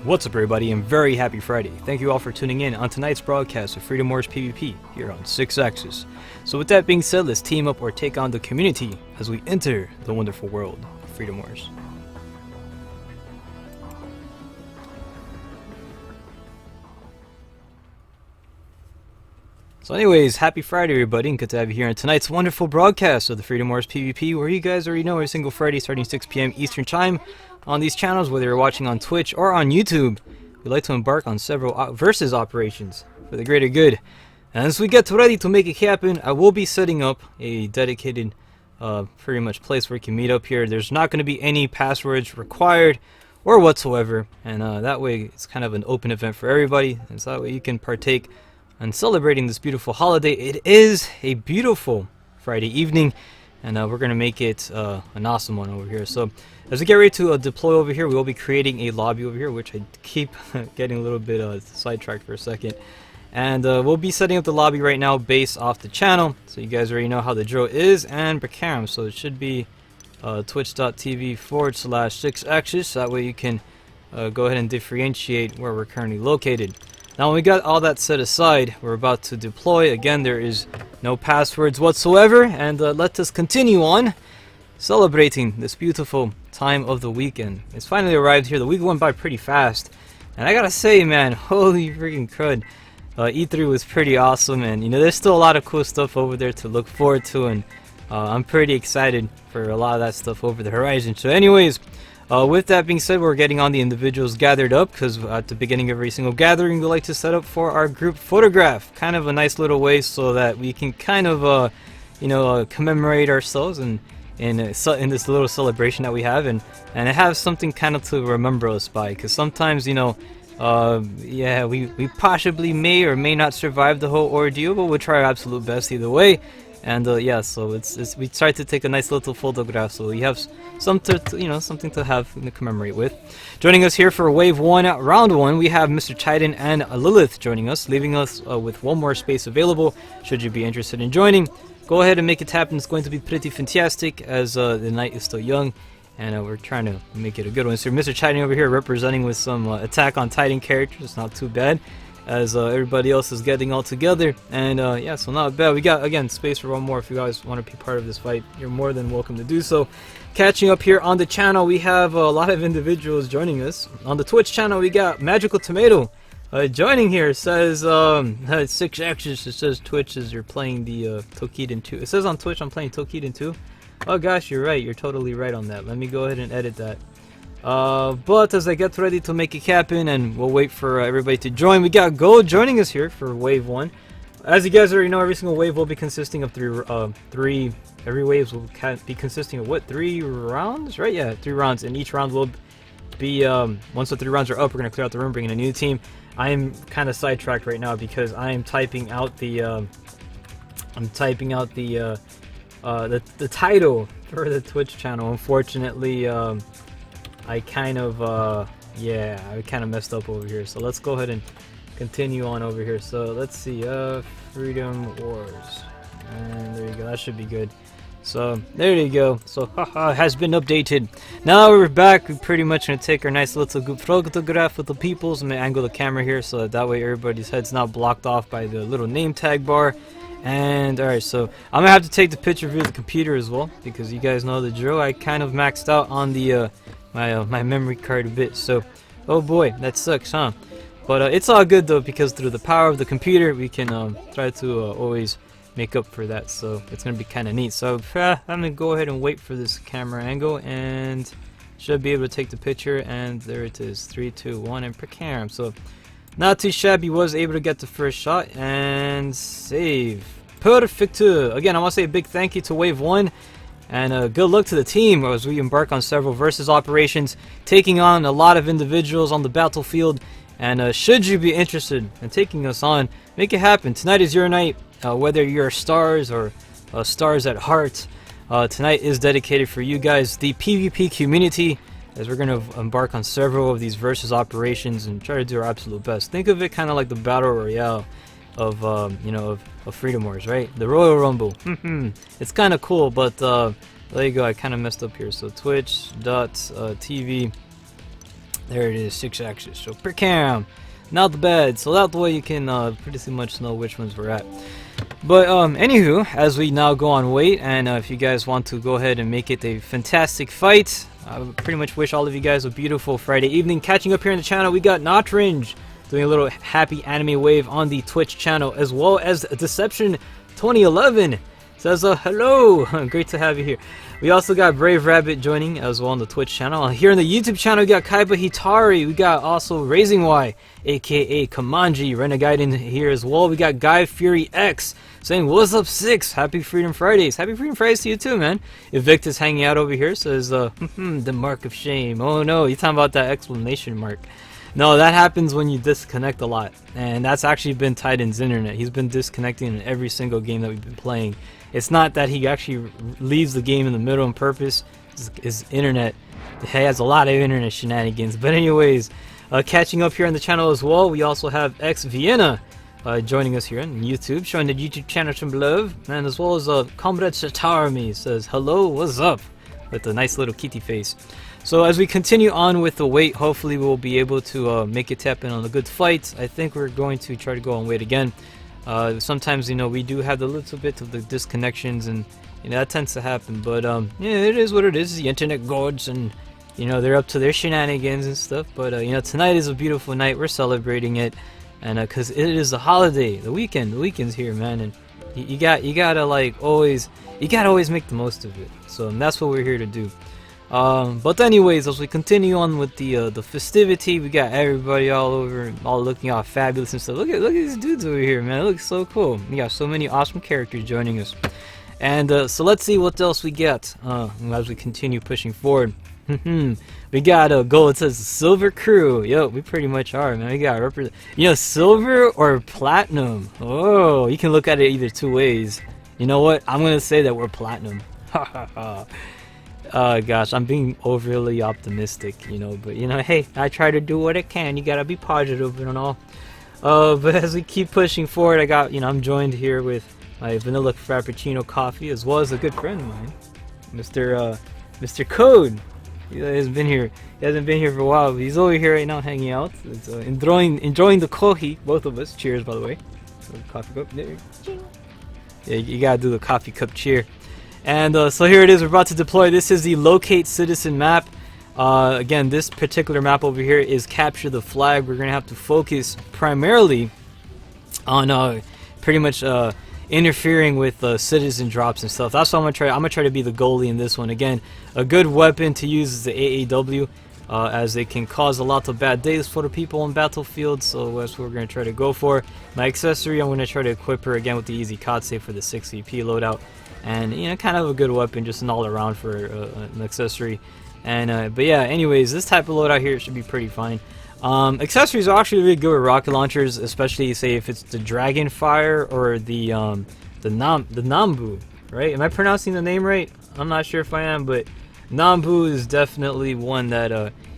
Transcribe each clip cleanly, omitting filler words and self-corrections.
What's up, everybody, and very happy Friday. Thank you all for tuning in on tonight's broadcast of Freedom Wars PvP here on 6axis. So with that being said, let's team up or take on the community as we enter the wonderful world of Freedom Wars. So anyways, happy Friday, everybody, and good to have you here on tonight's wonderful broadcast of the Freedom Wars PvP, where you guys already know every single Friday starting 6 p.m. Eastern Time on these channels, whether you're watching on Twitch or on YouTube. We like to embark on several versus operations for the greater good. And as we get ready to make it happen, I will be setting up a dedicated pretty much place where you can meet up here. There's not going to be any passwords required or whatsoever, and that way it's kind of an open event for everybody, and so that way you can partake and celebrating this beautiful holiday. It is a beautiful Friday evening, and we're going to make it an awesome one over here. So as we get ready to deploy over here, we will be creating a lobby over here, which I keep getting a little bit sidetracked for a second. And we'll be setting up the lobby right now based off the channel, so you guys already know how the drill is, and Bacam. So it should be twitch.tv/6axis, that way you can go ahead and differentiate where we're currently located. Now when we got all that set aside, we're about to deploy. Again, there is no passwords whatsoever, and let us continue on celebrating this beautiful time of the weekend. It's finally arrived here. The week went by pretty fast, and I gotta say, man, holy freaking crud, E3 was pretty awesome, and you know, there's still a lot of cool stuff over there to look forward to, and I'm pretty excited for a lot of that stuff over the horizon. So anyways, with that being said, we're getting on the individuals gathered up, because at the beginning of every single gathering we like to set up for our group photograph. Kind of a nice little way so that we can kind of commemorate ourselves in this little celebration that we have, and have something kind of to remember us by, because sometimes, you know, yeah, we possibly may or may not survive the whole ordeal, but we'll try our absolute best either way. And yeah, so we tried to take a nice little photograph, so we have something to have to commemorate with. Joining us here for Wave 1, Round 1, we have Mr. Titan and Lilith joining us, leaving us with one more space available. Should you be interested in joining, go ahead and make it happen. It's going to be pretty fantastic, as the night is still young, and we're trying to make it a good one. So Mr. Titan over here representing with some Attack on Titan characters, not too bad, as everybody else is getting all together, and yeah, so not bad. We got, again, space for one more. If you guys want to be part of this fight, you're more than welcome to do so. Catching up here on the channel, we have a lot of individuals joining us. On the Twitch channel, we got Magical Tomato joining here. It says 6axis. It says Twitch is you're playing the Tokiden 2. It says on Twitch I'm playing Tokiden 2. Oh gosh, you're right. You're totally right on that. Let me go ahead and edit that. But as I get ready to make it happen, and we'll wait for everybody to join, we got Gold joining us here for Wave 1. As you guys already know, every single wave will be consisting of three. Every wave will be consisting of what, 3 rounds, right? Yeah, 3 rounds, and each round will be once the 3 rounds are up, we're gonna clear out the room, bring in a new team. I am kind of sidetracked right now because I am typing out the the title for the Twitch channel. Unfortunately, I kind of messed up over here, so let's go ahead and continue on over here. So let's see, Freedom Wars, and there you go, that should be good. So there you go, so has been updated. Now we're back. We're pretty much gonna take our nice little group photograph with the peoples. I'm gonna angle the camera here so that way everybody's head's not blocked off by the little name tag bar. And alright, so I'm gonna have to take the picture via the computer as well, because you guys know the drill. I kind of maxed out on the my memory card a bit, so oh boy, that sucks, huh? But it's all good though, because through the power of the computer we can try to always make up for that, so it's gonna be kind of neat. So I'm gonna go ahead and wait for this camera angle, and should be able to take the picture, and there it is, 3, 2, 1, and per cam. So not too shabby. Was able to get the first shot and save. Perfect. Again, I want to say a big thank you to Wave 1, and good luck to the team as we embark on several versus operations, taking on a lot of individuals on the battlefield. And should you be interested in taking us on, make it happen. Tonight is your night, whether you're stars or stars at heart. Tonight is dedicated for you guys, the PvP community, as we're going to embark on several of these versus operations and try to do our absolute best. Think of it kind of like the battle royale of Freedom Wars, right? The Royal Rumble. It's kind of cool, but there you go. I kind of messed up here. So twitch.tv There it is, 6 axis. So per cam, not bad. So that way you can pretty much know which ones we're at. But anywho, as we now go on wait, and if you guys want to go ahead and make it a fantastic fight, I pretty much wish all of you guys a beautiful Friday evening. Catching up here on the channel, we got Notringe doing a little happy anime wave on the Twitch channel, as well as Deception 2011 says hello. Great to have you here. We also got Brave Rabbit joining as well on the Twitch channel. Here on the YouTube channel, we got Kaiba Hitari. We got also Raising Y, aka Kamanji, Renegade in here as well. We got Guy Fury X saying, "What's up, 6? Happy Freedom Fridays." Happy Freedom Fridays to you too, man. Evictus hanging out over here says, the mark of shame. Oh no, you talking about that exclamation mark. No, that happens when you disconnect a lot. And that's actually been Titan's internet. He's been disconnecting in every single game that we've been playing. It's not that he actually leaves the game in the middle on purpose. His internet, he has a lot of internet shenanigans. But anyways, catching up here on the channel as well, we also have X Vienna joining us here on YouTube, showing the YouTube channel some love. And as well as Comrade Satarmi says, "Hello, what's up?" with a nice little kitty face. So as we continue on with the wait, hopefully we'll be able to make it happen on a good fight. I think we're going to try to go on wait again. Sometimes, we do have a little bit of the disconnections, and that tends to happen. But yeah, it is what it is. The internet gods, and they're up to their shenanigans and stuff. But tonight is a beautiful night. We're celebrating it, and because it is a holiday, the weekend's here, man, and you gotta always make the most of it. So that's what we're here to do. But anyways, as we continue on with the festivity, we got everybody all looking all fabulous and stuff. Look at these dudes over here, man. It looks so cool. We got so many awesome characters joining us. And so let's see what else we get as we continue pushing forward. We got a goal. It says Silver Crew. Yo, we pretty much are, man. We got represent. Silver or platinum. Oh, you can look at it either two ways. You know what? I'm gonna say that we're platinum. Ha ha ha. Gosh, I'm being overly optimistic, but hey, I try to do what I can. You gotta be positive and all. But as we keep pushing forward, I got, I'm joined here with my vanilla frappuccino coffee, as well as a good friend of mine, Mr. Code. He hasn't been here for a while, but he's over here right now hanging out. It's, enjoying the coffee, both of us. Cheers, by the way. Coffee cup there. Yeah, you gotta do the coffee cup cheer. And so here it is, we're about to deploy. This is the Locate Citizen map. Again, this particular map over here is Capture the Flag. We're going to have to focus primarily on pretty much interfering with citizen drops and stuff. That's what I'm going to try. I'm going to try to be the goalie in this one. Again, a good weapon to use is the AAW, as they can cause a lot of bad days for the people on battlefield. So that's what we're going to try to go for. My accessory, I'm going to try to equip her again with the Easy Katse for the 6 CP loadout. And kind of a good weapon, just an all-around for an accessory. And but yeah, anyways, this type of loadout here should be pretty fine. Accessories are actually really good with rocket launchers, especially say if it's the Dragonfire or the Nambu, right? Am I pronouncing the name right? I'm not sure if I am, but Nambu is definitely one that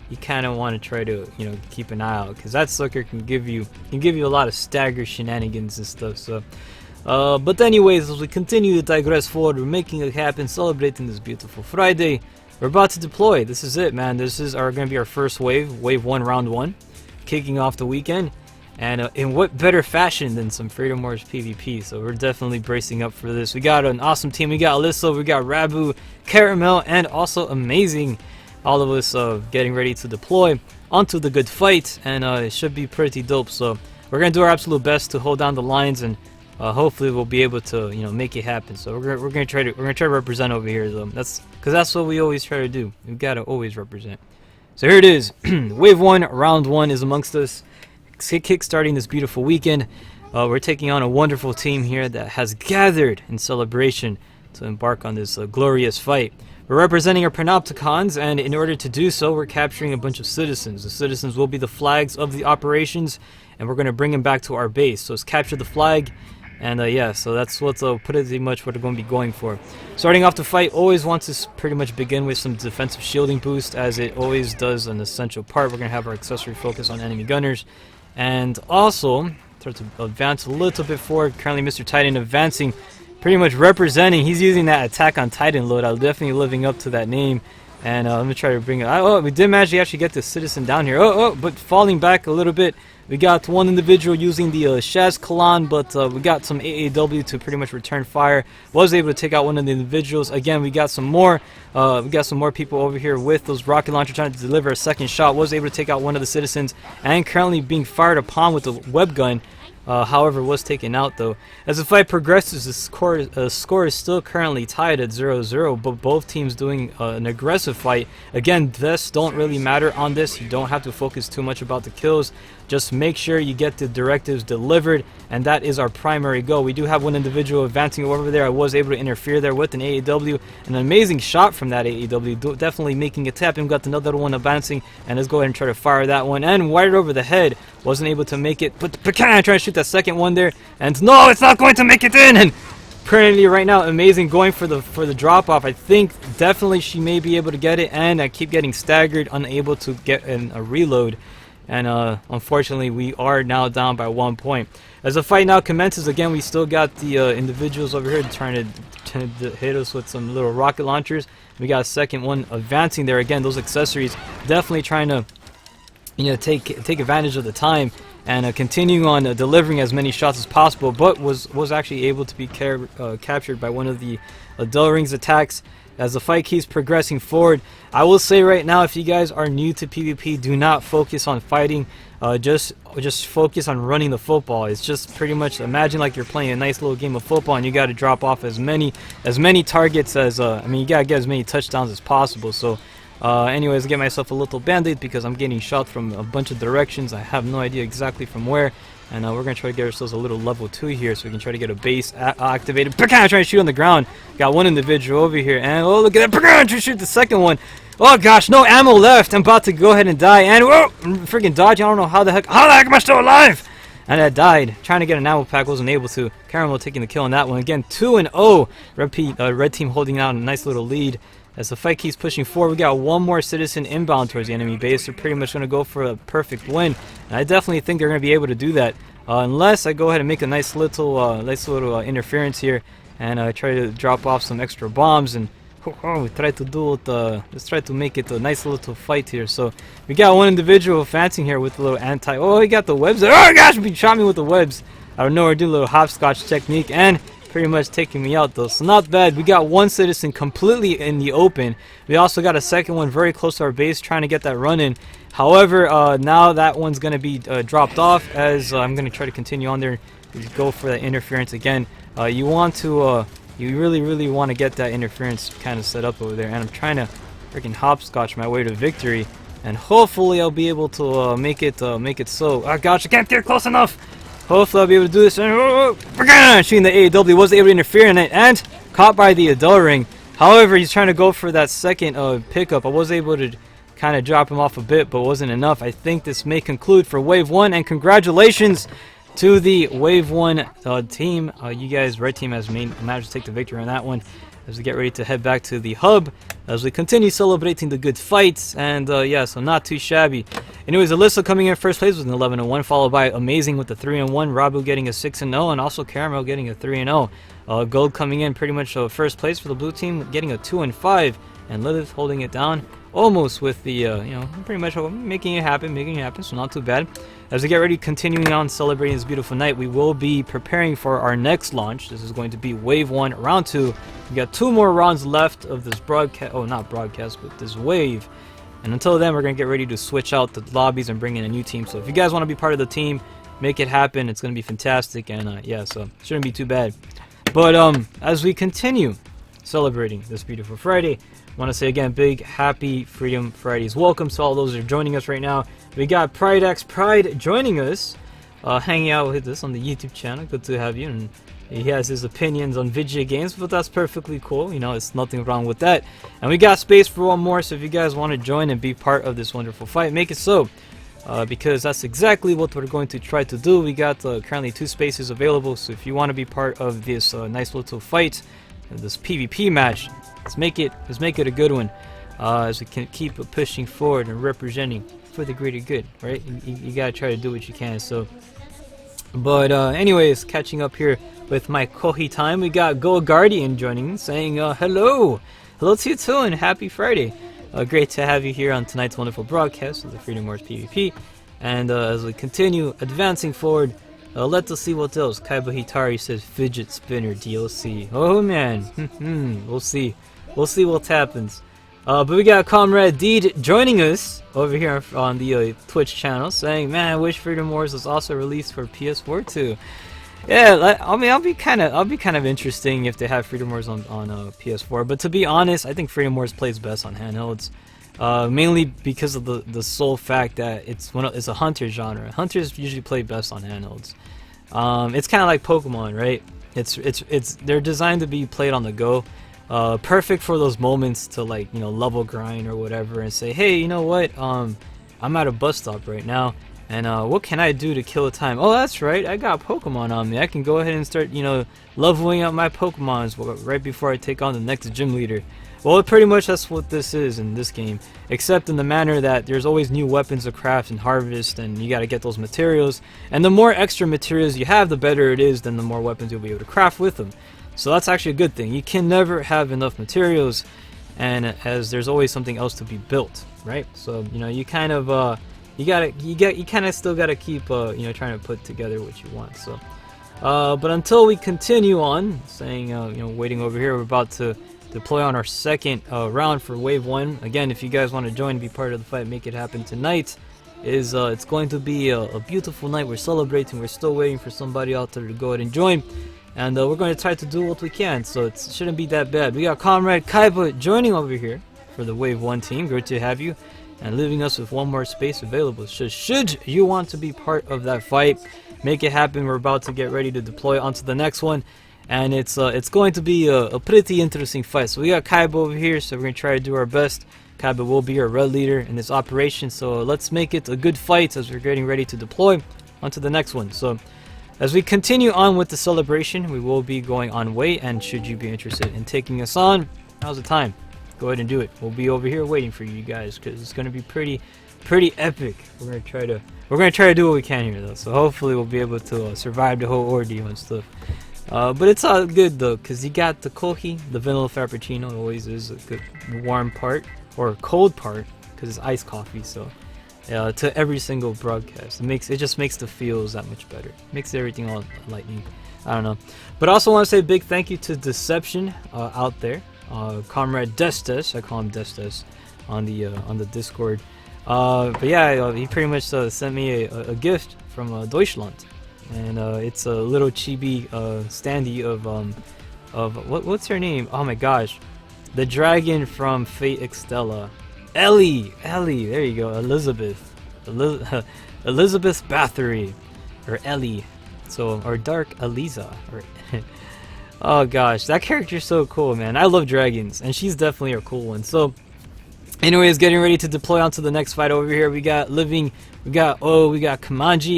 you kind of want to try to keep an eye out, because that sucker can give you a lot of stagger shenanigans and stuff. So. But anyways, as we continue to digress forward, we're making it happen, celebrating this beautiful Friday. We're about to deploy. This is it, man. This is going to be our first wave, wave 1, round 1, kicking off the weekend. And in what better fashion than some Freedom Wars PvP? So we're definitely bracing up for this. We got an awesome team. We got Alyssa, we got Rabu, Caramel, and also Amazing. All of us getting ready to deploy onto the good fight, and it should be pretty dope. So we're going to do our absolute best to hold down the lines, and hopefully we'll be able to make it happen. So we're gonna try to represent over here, though. That's what we always try to do. We've got to always represent. So here it is. Wave 1, round 1 is amongst us, kick-starting this beautiful weekend. We're taking on a wonderful team here that has gathered in celebration to embark on this glorious fight. We're representing our Panopticons, and in order to do so, we're capturing a bunch of citizens. The citizens will be the flags of the operations, and we're going to bring them back to our base. So it's capture the flag. And yeah, so that's what's pretty much what we're going to be going for. Starting off the fight, always wants to pretty much begin with some defensive shielding boost, as it always does an essential part. We're going to have our accessory focus on enemy gunners. And also, start to advance a little bit forward. Currently, Mr. Titan advancing, pretty much representing. He's using that Attack on Titan loadout, definitely living up to that name. And let me try to bring it. Oh, we did manage to actually get the citizen down here. But falling back a little bit. We got one individual using the Sons-of-Helghan, but we got some AAW to pretty much return fire. Was able to take out one of the individuals. Again, we got some more. We got some more people over here with those rocket launchers trying to deliver a second shot. Was able to take out one of the citizens, and currently being fired upon with the web gun. However, was taken out though. As the fight progresses, the score is still currently tied at 0-0, but both teams doing an aggressive fight. Again, deaths don't really matter on this. You don't have to focus too much about the kills. Just make sure you get the directives delivered, and that is our primary goal. We do have one individual advancing over there. I was able to interfere there with an AAW. An amazing shot from that AAW, definitely making a tap. And got another one advancing, and let's go ahead and try to fire that one. And right over the head. Wasn't able to make it, but trying to shoot that second one there, and no, it's not going to make it in. And currently right now, amazing going for the drop off. I think definitely she may be able to get it, and I keep getting staggered, unable to get a reload. And unfortunately, we are now down by 1 point. As the fight now commences, again, we still got the individuals over here trying to hit us with some little rocket launchers. We got a second one advancing there. Again, those accessories definitely trying to, you know, take advantage of the time and continuing on delivering as many shots as possible, but was actually able to be captured by one of the Del Ring's attacks. As the fight keeps progressing forward, I will say right now, if you guys are new to PvP, do not focus on fighting. Just focus on running the football. It's just pretty much, imagine like you're playing a nice little game of football, and you got to drop off as many targets as I mean, you got to get as many touchdowns as possible. So anyways, I get myself a little band-aid because I'm getting shot from a bunch of directions. I have no idea exactly from where. And we're going to try to get ourselves a little level 2 here so we can try to get a base activated. Trying to shoot on the ground. Got one individual over here. And oh, look at that. Trying to shoot the second one. Oh, gosh. No ammo left. I'm about to go ahead and die. And whoa, freaking dodge. I don't know how the heck am I still alive? And I died. Trying to get an ammo pack. Wasn't able to. Caramel taking the kill on that one. Again, 2-0. Red team holding out a nice little lead. As the fight keeps pushing forward, we got one more citizen inbound towards the enemy base. They're pretty much going to go for a perfect win. And I definitely think they're going to be able to do that. Unless I go ahead and make a nice little interference here. And try to drop off some extra bombs. And we try to do it, let's try to make it a nice little fight here. So we got one individual advancing here with a little anti. Oh, he got the webs. Oh gosh, he shot me with the webs. I don't know, we're doing a little hopscotch technique. And pretty much taking me out though, so not bad. We got one citizen completely in the open. We also got a second one very close to our base trying to get that run in. However, now that one's going to be dropped off, as I'm going to try to continue on there and go for that interference again. You want to you really want to get that interference kind of set up over there, and I'm trying to freaking hopscotch my way to victory, and hopefully I'll be able to make it so. Oh gosh, I can't get close enough. Hopefully I'll be able to do this. Shooting the AEW, was able to interfere in it, and caught by the Del Ring. However, he's trying to go for that second pickup. I was able to kind of drop him off a bit, but wasn't enough. I think this may conclude for Wave 1, and congratulations to the Wave 1 team. You guys, Red Team, has managed to take the victory on that one. As we get ready to head back to the hub, as we continue celebrating the good fights, and yeah, so not too shabby. Anyways, Alyssa coming in first place with an 11-1, followed by Amazing with a 3-1, Rabu getting a 6-0, and also Caramel getting a 3-0. Gold coming in pretty much first place for the blue team, getting a 2-5, and Lilith holding it down almost with the, you know, pretty much making it happen, so not too bad. As we get ready, continuing on celebrating this beautiful night, we will be preparing for our next launch. This is going to be Wave 1, Round 2. We got 2 more rounds left of this broadcast, oh, not broadcast, but this wave. And until then, we're going to get ready to switch out the lobbies and bring in a new team. So if you guys want to be part of the team, make it happen. It's going to be fantastic, and yeah, so it shouldn't be too bad. But as we continue celebrating this beautiful Friday, I want to say again, big happy Freedom Fridays. Welcome to all those who are joining us right now. We got Pride X Pride joining us, hanging out with us on the YouTube channel. Good to have you. And he has his opinions on video games, but that's perfectly cool. You know, it's nothing wrong with that. And we got space for one more, so if you guys want to join and be part of this wonderful fight, make it so. Because that's exactly what we're going to try to do. We got currently 2 spaces available, so if you want to be part of this nice little fight, this PvP match, let's make it a good one, as we can keep pushing forward and representing for the greater good, right? You gotta try to do what you can. So, but anyways, catching up here with my Kohi time, we got Go Guardian joining, saying hello to you too, and happy Friday. Great to have you here on tonight's wonderful broadcast of the Freedom Wars PvP. And as we continue advancing forward, let's see what else. Kaiba Hitari says fidget spinner DLC. Oh man, we'll see. We'll see what happens. But we got Comrade Deed joining us over here on the Twitch channel, saying, "Man, I wish Freedom Wars was also released for PS4 too." Yeah, I mean, I'll be kind of interesting if they have Freedom Wars on PS4. But to be honest, I think Freedom Wars plays best on handhelds, mainly because of the sole fact that it's a hunter genre. Hunters usually play best on handhelds. It's kind of like Pokemon, right? They're designed to be played on the go. Perfect for those moments to, like, you know, level grind or whatever and say, hey, you know what, I'm at a bus stop right now, and what can I do to kill time? Oh, that's right, I got Pokemon on me. I can go ahead and start, you know, leveling up my Pokemons right before I take on the next gym leader. Well, pretty much that's what this is in this game, except in the manner that there's always new weapons to craft and harvest, and you gotta get those materials, and the more extra materials you have, the better it is, then the more weapons you'll be able to craft with them. So that's actually a good thing. You can never have enough materials, and as there's always something else to be built, right? So, you know, you kind of you kind of still gotta keep you know, trying to put together what you want. So but until we continue on, saying you know, waiting over here, we're about to deploy on our second round for wave 1. Again, if you guys want to join and be part of the fight, make it happen tonight. It's going to be a beautiful night. We're celebrating. We're still waiting for somebody out there to go ahead and join. And we're going to try to do what we can, so it shouldn't be that bad. We got Comrade Kaiba joining over here for the Wave 1 team. Great to have you. And leaving us with one more space available. So should you want to be part of that fight, make it happen. We're about to get ready to deploy onto the next one. And it's going to be a pretty interesting fight. So we got Kaiba over here, so we're going to try to do our best. Kaiba will be our red leader in this operation. So let's make it a good fight as we're getting ready to deploy onto the next one. So as we continue on with the celebration, we will be going on way, and should you be interested in taking us on, now's the time. Go ahead and do it. We'll be over here waiting for you guys, because it's going to be pretty epic. We're going to try to do what we can here, though. So hopefully we'll be able to survive the whole ordeal and stuff. But it's all good though, because you got the kohi, the vanilla frappuccino. Always is a good warm part, or a cold part, because it's iced coffee. So to every single broadcast, it just makes the feels that much better. Makes everything all lightning. I don't know. But I also want to say a big thank you to Deception out there, Comrade Destes. I call him Destes on the Discord. But yeah, he pretty much sent me a gift from Deutschland, and it's a little chibi standee of what's her name? Oh my gosh, the dragon from Fate Extella. Ellie, there you go, Elizabeth Bathory, or Ellie, so, or Dark Eliza, or oh gosh, that character's so cool, man. I love dragons, and she's definitely a cool one. So anyways, getting ready to deploy onto the next fight over here. We got Kamanji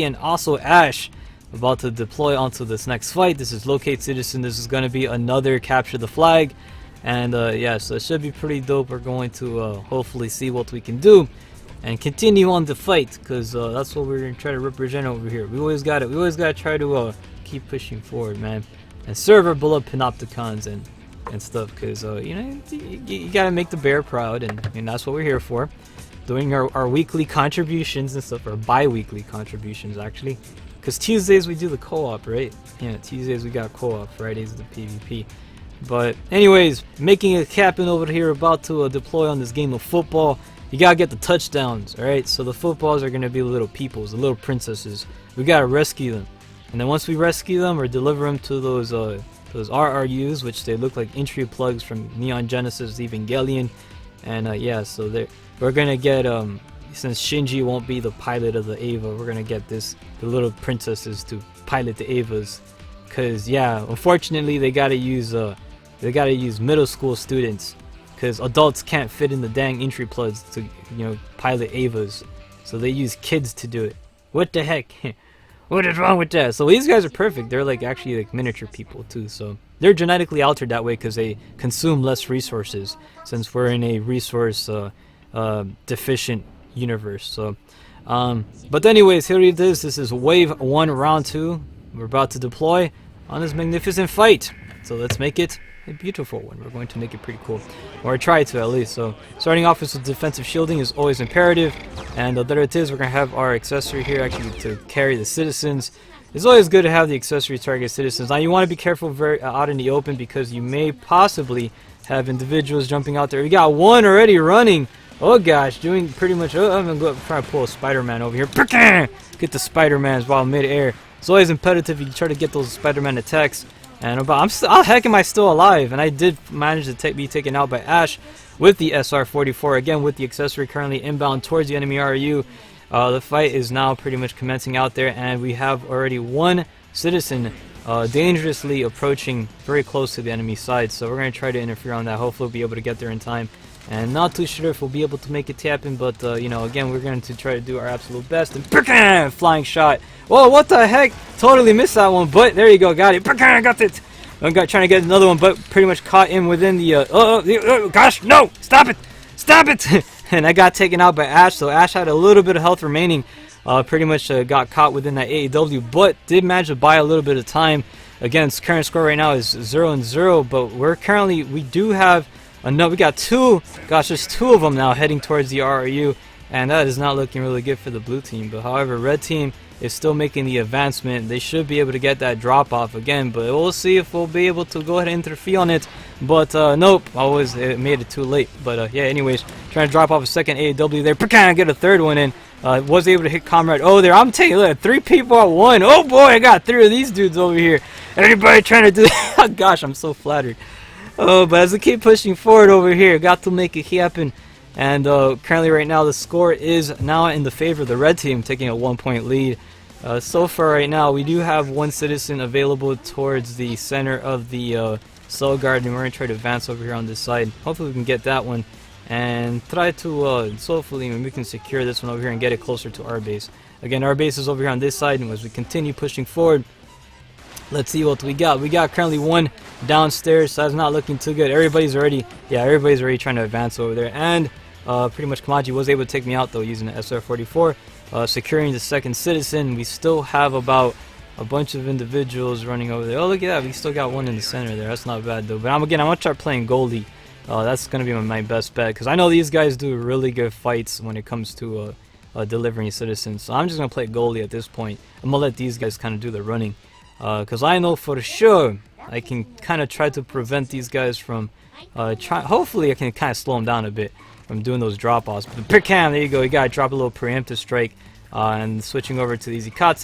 and also Ash about to deploy onto this next fight. This is Locate Citizen. This is going to be another Capture the Flag. And yeah, so it should be pretty dope. We're going to hopefully see what we can do and continue on the fight, because that's what we're going to try to represent over here. We always got to try to keep pushing forward, man, and serve our beloved Panopticons and stuff, because you know, you got to make the bear proud, and that's what we're here for, doing our weekly contributions and stuff, or bi-weekly contributions actually, because Tuesdays we do the co-op, right? Yeah, Tuesdays we got co-op, Fridays the PvP. But anyways, making it happen over here, about to deploy on this game of football. You gotta get the touchdowns, alright? So the footballs are gonna be the little peoples, the little princesses. We gotta rescue them, and then once we rescue them or deliver them to those RRUs, which they look like entry plugs from Neon Genesis Evangelion. And yeah, so we're gonna get since Shinji won't be the pilot of the Ava, we're gonna get the little princesses to pilot the Avas. Cause yeah, unfortunately they gotta use middle school students, because adults can't fit in the dang entry plugs to, you know, pilot Avas, so they use kids to do it. What the heck? What is wrong with that? So these guys are perfect. They're like actually like miniature people too, so they're genetically altered that way because they consume less resources, since we're in a resource deficient universe. So but anyways, here it is. This is wave 1 round 2. We're about to deploy on this magnificent fight, so let's make it a beautiful one. We're going to make it pretty cool, or try to at least. So starting off with some defensive shielding is always imperative, and there it is. We're gonna have our accessory here actually to carry the citizens. It's always good to have the accessory target citizens. Now you want to be careful very out in the open because you may possibly have individuals jumping out there. We got one already running. Oh gosh, doing pretty much. Oh, I'm gonna go try to pull a Spider-Man over here. Get the Spider-Mans while mid-air. It's always imperative you try to get those Spider-Man attacks. And how heck am I still alive? And I did manage to be taken out by Ash with the SR-44 again with the accessory currently inbound towards the enemy RU. The fight is now pretty much commencing out there, and we have already one citizen dangerously approaching very close to the enemy side. So we're going to try to interfere on that. Hopefully we'll be able to get there in time. And not too sure if we'll be able to make it happen, but you know, again, we're going to try to do our absolute best. And flying shot. Whoa, what the heck? Totally missed that one, but there you go, got it. Got it. I'm trying to get another one, but pretty much caught in within the. Gosh, no! Stop it! Stop it! And I got taken out by Ash, so Ash had a little bit of health remaining. Pretty much got caught within that AEW, but did manage to buy a little bit of time. Again, its current score right now is 0-0, but we do have another. We got two. Gosh, there's two of them now heading towards the RRU, and that is not looking really good for the blue team. But however, red team is still making the advancement. They should be able to get that drop off again, but we'll see if we'll be able to go ahead and interfere on it. But nope, it made it too late. But yeah, anyways, trying to drop off a second AEW there. Get a third one in. Was able to hit Comrade. Oh, there, I'm taking, look, 3 people at one. Oh boy, I got 3 of these dudes over here. Everybody trying to do. Oh gosh, I'm so flattered. Oh, but as we keep pushing forward over here, got to make it happen. And currently right now the score is now in the favor of the red team, taking a 1-point lead. So far right now we do have one citizen available towards the center of the cell garden. We're going to try to advance over here on this side. Hopefully we can get that one and try to hopefully we can secure this one over here and get it closer to our base. Again, our base is over here on this side, and as we continue pushing forward, let's see what we got. We got currently one downstairs, so that's not looking too good. Everybody's already trying to advance over there, and pretty much Kamaji was able to take me out though using the SR-44, securing the second citizen. We still have about a bunch of individuals running over there. Oh, look at that, we still got one in the center there. That's not bad though. But I'm gonna start playing Goldie. That's gonna be my best bet, because I know these guys do really good fights when it comes to delivering citizens. So I'm just gonna play Goldie at this point. I'm gonna let these guys kind of do the running, because I know for sure I can kind of try to prevent these guys from hopefully I can kind of slow them down a bit from doing those drop-offs. But the Pickcam, there you go, you gotta drop a little preemptive strike. And switching over to the Izikatse,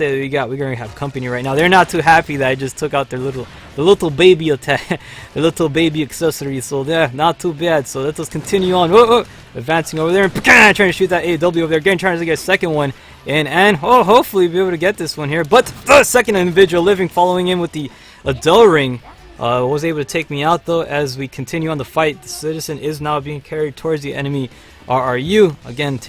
we're gonna have company right now. They're not too happy that I just took out their little baby attack, the little baby accessory. So yeah, not too bad. So let us continue on. Advancing over there and trying to shoot that AW over there. Again, trying to get a second one in, and hopefully be able to get this one here. But the second individual living, following in with the Adele ring, was able to take me out though. As we continue on the fight, the citizen is now being carried towards the enemy RRU, again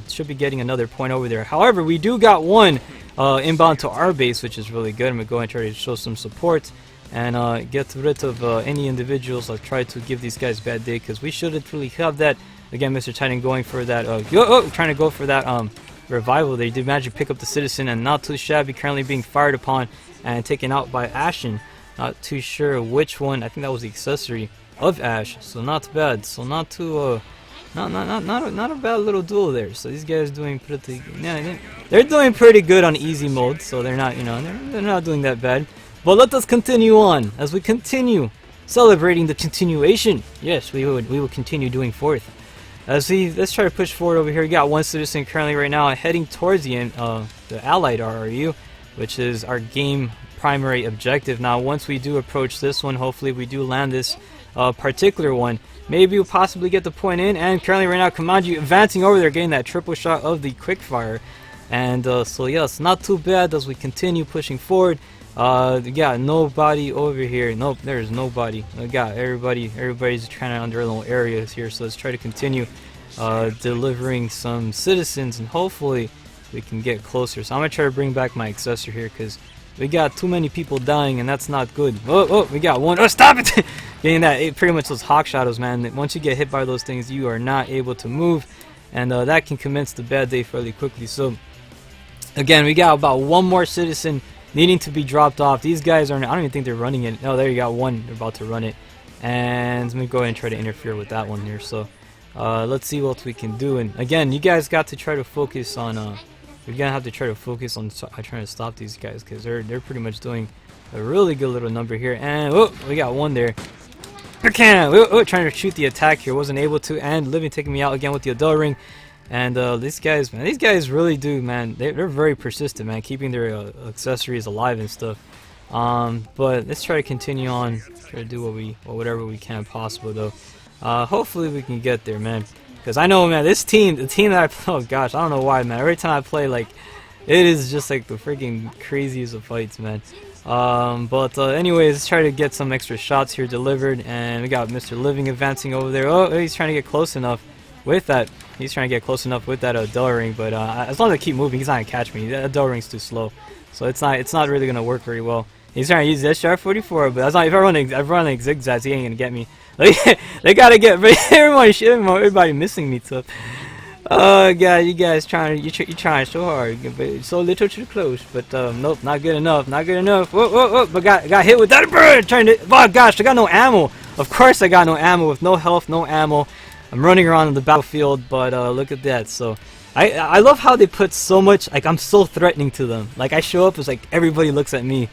should be getting another point over there. However, we do got one inbound to our base, which is really good. I'm gonna go and try to show some support and get rid of any individuals. I'll try to give these guys a bad day, because we shouldn't really have that. Again, Mr. Titan going for that trying to go for that revival. They did manage to pick up the citizen, and not too shabby, currently being fired upon and taken out by Ashen. Not too sure which one. I think that was the accessory of Ash, so not bad. So not too not a bad little duel there. So these guys doing pretty. Yeah, they're doing pretty good on easy mode. So they're not, they're not doing that bad. But let us continue on as we continue celebrating the continuation. Yes, we will continue doing fourth. Let's try to push forward over here. We got one citizen currently right now heading towards the allied RRU, which is our game primary objective. Now, once we do approach this one, hopefully we do land this particular one. Maybe we'll possibly get the point in. And currently right now, Kamaji advancing over there, getting that triple shot of the quickfire. And so yes, not too bad as we continue pushing forward. Yeah, nobody over here. Nope, there's nobody. We got everybody's trying to under their little areas here. So let's try to continue delivering some citizens, and hopefully we can get closer. So I'm gonna try to bring back my accessor here, because we got too many people dying, and that's not good. Oh, we got one. Oh, stop it! Getting that, pretty much those hawk shadows, man. Once you get hit by those things, you are not able to move, and that can commence the bad day fairly quickly. So again, we got about one more citizen needing to be dropped off. These guys aren't, I don't even think they're running it. Oh, there you got one. They're about to run it. And let me go ahead and try to interfere with that one here. So let's see what we can do. And again, you guys got to try to focus on, we're going to have to try to focus on trying to stop these guys, because they're pretty much doing a really good little number here. And oh, we got one there. Trying to shoot the attack here, wasn't able to, and Living taking me out again with the Adele ring. And these guys, man, these guys really do, man. They're very persistent, man, keeping their accessories alive and stuff. But let's try to continue on, try to do whatever we can possible, though. Hopefully we can get there, man. Because I know, man, this team, the team that I play, oh gosh, I don't know why, man. Every time I play, like, it is just like the freaking craziest of fights, man. Anyways, let's try to get some extra shots here delivered. And we got Mr. Living advancing over there. Oh, he's trying to get close enough with that. He's trying to get close enough with that Adele ring. But as long as I keep moving, he's not going to catch me. That Adele ring's too slow. So it's not really going to work very well. He's trying to use this SR-44, but that's not, if I run like zigzags, he ain't going to get me. They got to get everybody missing me, so. Oh god, you guys trying so hard, but so little too close. But nope, not good enough, not good enough. Whoa, but got hit with that bird. Trying to, oh gosh, I got no ammo. Of course I got no ammo, with no health, no ammo. I'm running around on the battlefield, but look at that. So I love how they put so much, like I'm so threatening to them. Like I show up, it's like everybody looks at me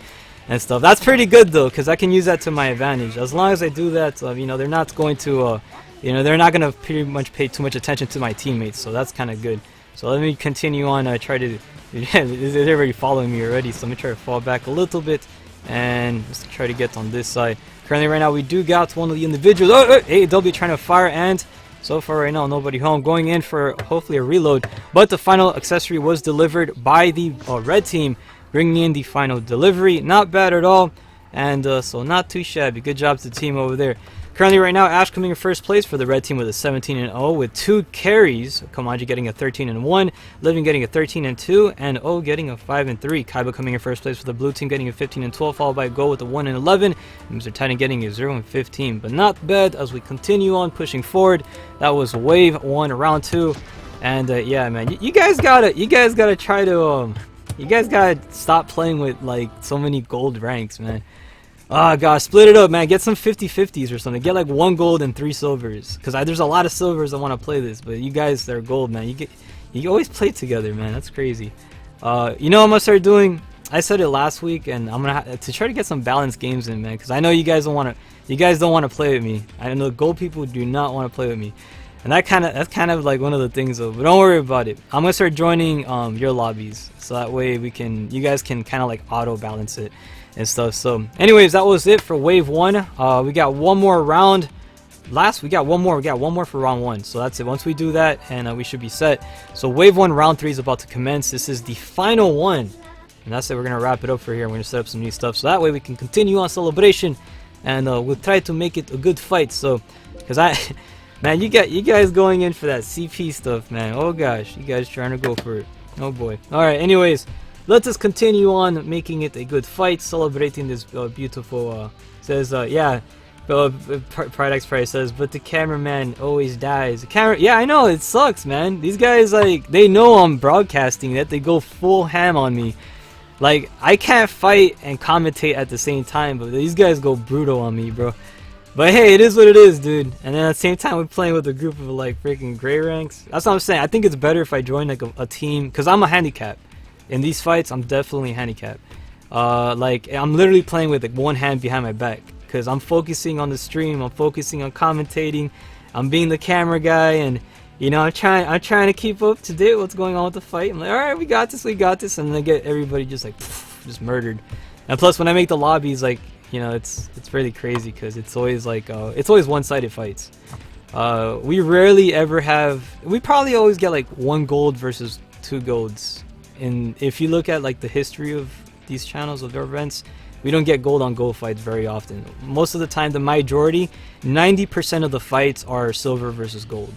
and stuff. That's pretty good though, because I can use that to my advantage. As long as I do that, you know, they're not going to. You know, they're not going to pretty much pay too much attention to my teammates, so that's kind of good. So let me continue on, try to, they're already following me already, so let me try to fall back a little bit, and let's try to get on this side. Currently right now we do got one of the individuals, AW trying to fire, and so far right now nobody home. Going in for hopefully a reload, but the final accessory was delivered by the red team, bringing in the final delivery. Not bad at all, and so not too shabby. Good job to the team over there. Currently right now, Ash coming in first place for the red team with a 17-0 with 2 carries. Komanji getting a 13-1, Living getting a 13-2, and O getting a 5-3. Kaiba coming in first place for the blue team getting a 15-12, followed by Go with a 1-11, and Mr. Titan getting a 0-15. But not bad as we continue on pushing forward. That was wave 1, round 2, and yeah, man, you guys gotta try to you guys gotta stop playing with like so many gold ranks, man. Oh gosh, split it up, man. Get some 50-50s or something. Get like 1 gold and 3 silvers. Because there's a lot of silvers that want to play this, but you guys that are gold, man, you always play together, man. That's crazy. You know what I'm gonna start doing? I said it last week, and I'm gonna to try to get some balanced games in, man. Because I know you guys don't want to play with me. I know gold people do not want to play with me, and that's kind of like one of the things, though. But don't worry about it. I'm gonna start joining your lobbies, so that way you guys can kind of like auto balance it and stuff. So anyways, that was it for wave 1. We got one more round. We got one more for round 1, so that's it. Once we do that, and we should be set. So wave 1 round 3 is about to commence. This is the final one, and that's it. We're gonna wrap it up for here. We're gonna set up some new stuff, so that way we can continue on celebration, and we'll try to make it a good fight. So because man, you guys going in for that CP stuff, man. Oh gosh, you guys trying to go for it. Oh boy. All right, anyways, let us continue on making it a good fight, celebrating this beautiful, says, yeah, Pride X Price says, but the cameraman always dies. Yeah, I know, it sucks, man. These guys, like, they know I'm broadcasting that, they go full ham on me. Like, I can't fight and commentate at the same time, but these guys go brutal on me, bro. But hey, it is what it is, dude. And then at the same time, we're playing with a group of, like, freaking gray ranks. That's what I'm saying. I think it's better if I join, like, a team, because I'm a handicap. In these fights, I'm definitely handicapped. Like, I'm literally playing with like 1 hand behind my back, because I'm focusing on the stream, I'm focusing on commentating, I'm being the camera guy, and you know, I'm trying to keep up to date what's going on with the fight. I'm like, all right, we got this, and then I get everybody just like just murdered. And plus, when I make the lobbies, like, you know, it's really crazy, because it's always like it's always one-sided fights. We rarely ever have. We probably always get like 1 gold versus 2 golds. And if you look at like the history of these channels, of their events, we don't get gold on gold fights very often. Most of the time, the majority, 90% of the fights are silver versus gold.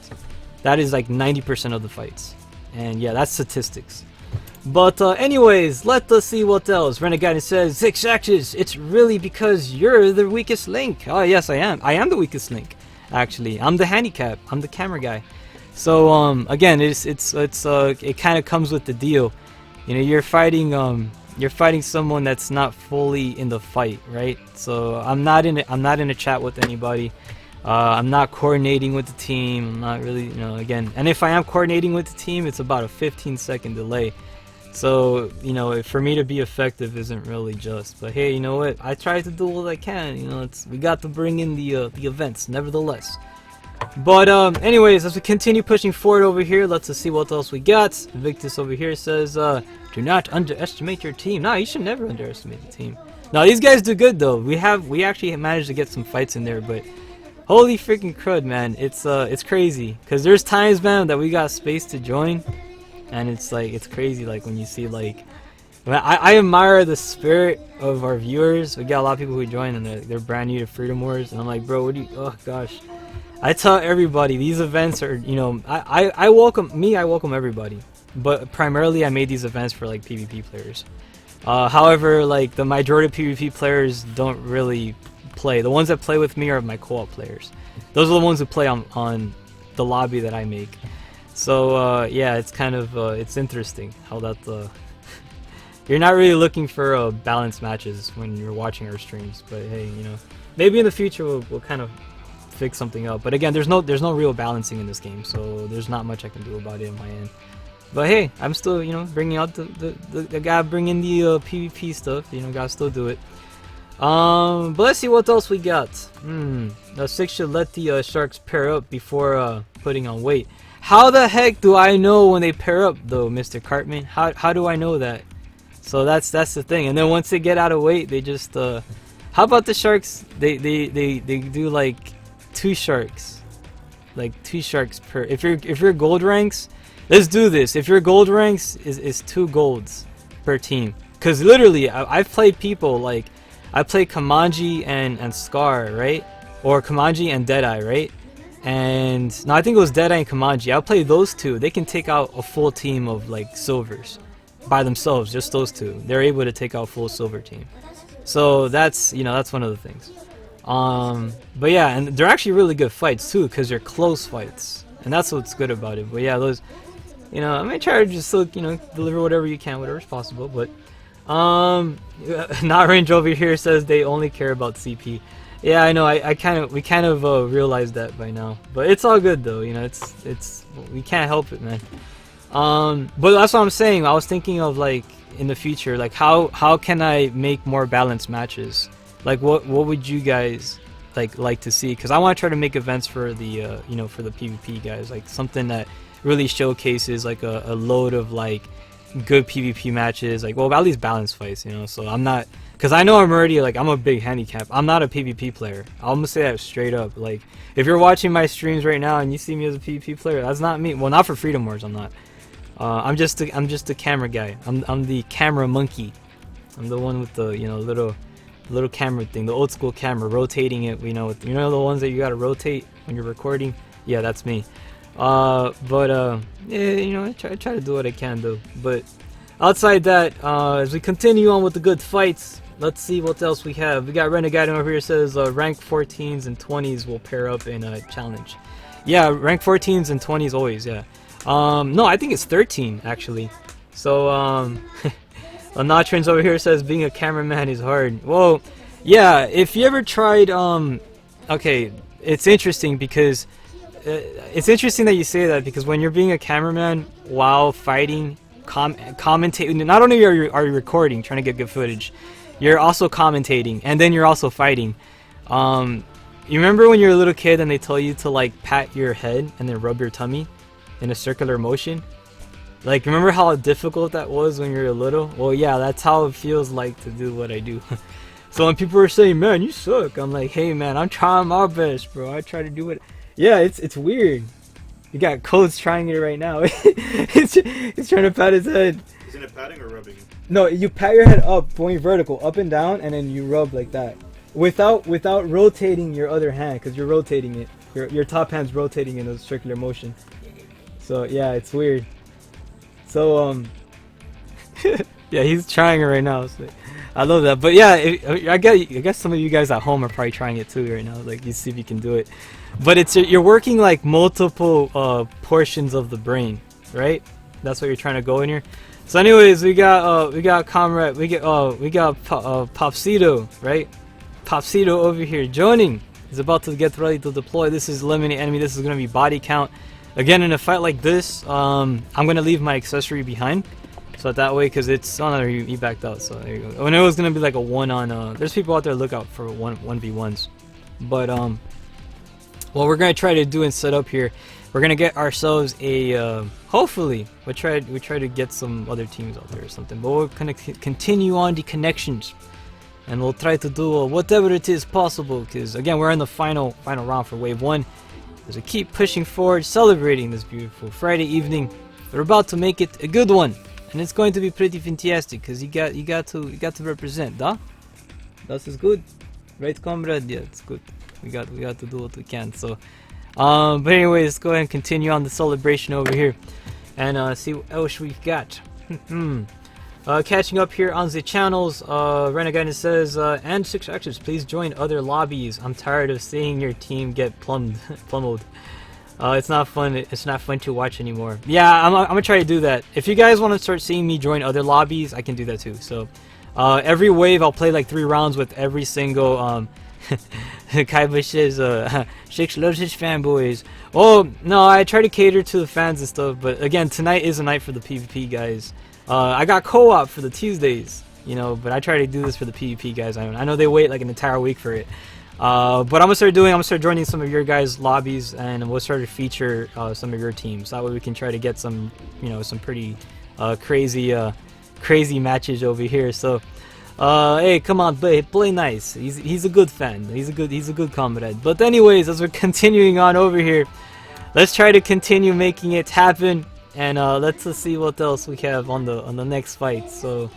That is like 90% of the fights. And yeah, that's statistics. But anyways, let us see what else. Renegade says, Six Axis, it's really because you're the weakest link. Oh yes, I am. I am the weakest link, actually. I'm the handicap. I'm the camera guy. So again, it kind of comes with the deal. You know, you're fighting you're fighting someone that's not fully in the fight, right? So I'm not in a chat with anybody. I'm not coordinating with the team. I'm not really, you know, again, and if I am coordinating with the team, it's about a 15-second delay. So, you know, for me to be effective isn't really just. But hey, you know what? I try to do what I can. You know, we got to bring in the events, nevertheless. But anyways, as we continue pushing forward over here, let's see what else we got. Victus over here says, "Do not underestimate your team." No, you should never underestimate the team. No, these guys do good though. We actually managed to get some fights in there, but holy freaking crud, man! It's crazy. Cause there's times, man, that we got space to join, and it's like it's crazy. Like when you see like, I admire the spirit of our viewers. We got a lot of people who join and they're brand new to Freedom Wars, and I'm like, bro, what do you? Oh gosh. I tell everybody these events are, you know, I welcome everybody, but primarily I made these events for like PvP players. However, like the majority of PvP players don't really play. The ones that play with me are my co-op players. Those are the ones who play on the lobby that I make. So yeah, it's kind of it's interesting how that you're not really looking for balanced matches when you're watching our streams. But hey, you know, maybe in the future we'll kind of fix something up. But again, there's no real balancing in this game, so there's not much I can do about it on my end. But hey, I'm still, you know, bringing out the guy bringing the PvP stuff. You know, gotta still do it. But let's see what else we got. The 6 should let the sharks pair up before putting on weight. How the heck do I know when they pair up though, Mr. Cartman? How do I know that? So that's the thing. And then once they get out of weight, they just how about the sharks? They do like 2 sharks, like 2 sharks per. If you're gold ranks, let's do this. If your gold ranks is 2 golds per team, because literally I've played people like I play Kamanji and Scar, right, or Kamanji and Deadeye, right, and no, I think it was Deadeye and Kamanji. I'll play those 2. They can take out a full team of like silvers by themselves, just those 2. They're able to take out full silver team. So that's, you know, that's one of the things. But yeah, and they're actually really good fights too, because they're close fights, and that's what's good about it. But yeah, those, you know, I may try to just still, you know, deliver whatever you can, whatever's possible. But Not Range over here says they only care about CP. Yeah, I know. We kind of realized that by now, but it's all good though. You know, it's we can't help it, man. But that's what I'm saying. I was thinking of like in the future, like how can I make more balanced matches? Like what would you guys like to see? Because I want to try to make events for the you know, for the PvP guys, like something that really showcases like a load of like good PvP matches, like, well, at least balanced fights, you know. So I'm not, because I know I'm already like, I'm a big handicap. I'm not a PvP player. I'm gonna say that straight up. Like if you're watching my streams right now and you see me as a PvP player, that's not me. Well, not for Freedom Wars, I'm not. I'm just a camera guy. I'm the camera monkey. I'm the one with the, you know, little camera thing, the old school camera, rotating it, you know, the ones that you gotta rotate when you're recording. Yeah, that's me. Yeah, you know, I try to do what I can do. But outside that, as we continue on with the good fights, let's see what else we have. We got Renegade over here says rank 14s and 20s will pair up in a challenge. Yeah, rank 14s and 20s always, yeah. No, I think it's 13 actually. So Natrins over here says being a cameraman is hard. Well, yeah, if you ever tried, okay, it's interesting because it's interesting that you say that, because when you're being a cameraman while fighting, commentating, not only are you recording, trying to get good footage, you're also commentating, and then you're also fighting. You remember when you're a little kid and they tell you to like pat your head and then rub your tummy in a circular motion? Like, remember how difficult that was when you're little? Well, yeah, that's how it feels like to do what I do. So when people are saying, man, you suck, I'm like, hey man, I'm trying my best, bro. I try to do it. Yeah, it's weird. You got Codes trying it right now. He's trying to pat his head. Isn't it patting or rubbing? No, you pat your head up, going vertical, up and down, and then you rub like that. Without rotating your other hand, because you're rotating it. Your top hand's rotating in a circular motion. So yeah, it's weird. So yeah, he's trying it right now. So I love that. But yeah, I guess some of you guys at home are probably trying it too right now. Like, you see if you can do it. But you're working like multiple portions of the brain, right? That's what you're trying to go in here. So anyways, we got comrade, we got Popsito, right? Popsito over here joining. He's about to get ready to deploy. This is eliminate enemy. This is gonna be body count. Again, in a fight like this, I'm gonna leave my accessory behind, so that way, cause it's oh no, he backed out. So there you go. When it was gonna be like a one on, there's people out there look out for 1v1s, but what we're gonna try to do and set up here, we're gonna get ourselves a hopefully we try to get some other teams out there or something, but we're gonna continue on the connections, and we'll try to do whatever it is possible, because again, we're in the final round for wave 1. As we keep pushing forward, celebrating this beautiful Friday evening, we're about to make it a good one, and it's going to be pretty fantastic, because you got to represent, da? That is good, right, comrade? Yeah, it's good. We got to do what we can. So, but anyways, let's go ahead and continue on the celebration over here, and see what else we've got. Catching up here on the channels, Renegade says, and 6 actors, please join other lobbies. I'm tired of seeing your team get pummeled. It's not fun. It's not fun to watch anymore. Yeah, I'm gonna try to do that. If you guys want to start seeing me join other lobbies, I can do that too. So, every wave I'll play like 3 rounds with every single Kaiba says, Shix loves his fanboys. Oh no, I try to cater to the fans and stuff, but again, tonight is a night for the PvP guys. I got co-op for the Tuesdays, you know, but I try to do this for the PvP guys. I know they wait like an entire week for it, but I'm gonna start joining some of your guys' lobbies, and we'll start to feature some of your teams. That way we can try to get some, you know, some pretty crazy matches over here. So, hey, come on, play nice. He's a good fan. He's a good comrade. But anyways, as we're continuing on over here, let's try to continue making it happen. And let's see what else we have on the next fight. So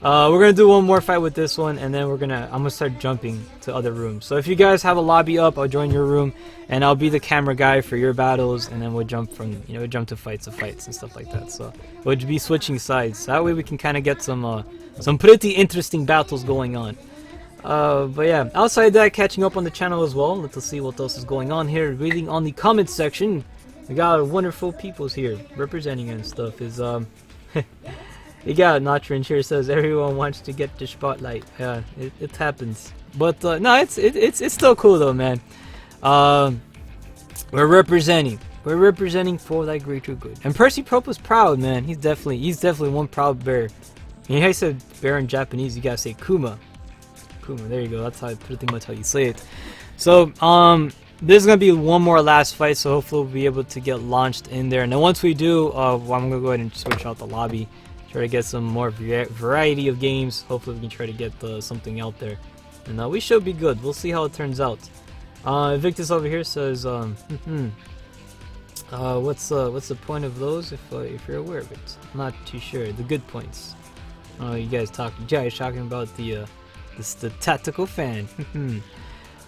we're gonna do one more fight with this one, and then I'm gonna start jumping to other rooms. So if you guys have a lobby up, I'll join your room, and I'll be the camera guy for your battles, and then we'll jump to fights and stuff like that. So we'll be switching sides. That way we can kind of get some pretty interesting battles going on. But yeah, outside that, catching up on the channel as well. Let's see what else is going on here. Reading on the comments section. We got wonderful peoples here representing and stuff. Is you got Natrin here says everyone wants to get the spotlight. Yeah, it happens. But no, it's still cool though, man. We're representing for that greater good. And Percy Prope was proud, man. He's definitely one proud bear. You know how you said bear in Japanese, you gotta say Kuma. Kuma, there you go. That's pretty much how you say it. So this is gonna be one more last fight, so hopefully we'll be able to get launched in there. And then once we do, I'm gonna go ahead and switch out the lobby, try to get some more variety of games. Hopefully we can try to get something out there, and we should be good. We'll see how it turns out. Victus over here says, what's the point of those if you're aware of it? I'm not too sure. The good points. You guys talking about the tactical fan.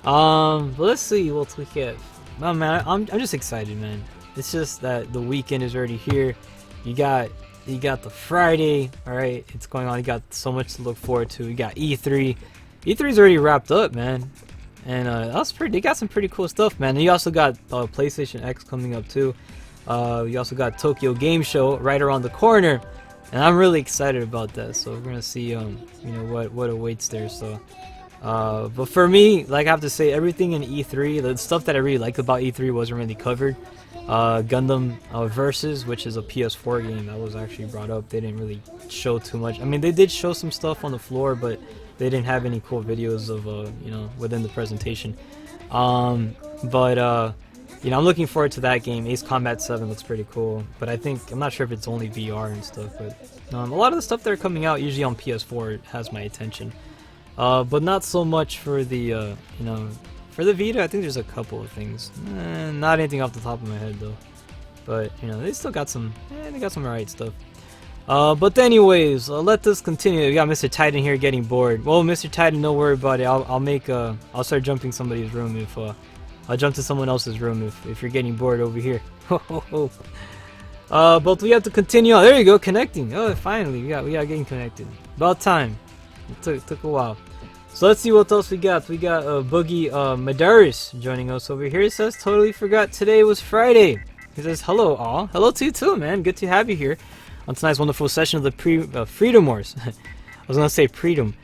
Let's see what we have. Oh man, I'm just excited, man. It's just that the weekend is already here. You got the Friday, all right. It's going on. You got so much to look forward to. You got E3. E3's already wrapped up, man. And they got some pretty cool stuff, man. And you also got PlayStation X coming up too. You also got Tokyo Game Show right around the corner, and I'm really excited about that. So we're gonna see, you know, what awaits there. So. But for me, like I have to say, everything in E3, the stuff that I really liked about E3 wasn't really covered. Gundam Versus, which is a PS4 game that was actually brought up, they didn't really show too much. I mean, they did show some stuff on the floor, but they didn't have any cool videos of, you know, within the presentation. You know, I'm looking forward to that game. Ace Combat 7 looks pretty cool, but I'm not sure if it's only VR and stuff, but a lot of the stuff that are coming out usually on PS4 has my attention. But not so much for the, you know, for the Vita. I think there's a couple of things. Not anything off the top of my head though. But you know, they still got some. They got some alright stuff. But anyways, let this continue. We got Mr. Titan here getting bored. Well, Mr. Titan, don't worry about it. I'll start jumping somebody's room if I'll jump to someone else's room if you're getting bored over here. But we have to continue on. There you go, connecting. Oh, finally, we got getting connected. About time. It took a while. So let's see what else we got. We got Boogie Madaris joining us over here. He says, totally forgot today was Friday. He says, hello, all. Hello to you too, man. Good to have you here. on tonight's wonderful session of the Freedom Wars. I was gonna say Freedom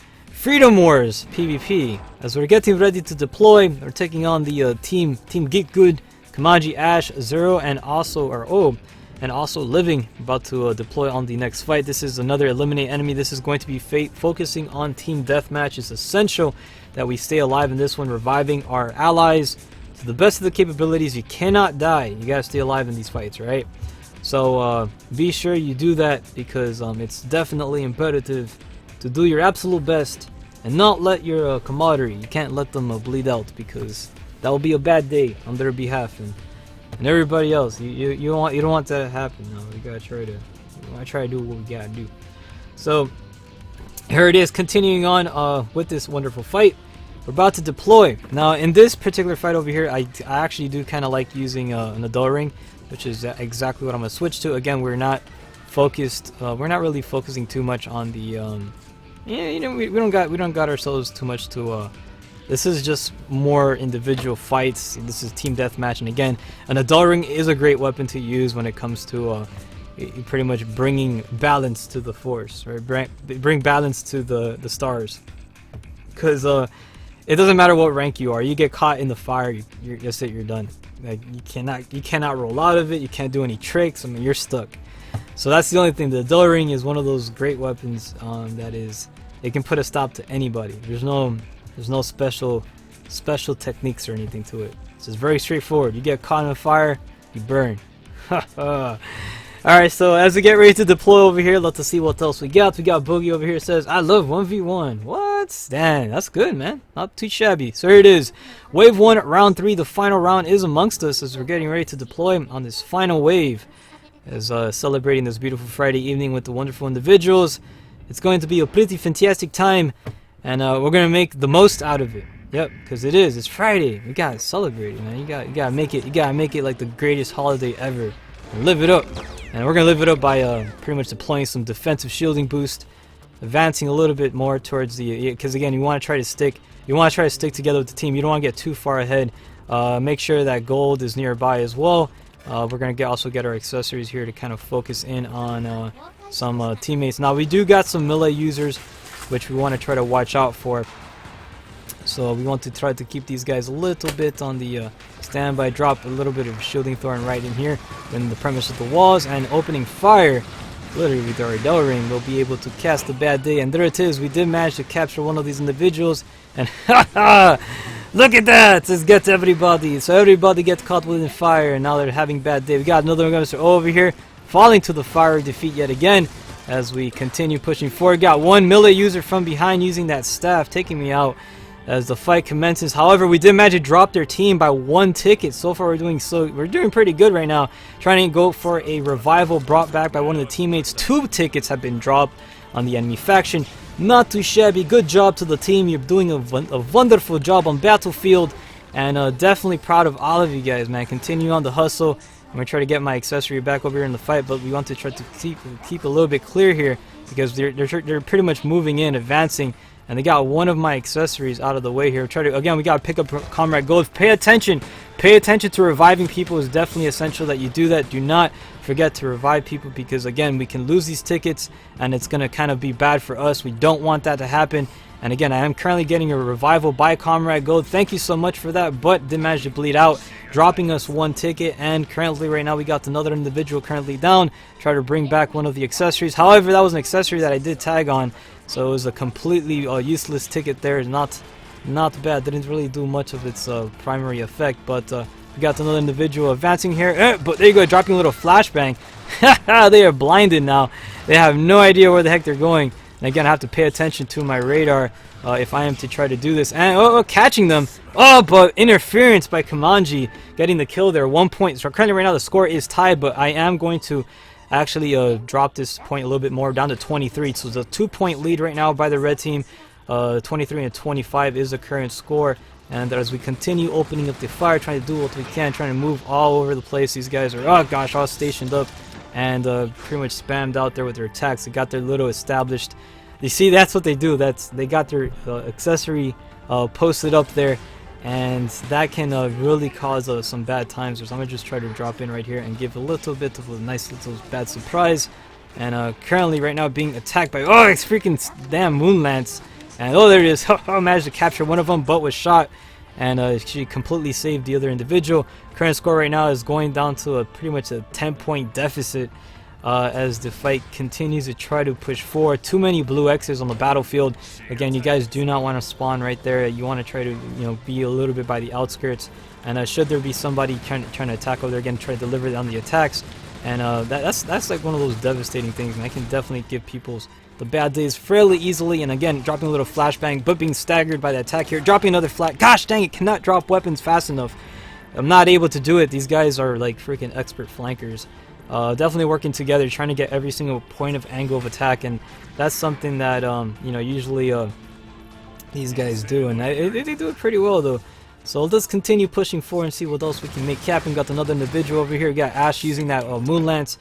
Wars PvP. As we're getting ready to deploy, we're taking on the Team Get Good, Kamaji, Ash, Zero, and also Living, about to deploy on the next fight. This is another eliminate enemy. This is going to be focusing on team deathmatch. It's essential that we stay alive in this one, reviving our allies to the best of the capabilities. You cannot die. You gotta stay alive in these fights, right? So be sure you do that, because it's definitely imperative to do your absolute best and not let your camaraderie, you can't let them bleed out, because that will be a bad day on their behalf and everybody else. You don't want that to happen. No, we gotta try to do what we gotta do. So here it is, continuing on with this wonderful fight. We're about to deploy. Now in this particular fight over here, I actually do kind of like using an adult ring, which is exactly what I'm gonna switch to. Again, we're not focused. We're not really focusing too much on the. We don't got ourselves too much to. This is just more individual fights. This is team deathmatch, and again, an adult ring is a great weapon to use when it comes to pretty much bringing balance to the force, right? Bring balance to the stars, because it doesn't matter what rank you are. You get caught in the fire, that's it. You're done. Like you cannot roll out of it. You can't do any tricks. I mean, you're stuck. So that's the only thing. The adult ring is one of those great weapons that is, it can put a stop to anybody. There's no special techniques or anything to it. It's just very straightforward. You get caught in the fire, you burn. Alright, so as we get ready to deploy over here, let's see what else we got. We got Boogie over here, says, I love 1v1. What? Dang, that's good, man. Not too shabby. So here it is. Wave 1, round 3. The final round is amongst us as we're getting ready to deploy on this final wave. As celebrating this beautiful Friday evening with the wonderful individuals. It's going to be a pretty fantastic time, and we're going to make the most out of it. Yep, because it's Friday. We got to celebrate it, man. You got to make it. You got to make it like the greatest holiday ever. And live it up. And we're going to live it up by pretty much deploying some defensive shielding boost, advancing a little bit more towards the, because again, you want to try to stick together with the team. You don't want to get too far ahead. Make sure that gold is nearby as well. We're going to also get our accessories here to kind of focus in on some teammates. Now we do got some melee users, which we want to try to watch out for. So we want to try to keep these guys a little bit on the standby. Drop a little bit of shielding thorn right in here in the premise of the walls, and opening fire literally with our adult ring. We'll be able to cast a bad day, and there it is. We did manage to capture one of these individuals, and look at that! Just gets everybody. So everybody gets caught within fire, and now they're having bad day. We got another one over here falling to the fire, defeat yet again as we continue pushing forward. Got one melee user from behind using that staff, taking me out as the fight commences. However, we did manage to drop their team by 1 ticket. So far we're doing pretty good right now. Trying to go for a revival brought back by one of the teammates. 2 tickets have been dropped on the enemy faction. Not too shabby. Good job to the team. You're doing a wonderful job on Battlefield, and definitely proud of all of you guys, man. Continue on the hustle. I'm gonna try to get my accessory back over here in the fight, but we want to try to keep a little bit clear here, because they're pretty much moving in, advancing, and they got one of my accessories out of the way here. Again, we gotta pick up Comrade Gold. Pay attention to reviving people. Is definitely essential that you do that. Do not forget to revive people, because again, we can lose these tickets and it's gonna kind of be bad for us. We don't want that to happen. And again, I am currently getting a revival by Comrade Gold. Thank you so much for that, but did manage to bleed out, dropping us 1 ticket. And currently right now we got another individual currently down. Try to bring back one of the accessories. However, that was an accessory that I did tag on, so it was a completely useless ticket there. Not bad. Didn't really do much of its primary effect, but we got another individual advancing here. But there you go, dropping a little flashbang. They are blinded now. They have no idea where the heck they're going. And again, I have to pay attention to my radar if I am to try to do this. And catching them. Oh, but interference by Kamanji, getting the kill there. 1 point. So currently right now the score is tied, but I am going to actually drop this point a little bit more, down to 23. So it's a 2-point lead right now by the red team. 23 and 25 is the current score. And as we continue opening up the fire, trying to do what we can, trying to move all over the place. These guys are, oh gosh, all stationed up and pretty much spammed out there with their attacks. They got their little established. You see, that's what they do. They got their accessory posted up there, and that can really cause some bad times. So I'm gonna just try to drop in right here and give a little bit of a nice little bad surprise. and currently right now being attacked by, oh, it's freaking damn Moon Lance. And oh, there it is. I managed to capture one of them, but was shot, and she completely saved the other individual. Current score right now is going down to pretty much a 10-point deficit as the fight continues to try to push forward. Too many blue X's on the battlefield. Again, you guys do not want to spawn right there. You want to try to, be a little bit by the outskirts. And should there be somebody trying to attack over there, again, try to deliver on the attacks. And that's like one of those devastating things, and I can definitely give people the bad days fairly easily. And again, dropping a little flashbang, but being staggered by the attack here. Dropping another flat. Gosh dang it, cannot drop weapons fast enough. I'm not able to do it. These guys are like freaking expert flankers. Definitely working together, trying to get every single point of angle of attack, and that's something that usually these guys do, and they do it pretty well though. So let's continue pushing forward and see what else we can make happen. Got another individual over here. We got Ash using that Moon Lance,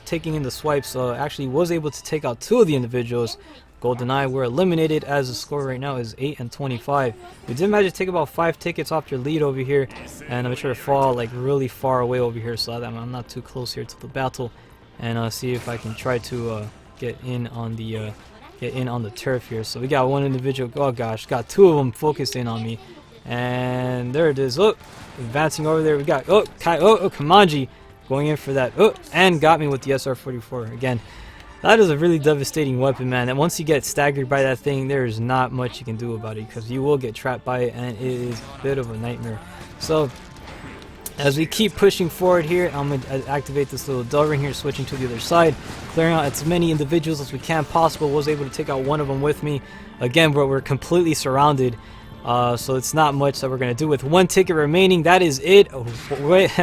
taking in the swipes. Actually was able to take out 2 of the individuals. GoldenEye were eliminated, as the score right now is 8-25. We did manage to take about 5 tickets off your lead over here, and I'm trying to fall like really far away over here so that I'm not too close here to the battle, and see if I can try to get in on the turf here. So we got one individual. Oh gosh, got 2 of them focused in on me, and there it is. Oh, advancing over there. We got Kamanji going in for that. Oh, and got me with the SR-44 again. That is a really devastating weapon, man. And once you get staggered by that thing, there is not much you can do about it, because you will get trapped by it, and it is a bit of a nightmare. So, as we keep pushing forward here, I'm going to activate this little bell ring here, switching to the other side, clearing out as many individuals as we can possible. Was able to take out one of them with me. Again, we're completely surrounded, so it's not much that we're going to do. With 1 ticket remaining, that is it. Wave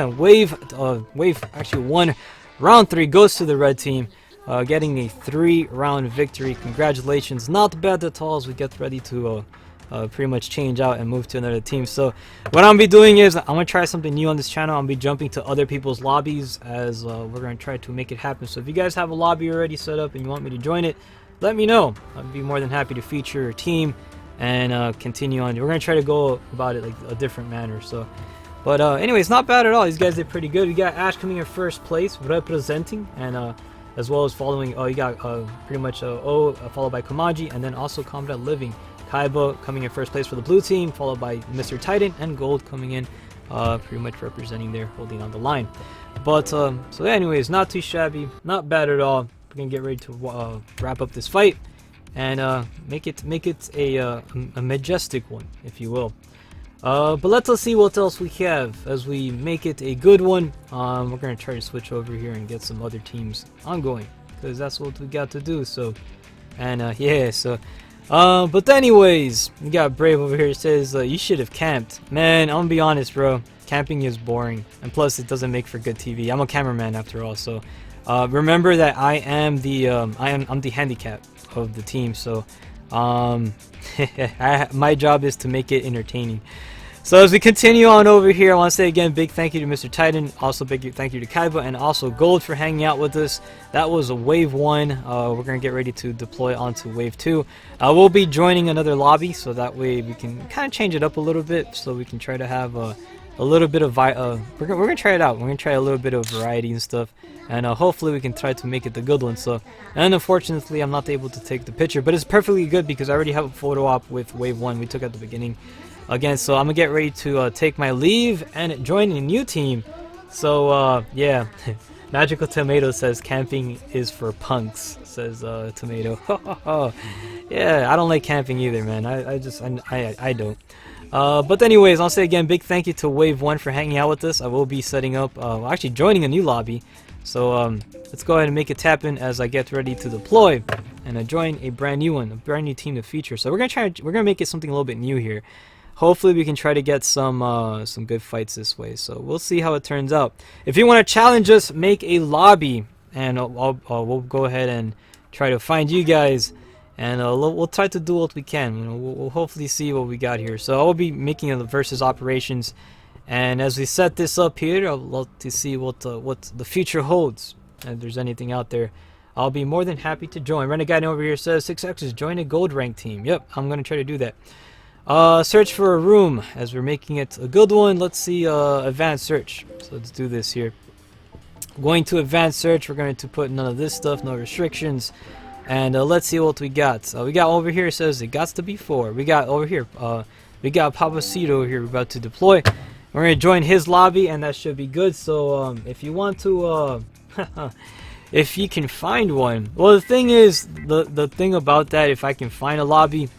actually 1. Round 3 goes to the red team. Getting a 3-round victory. Congratulations. Not bad at all, as we get ready to pretty much change out and move to another team. So what I'm going to be doing is I'm going to try something new on this channel. I'm going to be jumping to other people's lobbies, as we're going to try to make it happen. So if you guys have a lobby already set up and you want me to join it, let me know. I'd be more than happy to feature your team and continue on. We're going to try to go about it like a different manner. So, but anyways, not bad at all. These guys did pretty good. We got Ash coming in first place, representing, and as well as following, you got pretty much followed by Komaji, and then also Combat Living. Kaiba coming in first place for the blue team, followed by Mr. Titan, and Gold coming in pretty much representing there, holding on the line. But, so anyways, not too shabby, not bad at all. We're going to get ready to wrap up this fight, and make it a majestic one, if you will. But let's see what else we have as we make it a good one. We're going to try to switch over here and get some other teams ongoing, because that's what we got to do. So, and yeah, so but anyways, we got Brave over here. It says you should have camped. Man, I'm gonna be honest, bro, camping is boring, and plus it doesn't make for good TV. I'm a cameraman after all, so remember that I am the I'm the handicap of the team. So my job is to make it entertaining. So as we continue on over here, I want to say again, big thank you to Mr. Titan, also big thank you to Kaiba, and also Gold for hanging out with us. That was a wave 1. We're going to get ready to deploy onto wave 2. We'll be joining another lobby, so that way we can kind of change it up a little bit, so we can try to have a little bit of we're going to try it out. We're going to try a little bit of variety and stuff, and hopefully we can try to make it the good one. So, and unfortunately I'm not able to take the picture, but it's perfectly good because I already have a photo op with wave 1 we took at the beginning. Again, so I'm gonna get ready to take my leave and join a new team. So yeah, Magical Tomato says camping is for punks, says Tomato. Yeah, I don't like camping either, man. I don't. But anyways, I'll say again, big thank you to Wave 1 for hanging out with us. I will be setting up, actually joining a new lobby. So let's go ahead and make it happen as I get ready to deploy and join a brand new one, a brand new team to feature. So we're gonna make it something a little bit new here. Hopefully we can try to get some good fights this way. So we'll see how it turns out. If you want to challenge us, make a lobby, and we'll go ahead and try to find you guys, and we'll try to do what we can. You know, we'll hopefully see what we got here. So I will be making a versus operations, and as we set this up here, I'll love to see what the future holds. If there's anything out there, I'll be more than happy to join. Renegade over here says 6X's join a gold rank team. Yep, I'm gonna try to do that. Search for a room, as we're making it a good one. Let's see, advanced search. So let's do this here. Going to advanced search. We're going to put none of this stuff, no restrictions. And let's see what we got. We got over here, it says it got to be 4. We got over here, we got Papacito here, we're about to deploy. We're going to join his lobby, and that should be good. So if you want to, if you can find one. Well, the thing is, the thing about that, if I can find a lobby,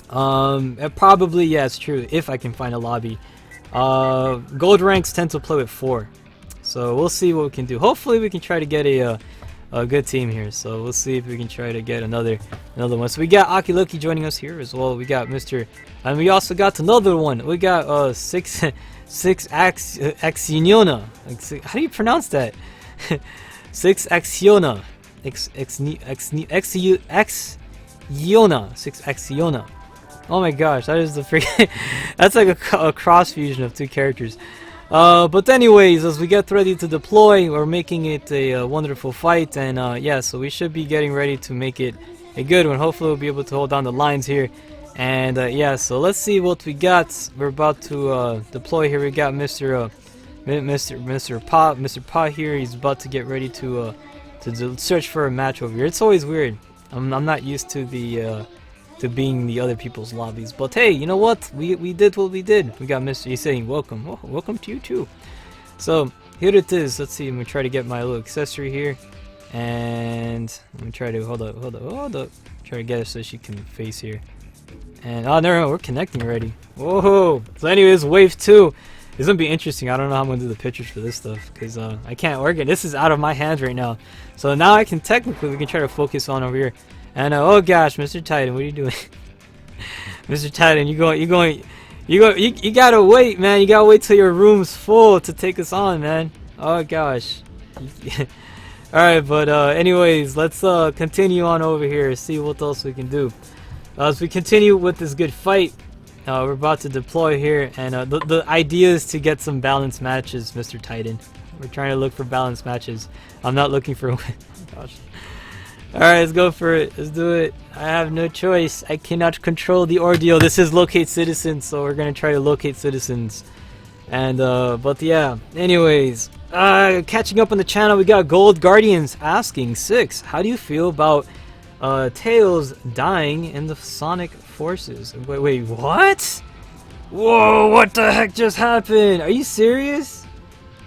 probably, yeah, it's true, if I can find a lobby. Gold ranks tend to play with 4. So we'll see what we can do. Hopefully we can try to get a good team here. So we'll see if we can try to get another one. So we got Akiloki joining us here as well. We got Mr. And we also got another one. We got six Axiona. How do you pronounce that? 6 Axiona. Axiona. 6 Axiona. Oh my gosh, that is the freaking that's like a cross fusion of 2 characters. But anyways, as we get ready to deploy, we're making it a wonderful fight, and yeah, so we should be getting ready to make it a good one. Hopefully we'll be able to hold down the lines here. And yeah, so let's see what we got. We're about to deploy here. We got Mr. Pa here. He's about to get ready to search for a match over here. It's always weird. I'm not used to the to being the other people's lobbies, but hey, you know what? We did what we did. We got Mr. He's saying welcome. Oh, welcome to you too. So here it is. Let's see. I'm gonna try to get my little accessory here, and I'm gonna try to hold up. Try to get her so she can face here. And oh no, we're connecting already. Whoa! So anyways, wave 2. It's gonna be interesting. I don't know how I'm gonna do the pictures for this stuff because I can't work it. This is out of my hands right now. So now we can try to focus on over here. And oh gosh, Mr. Titan, what are you doing? Mr. Titan, you gotta wait, man. You gotta wait till your room's full to take us on, man. Oh gosh. Alright, but anyways, let's continue on over here, see what else we can do. As we continue with this good fight, we're about to deploy here, and the idea is to get some balanced matches, Mr. Titan. We're trying to look for balanced matches. I'm not looking for gosh. Alright, let's go for it. Let's do it. I have no choice. I cannot control the ordeal. This is locate citizens, so we're gonna try to locate citizens. And but yeah, anyways, catching up on the channel, we got Gold Guardians asking 6. How do you feel about Tails dying in the Sonic Forces? Wait, what? Whoa, what the heck just happened? Are you serious?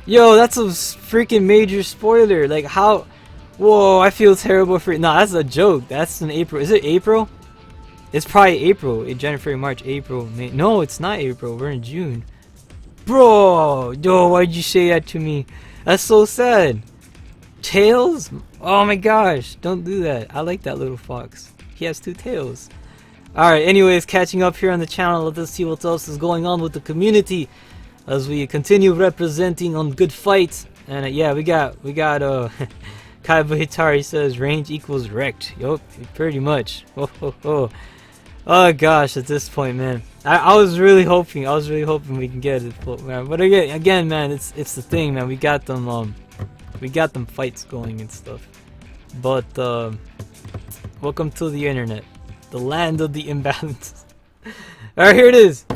Yo, that's a freaking major spoiler. Like how? Whoa, I feel terrible for it. Nah, that's a joke. That's in April. Is it April? It's probably April. January, March, April, May. No, it's not April. We're in June. Bro, yo, why'd you say that to me? That's so sad. Tails? Oh my gosh, don't do that. I like that little fox. He has 2 tails. Alright, anyways, catching up here on the channel. Let us see what else is going on with the community as we continue representing on good fights. And yeah, we got Kaiba Hitari says range equals wrecked. Yup, pretty much. Oh gosh, at this point, man, I was really hoping we can get it, man. But again, man, it's the thing, man. We got them fights going and stuff. But welcome to the internet, the land of the imbalance. All right, here it is.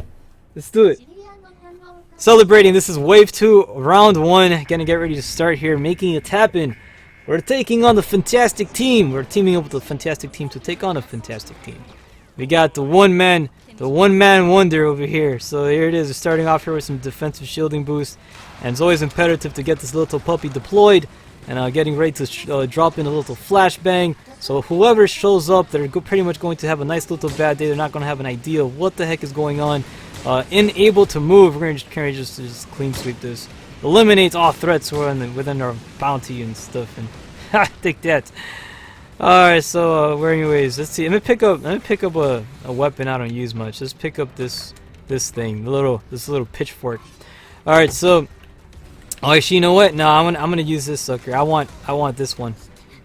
Let's do it. Celebrating. This is wave 2, round 1. Gonna get ready to start here, making it happen. We're taking on the fantastic team. We're teaming up with the fantastic team to take on a fantastic team. We got the one man wonder over here. So here it is. We're starting off here with some defensive shielding boost, and it's always imperative to get this little puppy deployed, and getting ready to drop in a little flashbang. So whoever shows up, they're pretty much going to have a nice little bad day. They're not going to have an idea of what the heck is going on. Unable to move, we're going to just clean sweep this. Eliminates all threats within our bounty and stuff, and take that. Alright, so anyways, let's see. Let me pick up a weapon I don't use much. Let's pick up this thing, this little pitchfork. Alright, so actually, you know what? No, I'm gonna use this sucker. I want this one.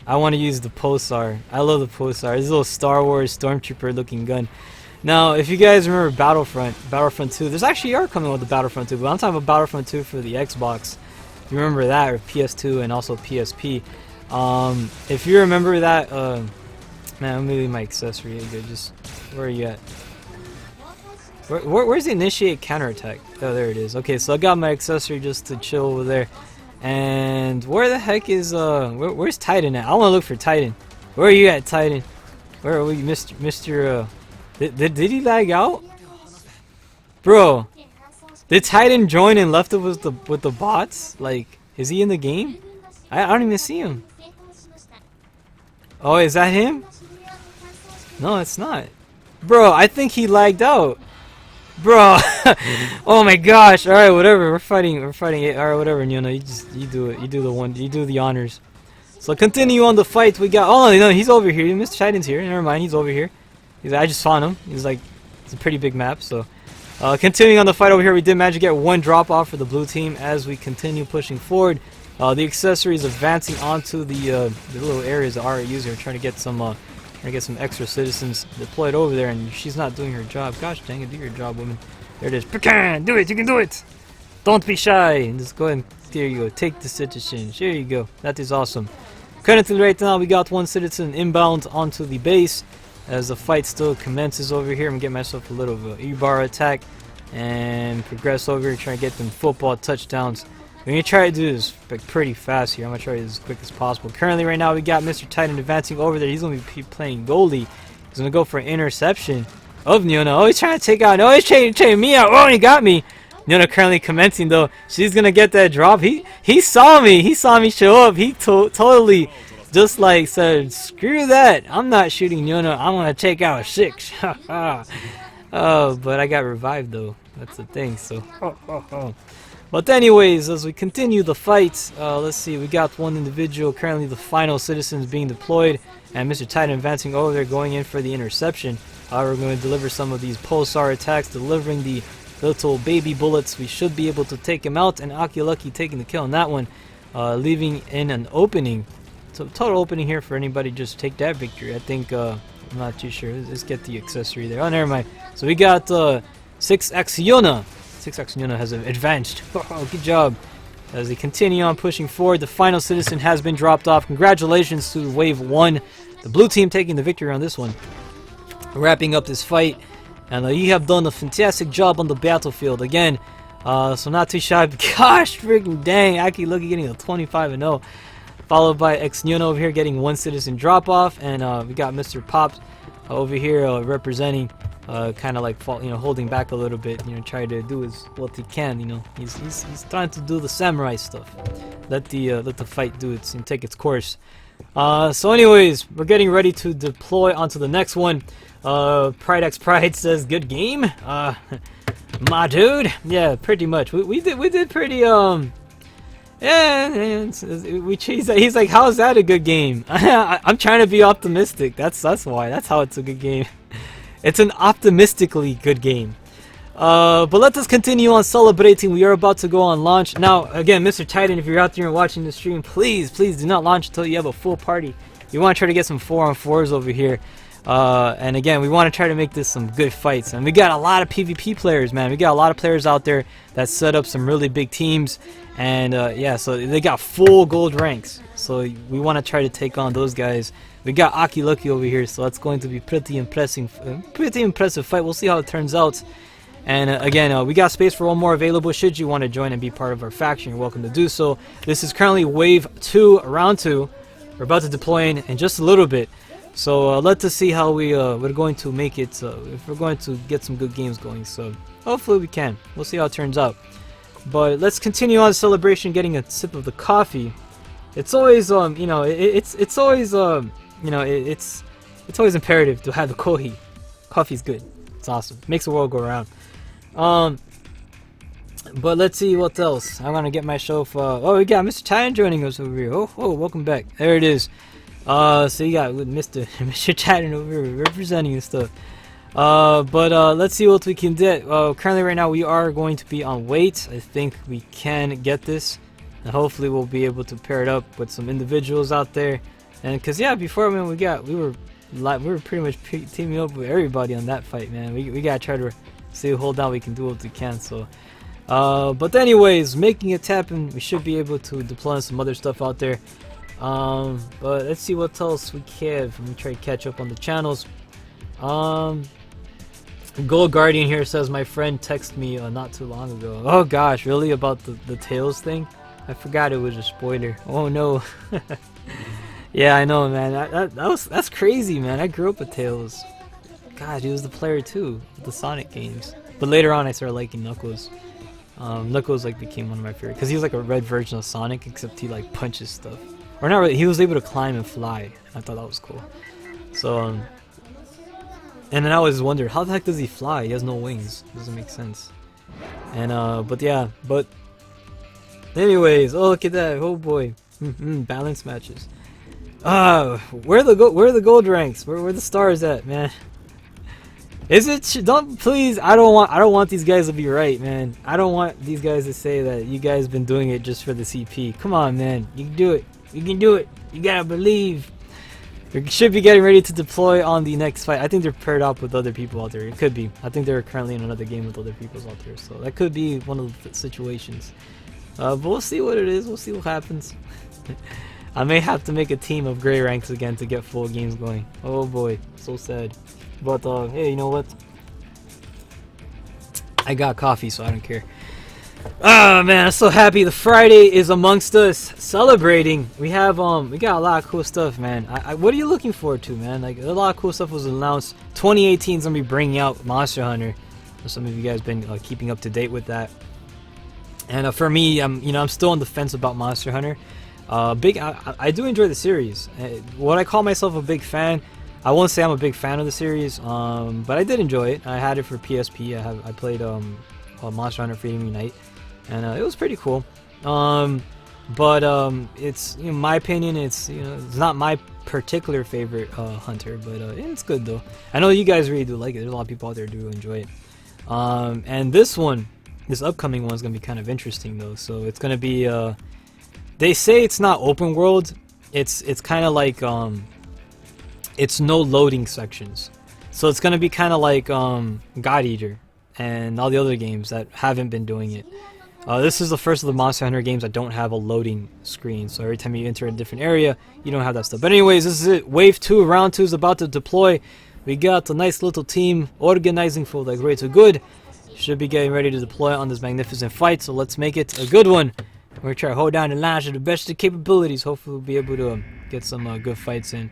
I want to use the Pulsar. I love the Pulsar. This little Star Wars Stormtrooper looking gun. Now, if you guys remember Battlefront 2, there's actually are coming with the Battlefront 2, but I'm talking about Battlefront 2 for the Xbox. If you remember that, or PS2 and also PSP. If you remember that, man, I'm leaving my accessory. Just where are you at? Where's the initiate counterattack? Oh, there it is. Okay, so I got my accessory just to chill over there. And where the heck is where's Titan at? I want to look for Titan. Where are you at, Titan? Where are we, Mr. Did he lag out? Bro, did Titan join and left it with the bots? Like, is he in the game? I don't even see him. Oh, is that him? No, it's not. Bro, I think he lagged out. Bro, oh my gosh! All right, whatever. We're fighting. All right, whatever. You do it. You do the honors. So continue on the fight. We got. Oh no, he's over here. Mr. Titan's here. Never mind. He's over here. I just found him. He's like, it's a pretty big map. So, continuing on the fight over here, we did manage to get one drop off for the blue team as we continue pushing forward. The accessory is advancing onto the little areas that are using. We're trying to get some extra citizens deployed over there, and she's not doing her job. Gosh dang it, do your job, woman. There it is. Pecan, do it, you can do it. Don't be shy. Just go ahead and, there you go, take the citizen. There you go. That is awesome. Currently right now we got one citizen inbound onto the base as the fight still commences over here. I'm gonna get myself a little E-bar attack and progress over here, trying to get them football touchdowns. We're going to try to do this like, pretty fast here. I'm going to try to do this as quick as possible. Currently, right now, we got Mr. Titan advancing over there. He's going to be playing goalie. He's going to go for an interception of Niona. Oh, he's trying to take out. No, he's chaining me out. Oh, he got me. Niona currently commenting, though. She's going to get that drop. He saw me. He saw me show up. He totally just like said, screw that. I'm not shooting Niona. I'm going to take out a 6. Oh, but I got revived, though. That's the thing, so. But anyways, as we continue the fight, let's see, we got one individual, currently the final citizens being deployed, and Mr. Titan advancing over there, going in for the interception. We're going to deliver some of these pulsar attacks, delivering the little baby bullets. We should be able to take him out, and Aki Lucky taking the kill on that one, leaving in an opening. So total opening here for anybody, just take that victory. I think, I'm not too sure. Let's get the accessory there. Oh, never mind. So we got 6X Yona. 6X Yuna has advanced. Oh, good job. As they continue on pushing forward, the final citizen has been dropped off. Congratulations to Wave 1. The blue team taking the victory on this one. Wrapping up this fight. And you have done a fantastic job on the battlefield. Again, so not too shy. Gosh, freaking dang. Aki Lucky getting a 25-0. Followed by X Yuna over here getting one citizen drop off. And we got Mr. Pops over here representing. Kind of like holding back a little bit, try to do what he can. He's trying to do the samurai stuff. Let the fight do its and take its course. So anyways, we're getting ready to deploy onto the next one. Pride X Pride says good game. My dude, yeah, pretty much. We did pretty yeah. We chased that. He's like, how's that a good game? I'm trying to be optimistic. That's why. That's how it's a good game. It's an optimistically good game. But let us continue on celebrating. We are about to go on launch. Now, again, Mr. Titan, if you're out there and watching the stream, please do not launch until you have a full party. You want to try to get some 4-on-4s over here. And again, we want to try to make this some good fights. And we got a lot of PvP players, man. We got a lot of players out there that set up some really big teams. And yeah, so they got full gold ranks. So we want to try to take on those guys. We got Aki Lucky over here, so that's going to be pretty impressive fight. We'll see how it turns out. And again, we got space for one more available. Should you want to join and be part of our faction, you're welcome to do so. This is currently Wave 2, Round 2. We're about to deploy in just a little bit. So let's see how we're going to make it. If we're going to get some good games going, so hopefully we can. We'll see how it turns out. But let's continue on the celebration, getting a sip of the coffee. It's always it's always it's always imperative to have the kohi. Coffee's good. It's awesome. Makes the world go around. But let's see what else. I'm gonna get myself. Oh, we got Mr. Titan joining us over here. Oh, welcome back. There it is. So you got Mr. Titan over here representing and stuff. But let's see what we can get. Currently, right now, we are going to be on wait. I think we can get this, and hopefully, we'll be able to pair it up with some individuals out there. And cause yeah, before we were pretty much teaming up with everybody on that fight, man. We gotta try to see hold down. We can do what we can. So, but anyways, making it happen, we should be able to deploy some other stuff out there. But let's see what else we have. Let me try to catch up on the channels. Gold Guardian here says my friend texted me not too long ago. Oh gosh, really? About the Tails thing? I forgot it was a spoiler. Oh no. Yeah, I know, man. That's crazy, man. I grew up with Tails. God, he was the player too, with the Sonic games. But later on, I started liking Knuckles. Knuckles like became one of my favorites because he was like a red version of Sonic, except he like punches stuff. Or not really. He was able to climb and fly. I thought that was cool. So and then I always wondered, how the heck does he fly? He has no wings. Doesn't make sense. And but yeah, but anyways, oh look at that. Oh boy, balance matches. Where are the gold ranks? Where the stars at, man? Is it? Don't please. I don't want these guys to be right, man. I don't want these guys to say that you guys been doing it just for the CP. Come on, man. You can do it. You can do it. You gotta believe. We should be getting ready to deploy on the next fight. I think they're paired up with other people out there. It could be. I think they're currently in another game with other people out there. So that could be one of the situations. But we'll see what it is. We'll see what happens. I may have to make a team of gray ranks again to get full games going. Oh boy, so sad. But hey, you know what? I got coffee, so I don't care. Oh man, I'm so happy the Friday is amongst us, celebrating. We have we got a lot of cool stuff, man. What are you looking forward to, man? Like a lot of cool stuff was announced. 2018 is gonna be bringing out Monster Hunter. Some of you guys been keeping up to date with that. And for me, I'm still on the fence about Monster Hunter. I do enjoy the series. What I call myself a big fan, I won't say I'm a big fan of the series, but I did enjoy it. I had it for PSP. I played Monster Hunter Freedom Unite, and it was pretty cool. But it's my opinion. It's it's not my particular favorite hunter, but it's good though. I know you guys really do like it. There's a lot of people out there who do enjoy it. And this upcoming one is gonna be kind of interesting though. So it's gonna be they say it's not open world. It's kind of like it's no loading sections. So it's gonna be kind of like God Eater and all the other games that haven't been doing it. This is the first of the Monster Hunter games that don't have a loading screen. So every time you enter a different area, you don't have that stuff. But anyways, this is it. Wave 2, round 2 is about to deploy. We got a nice little team organizing for the greater good. Should be getting ready to deploy on this magnificent fight. So let's make it a good one. We're going to try to hold down the lines to the best of the capabilities. Hopefully we'll be able to get some good fights in.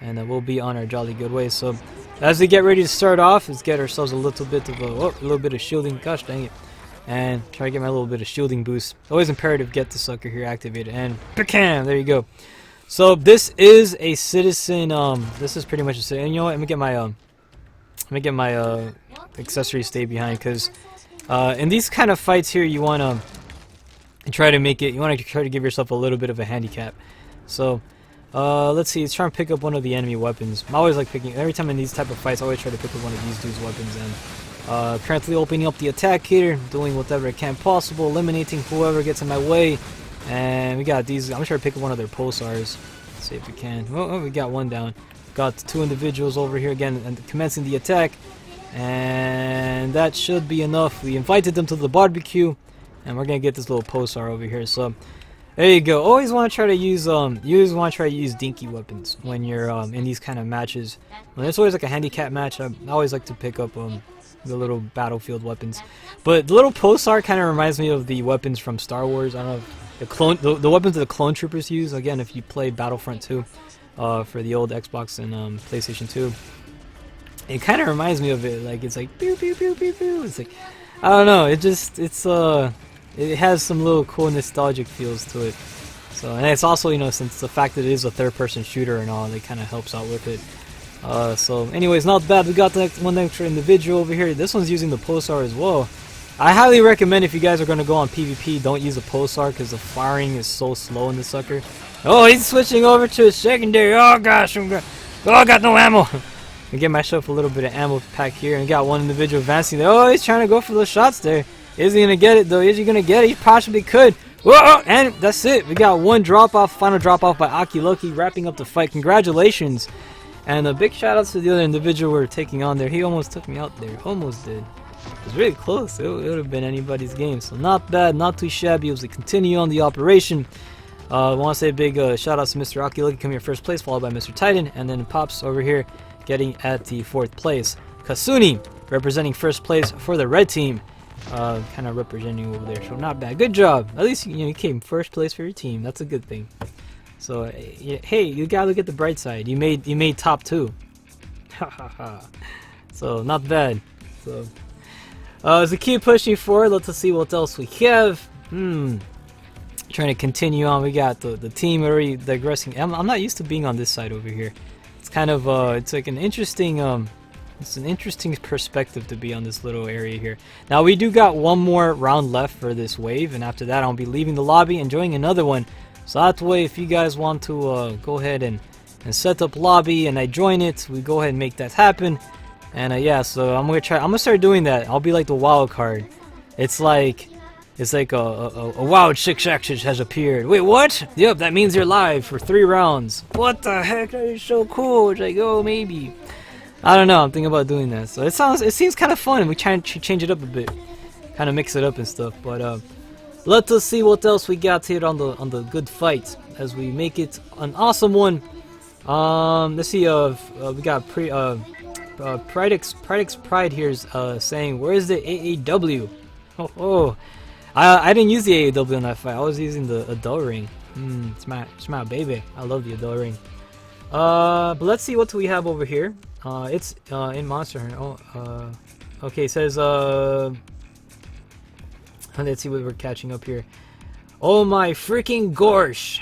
And we'll be on our jolly good way. So as we get ready to start off, let's get ourselves a little bit of shielding. Gosh dang it. And try to get my little bit of shielding boost. Always imperative get the sucker here activated. And bam! There you go. So this is a citizen. This is pretty much a citizen. And you know what? Let me get my accessory stay behind, because in these kind of fights here, you want to try to make it. You want to try to give yourself a little bit of a handicap. So let's see. Let's try and pick up one of the enemy weapons. I always like picking. Every time in these type of fights, I always try to pick up one of these dudes' weapons. And currently opening up the attack here, doing whatever I can possible, eliminating whoever gets in my way. And we got these. I'm sure to pick up one of their pulsars. Let's see if we can. Oh, we got one down. Got 2 individuals over here again and commencing the attack. And that should be enough. We invited them to the barbecue, and we're gonna get this little pulsar over here. So there you go. Always want to try to use dinky weapons when you're in these kind of matches. When it's always like a handicap match, I always like to pick up the little battlefield weapons. But the little pulsar kind of reminds me of the weapons from Star Wars. I don't know, the weapons that the clone troopers use. Again, if you played Battlefront 2 for the old Xbox and PlayStation 2, it kind of reminds me of it. Like it's like pew pew pew pew pew. It's like, I don't know. It has some little cool nostalgic feels to it. So, and it's also, since the fact that it is a third-person shooter and all, it kind of helps out with it. So anyways, not bad. We got the one extra individual over here. This one's using the pulsar as well. I highly recommend, if you guys are going to go on PvP, don't use the pulsar, because the firing is so slow in the sucker. Oh, he's switching over to a secondary. Oh gosh, I got no ammo. I get myself a little bit of ammo pack here, and got one individual advancing there. Oh, he's trying to go for those shots there. Is he going to get it though? Is he going to get it? He possibly could. Whoa, and that's it. We got one final drop off by Aki Loki, wrapping up the fight. Congratulations. And a big shout out to the other individual we're taking on there. He almost took me out there. Almost did. It was really close. It would have been anybody's game. So not bad, not too shabby. As we continue on the operation. I want to say a big shout out to Mr. Aki Loki coming in first place, followed by Mr. Titan. And then Pops over here getting at the 4th place. Kasuni representing first place for the red team. kind of representing you over there. So not bad. Good job. At least you came first place for your team. That's a good thing. So hey, you gotta look at the bright side. You made top 2. So not bad. So as we keep pushing forward, let's see what else we have. Trying to continue on. We got the team already digressing. I'm not used to being on this side over here. It's kind of it's like an interesting it's an interesting perspective to be on this little area here. Now we do got one more round left for this wave, and after that I'll be leaving the lobby and joining another one. So that way, if you guys want to go ahead and set up lobby and I join it, we go ahead and make that happen. And yeah, so I'm gonna start doing that. I'll be like the wild card. It's like a wild six action has appeared. Wait, what? Yep, that means you're live for 3 rounds. What the heck? That is so cool. It's like, oh, maybe. I don't know. I'm thinking about doing that. So it seems kind of fun. We try to change it up a bit, kind of mix it up and stuff. But let us see what else we got here on the good fight as we make it an awesome one. Let's see. We got Pride here is saying, where's the AAW? Oh. I didn't use the AAW in that fight. I was using the Adult Ring. It's my baby. I love the Adult Ring. But let's see what we have over here. It's in Monster Hunter. Oh, okay. It says let's see what we're catching up here. Oh my freaking gosh!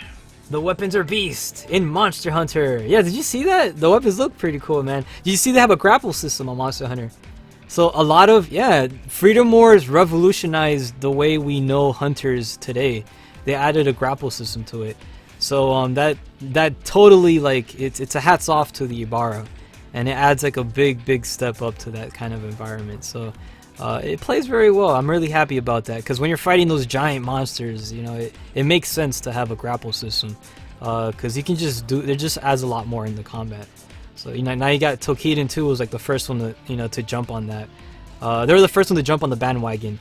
The weapons are beast in Monster Hunter. Yeah, did you see that? The weapons look pretty cool, man. Did you see they have a grapple system on Monster Hunter? So a lot of Freedom Wars revolutionized the way we know hunters today. They added a grapple system to it. So that totally, like, it's a hats off to the Ibarra, and it adds like a big step up to that kind of environment. So it plays very well. I'm really happy about that, because when you're fighting those giant monsters, it makes sense to have a grapple system, because you can just it just adds a lot more in the combat. So now you got Tokiden 2 was like the first one to to jump on that. They were the first one to jump on the bandwagon,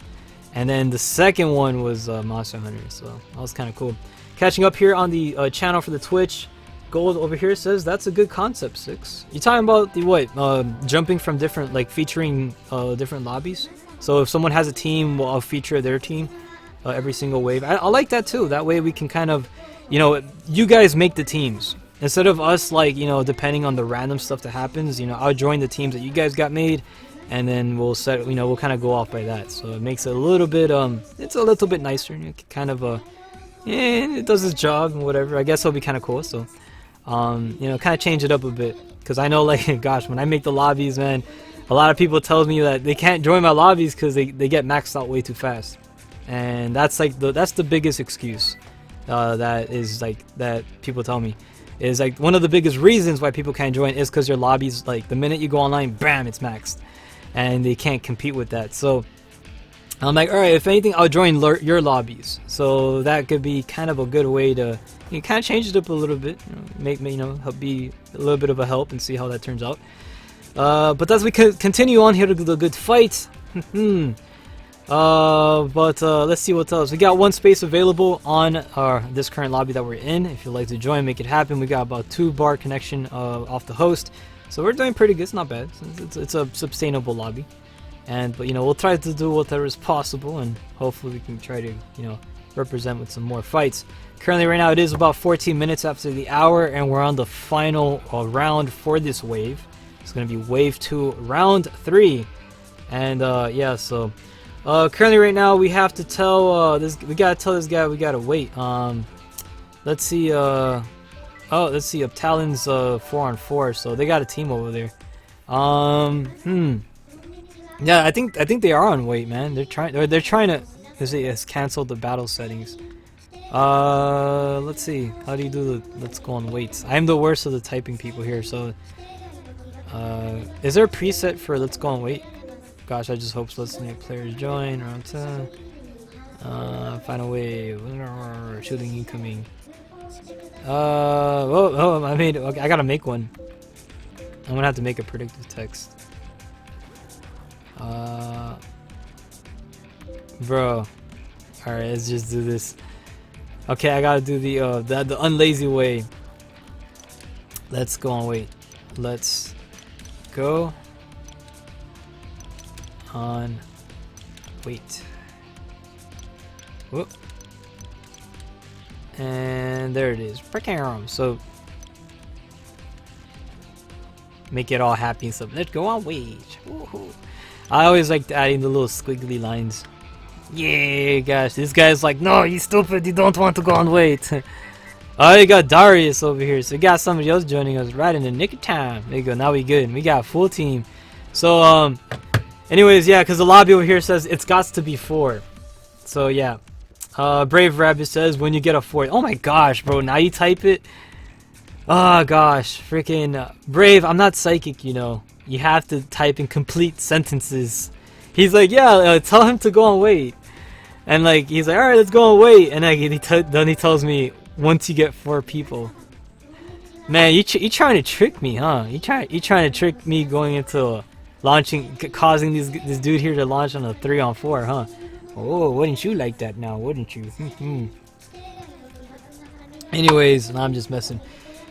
and then the second one was Monster Hunter. So that was kind of cool. Catching up here on the channel for the Twitch. Gold over here says that's a good concept, 6. You talking about the what? Jumping from different, like, featuring different lobbies. So if someone has a team, I'll feature their team every single wave. I like that too. That way we can kind of, you guys make the teams. Instead of us, like, depending on the random stuff that happens, I'll join the teams that you guys got made, and then we'll set, we'll kind of go off by that. So it makes it a little bit, it's a little bit nicer. Kind of, it does its job and whatever. I guess it'll be kind of cool. So, kind of change it up a bit. Because I know, like, gosh, when I make the lobbies, man, a lot of people tell me that they can't join my lobbies because they get maxed out way too fast. And that's, like, that's the biggest excuse that people tell me. Is like one of the biggest reasons why people can't join is because your lobbies, like, the minute you go online, bam, it's maxed, and they can't compete with that. So I'm like, all right, if anything, I'll join your lobbies. So that could be kind of a good way to kind of change it up a little bit, make me help be a little bit of a help and see how that turns out. But as we continue on here to the good fight. Let's see what else. We got one space available on this current lobby that we're in. If you'd like to join, make it happen. We got about 2 bar connection off the host, so we're doing pretty good. It's not bad. It's a sustainable lobby, but we'll try to do whatever is possible, and hopefully we can try to represent with some more fights. Currently, right now, it is about 14 minutes after the hour, and we're on the final round for this wave. It's gonna be wave 2, round 3, and yeah, so. Currently right now we have to tell we gotta tell this guy we gotta wait. Let's see let's see, Talon's 4-on-4, so they got a team over there. Yeah, I think they are on wait, man. They're trying to it's canceled the battle settings. Let's see. How do you do the let's go on waits? I'm the worst of the typing people here, so is there a preset for let's go on wait? Gosh, I just hope let's make players join around 10. Final wave. Shooting incoming. I gotta make one. I'm gonna have to make a predictive text. Bro. Alright, let's just do this. Okay, I gotta do the unlazy way. Let's go on wait. Let's go on Wait. Whoop. And there it is. So make it all happy and stuff. Let's go on wait. I always like adding the little squiggly lines. Yeah, gosh, this guy's like, no, you stupid, you don't want to go on wait. Oh, you got Darius over here, so we got somebody else joining us right in the nick of time. There you go, now we good. We got a full team. So, anyways, yeah, because the lobby over here says it's got to be 4. So, yeah. Brave Rabbit says, when you get a 4. Oh my gosh, bro, now you type it. Oh gosh, freaking Brave, I'm not psychic, you know. You have to type in complete sentences. He's like, yeah, tell him to go on wait. And like, he's like, alright, let's go on wait. And like, then he tells me, once you get 4 people. Man, you trying to trick me, huh? You trying to trick me going into launching, causing this dude here to launch on a 3-on-4, huh? Oh, wouldn't you like that now, wouldn't you? Anyways, I'm just messing.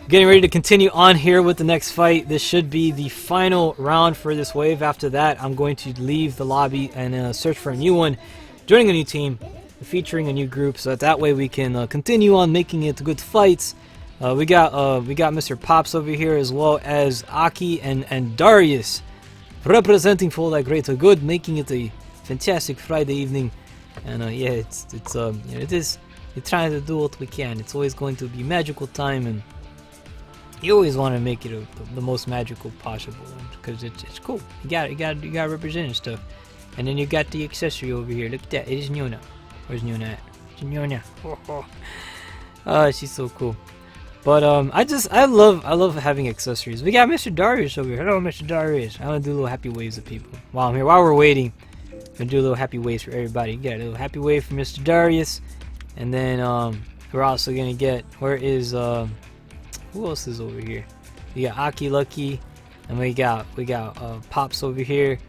Getting ready to continue on here with the next fight. This should be the final round for this wave. After that, I'm going to leave the lobby and search for a new one, joining a new team, featuring a new group, so that way we can continue on making it good fights. We got Mr. Pops over here, as well as Aki and Darius, representing for that greater good, making it a fantastic Friday evening. And yeah, it's it is. We're trying to do what we can. It's always going to be magical time, and you always want to make it the most magical possible, because it's cool. You got representing stuff. And then you got the accessory over here. Look at that. It is Nyona. Where's Nyona at? It's Nyona. Oh, she's so cool. But I love having accessories. We got Mr. Darius over here. Hello, Mr. Darius. I'm gonna do little happy waves of people while I'm here. While we're waiting, I'm gonna do a little happy waves for everybody. Get a little happy wave for Mr. Darius, and then we're also gonna get, where is who else is over here? We got Aki Lucky, and we got Pops over here,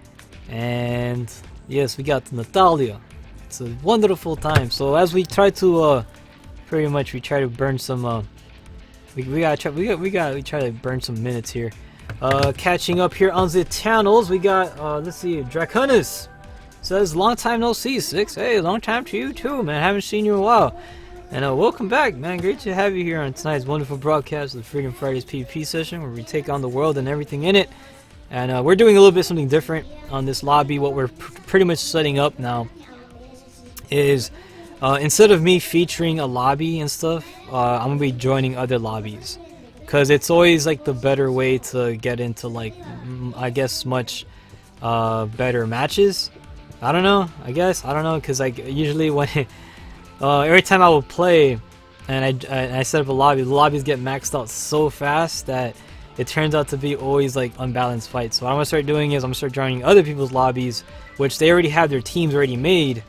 and yes, we got Natalia. It's a wonderful time. So as we try to pretty much we try to burn some we try to burn some minutes here. Catching up here on the channels, we got let's see, Draconis says long time no see, Six. Hey, long time to you too, man. Haven't seen you in a while. And welcome back, man. Great to have you here on tonight's wonderful broadcast of the Freedom Fridays PvP session, where we take on the world and everything in it. And we're doing a little bit something different on this lobby. What we're pretty much setting up now is instead of me featuring a lobby and stuff, I'm gonna be joining other lobbies, because it's always like the better way to get into, like, I guess much better matches. I don't know, because like usually when every time I will play and I set up a lobby, the lobbies get maxed out so fast that it turns out to be always like unbalanced fights. So what I'm gonna start doing is I'm gonna start joining other people's lobbies, which they already have their teams already made,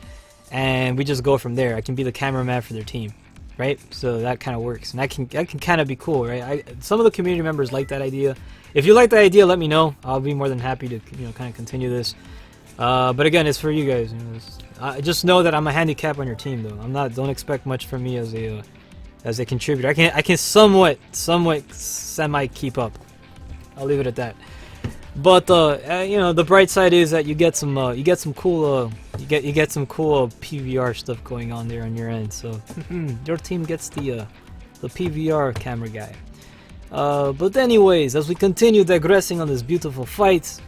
and we just go from there. I can be the cameraman for their team, right? So that kind of works, and that can kind of be cool, right? Some of the community members like that idea. If you like that idea, let me know. I'll be more than happy to kind of continue this. But again, it's for you guys. Just know that I'm a handicap on your team, though. Don't expect much from me as a contributor. I can somewhat semi keep up. I'll leave it at that. But the bright side is that you get some cool PVR stuff going on there on your end. So your team gets the PVR camera guy. But anyways, as we continue digressing on this beautiful fight,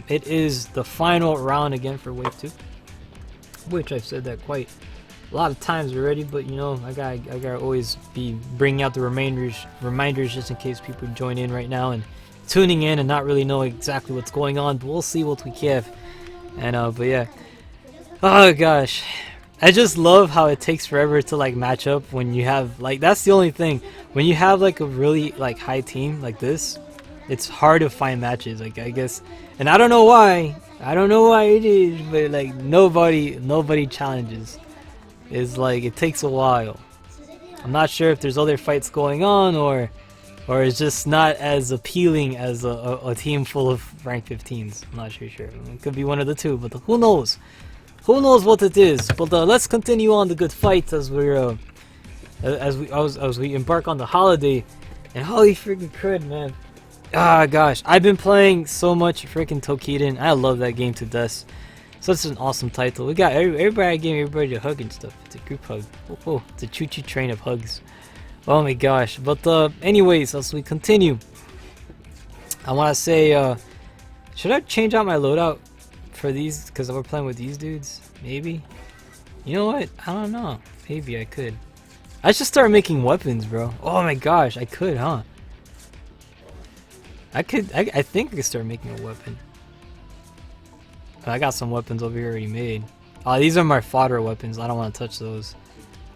it is the final round again for Wave 2. Which I've said that quite a lot of times already, but I gotta always be bringing out the reminders just in case people join in right now and tuning in and not really know exactly what's going on. But we'll see what we have. And but yeah, oh gosh, I just love how it takes forever to like match up when you have, like, that's the only thing, when you have like a really like high team like this, it's hard to find matches, like, I guess. And I don't know why it is, but like nobody challenges. It's like it takes a while. I'm not sure if there's other fights going on, or it's just not as appealing as a team full of rank 15s. I'm not sure. It could be one of the two, but who knows? Who knows what it is? But let's continue on the good fight as we embark on the holiday. And holy freaking crud, man! Ah gosh, I've been playing so much freaking Tokiden. I love that game to death. Such an awesome title. We got everybody giving everybody a hug and stuff. It's a group hug. Oh, it's a choo-choo train of hugs. Oh my gosh. But anyways, as we continue, I want to say, should I change out my loadout for these? Because we're playing with these dudes. Maybe. You know what? I don't know. Maybe I could. I should start making weapons, bro. Oh my gosh, I could, huh? I think I could start making a weapon. I got some weapons over here already made. These are my fodder weapons. I don't want to touch those.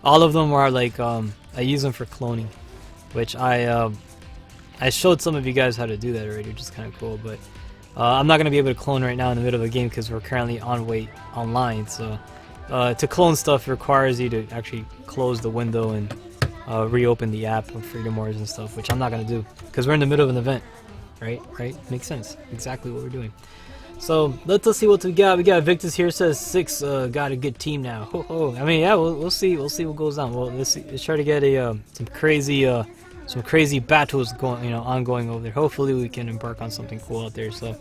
All of them are like, I use them for cloning, which I showed some of you guys how to do that already, which is kind of cool. But I'm not gonna be able to clone right now in the middle of a game because we're currently on wait online. So to clone stuff requires you to actually close the window and reopen the app of Freedom Wars and stuff, which I'm not gonna do because we're in the middle of an event. Right? Makes sense. Exactly what we're doing. So let's see what we got. We got Victus here says 6 got a good team now. Ho ho. I mean, yeah, we'll see what goes on. Well, let's try to get a some crazy battles going, ongoing over there. Hopefully we can embark on something cool out there. So,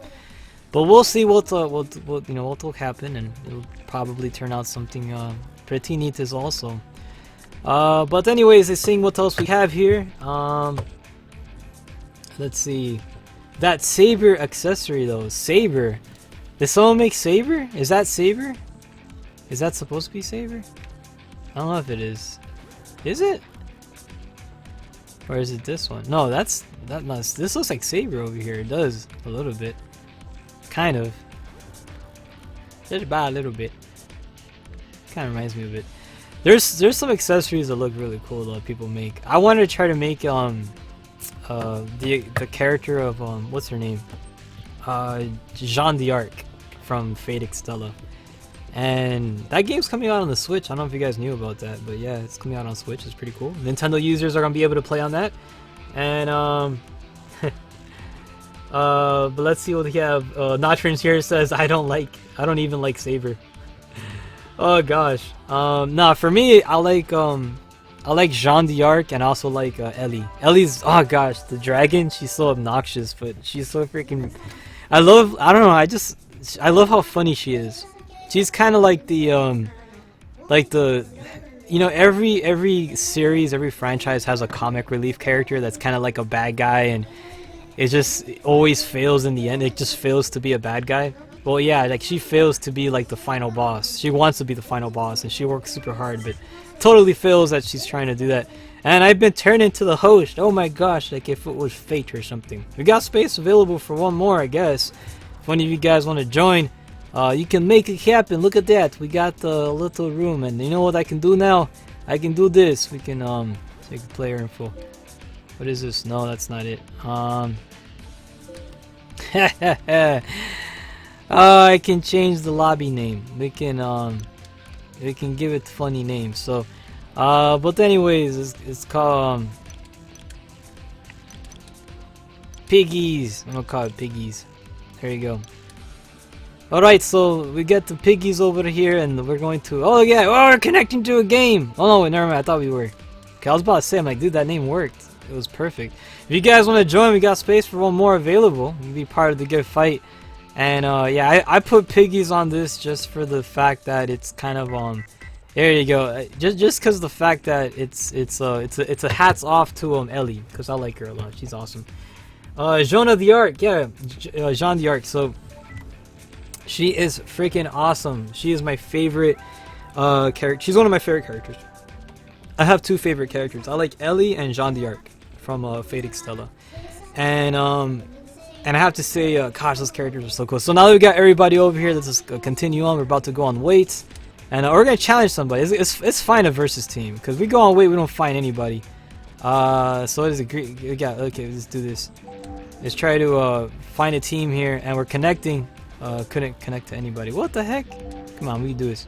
but we'll see what will happen, and it'll probably turn out something pretty neat as also. But anyways, let's see what else we have here. Let's see. That saber accessory though, saber. Did someone make saber? Is that saber? Is that supposed to be saber? I don't know if it is. Is it? Or is it this one? No, this looks like saber over here. It does a little bit, kind of. Just about a little bit. Kind of reminds me of it. There's some accessories that look really cool that people make. I wanted to try to make the character of what's her name, Jeanne d'Arc from Fate Extella, and that game's coming out on the Switch. I don't know if you guys knew about that, but yeah, it's coming out on Switch. It's pretty cool. Nintendo users are gonna be able to play on that, and but let's see what we have. Notrins here says I don't even like Saber. Oh gosh. Nah, for me I like Jeanne d'Arc, and also like Ellie. Ellie's, oh gosh, the dragon, she's so obnoxious, but she's so freaking, I don't know, I love how funny she is. She's kind of like the every series, every franchise has a comic relief character that's kind of like a bad guy, and it just always fails in the end. It just fails to be a bad guy. Well, yeah, like she fails to be like the final boss. She wants to be the final boss, and she works super hard, but totally fails that she's trying to do that. And I've been turned into the host. Oh my gosh, like if it was fate or something. We got space available for one more, I guess. If one of you guys want to join, you can make it happen. Look at that. We got a little room, and you know what I can do now? I can do this. We can take player info. What is this? No, that's not it. I can change the lobby name. We can give it funny names. So but anyways, it's called Piggies. I'm gonna call it Piggies. There you go. Alright, so we get the piggies over here, and we're going to, oh yeah, oh, we're connecting to a game. Oh no, never mind, I thought we were. Okay, I was about to say, I'm like, dude, that name worked. It was perfect. If you guys want to join, we got space for one more available. You can be part of the good fight. And yeah, I put piggies on this just for the fact that it's kind of there you go. Just because the fact that it's a hats off to Ellie, because I like her a lot. She's awesome. Jeanne d'Arc, yeah, Jeanne d'Arc. So she is freaking awesome. She is my favorite character. She's one of my favorite characters. I have two favorite characters. I like Ellie and Jeanne d'Arc from Fate Extella, and I have to say, gosh, those characters are so cool. So now that we got everybody over here, let's just continue on. We're about to go on wait, and we're gonna challenge somebody. It's fine a versus team, because we go on wait, we don't find anybody. So it is a great. Yeah, okay, let's do this. Let's try to find a team here, and we're connecting. Couldn't connect to anybody. What the heck? Come on, we can do this.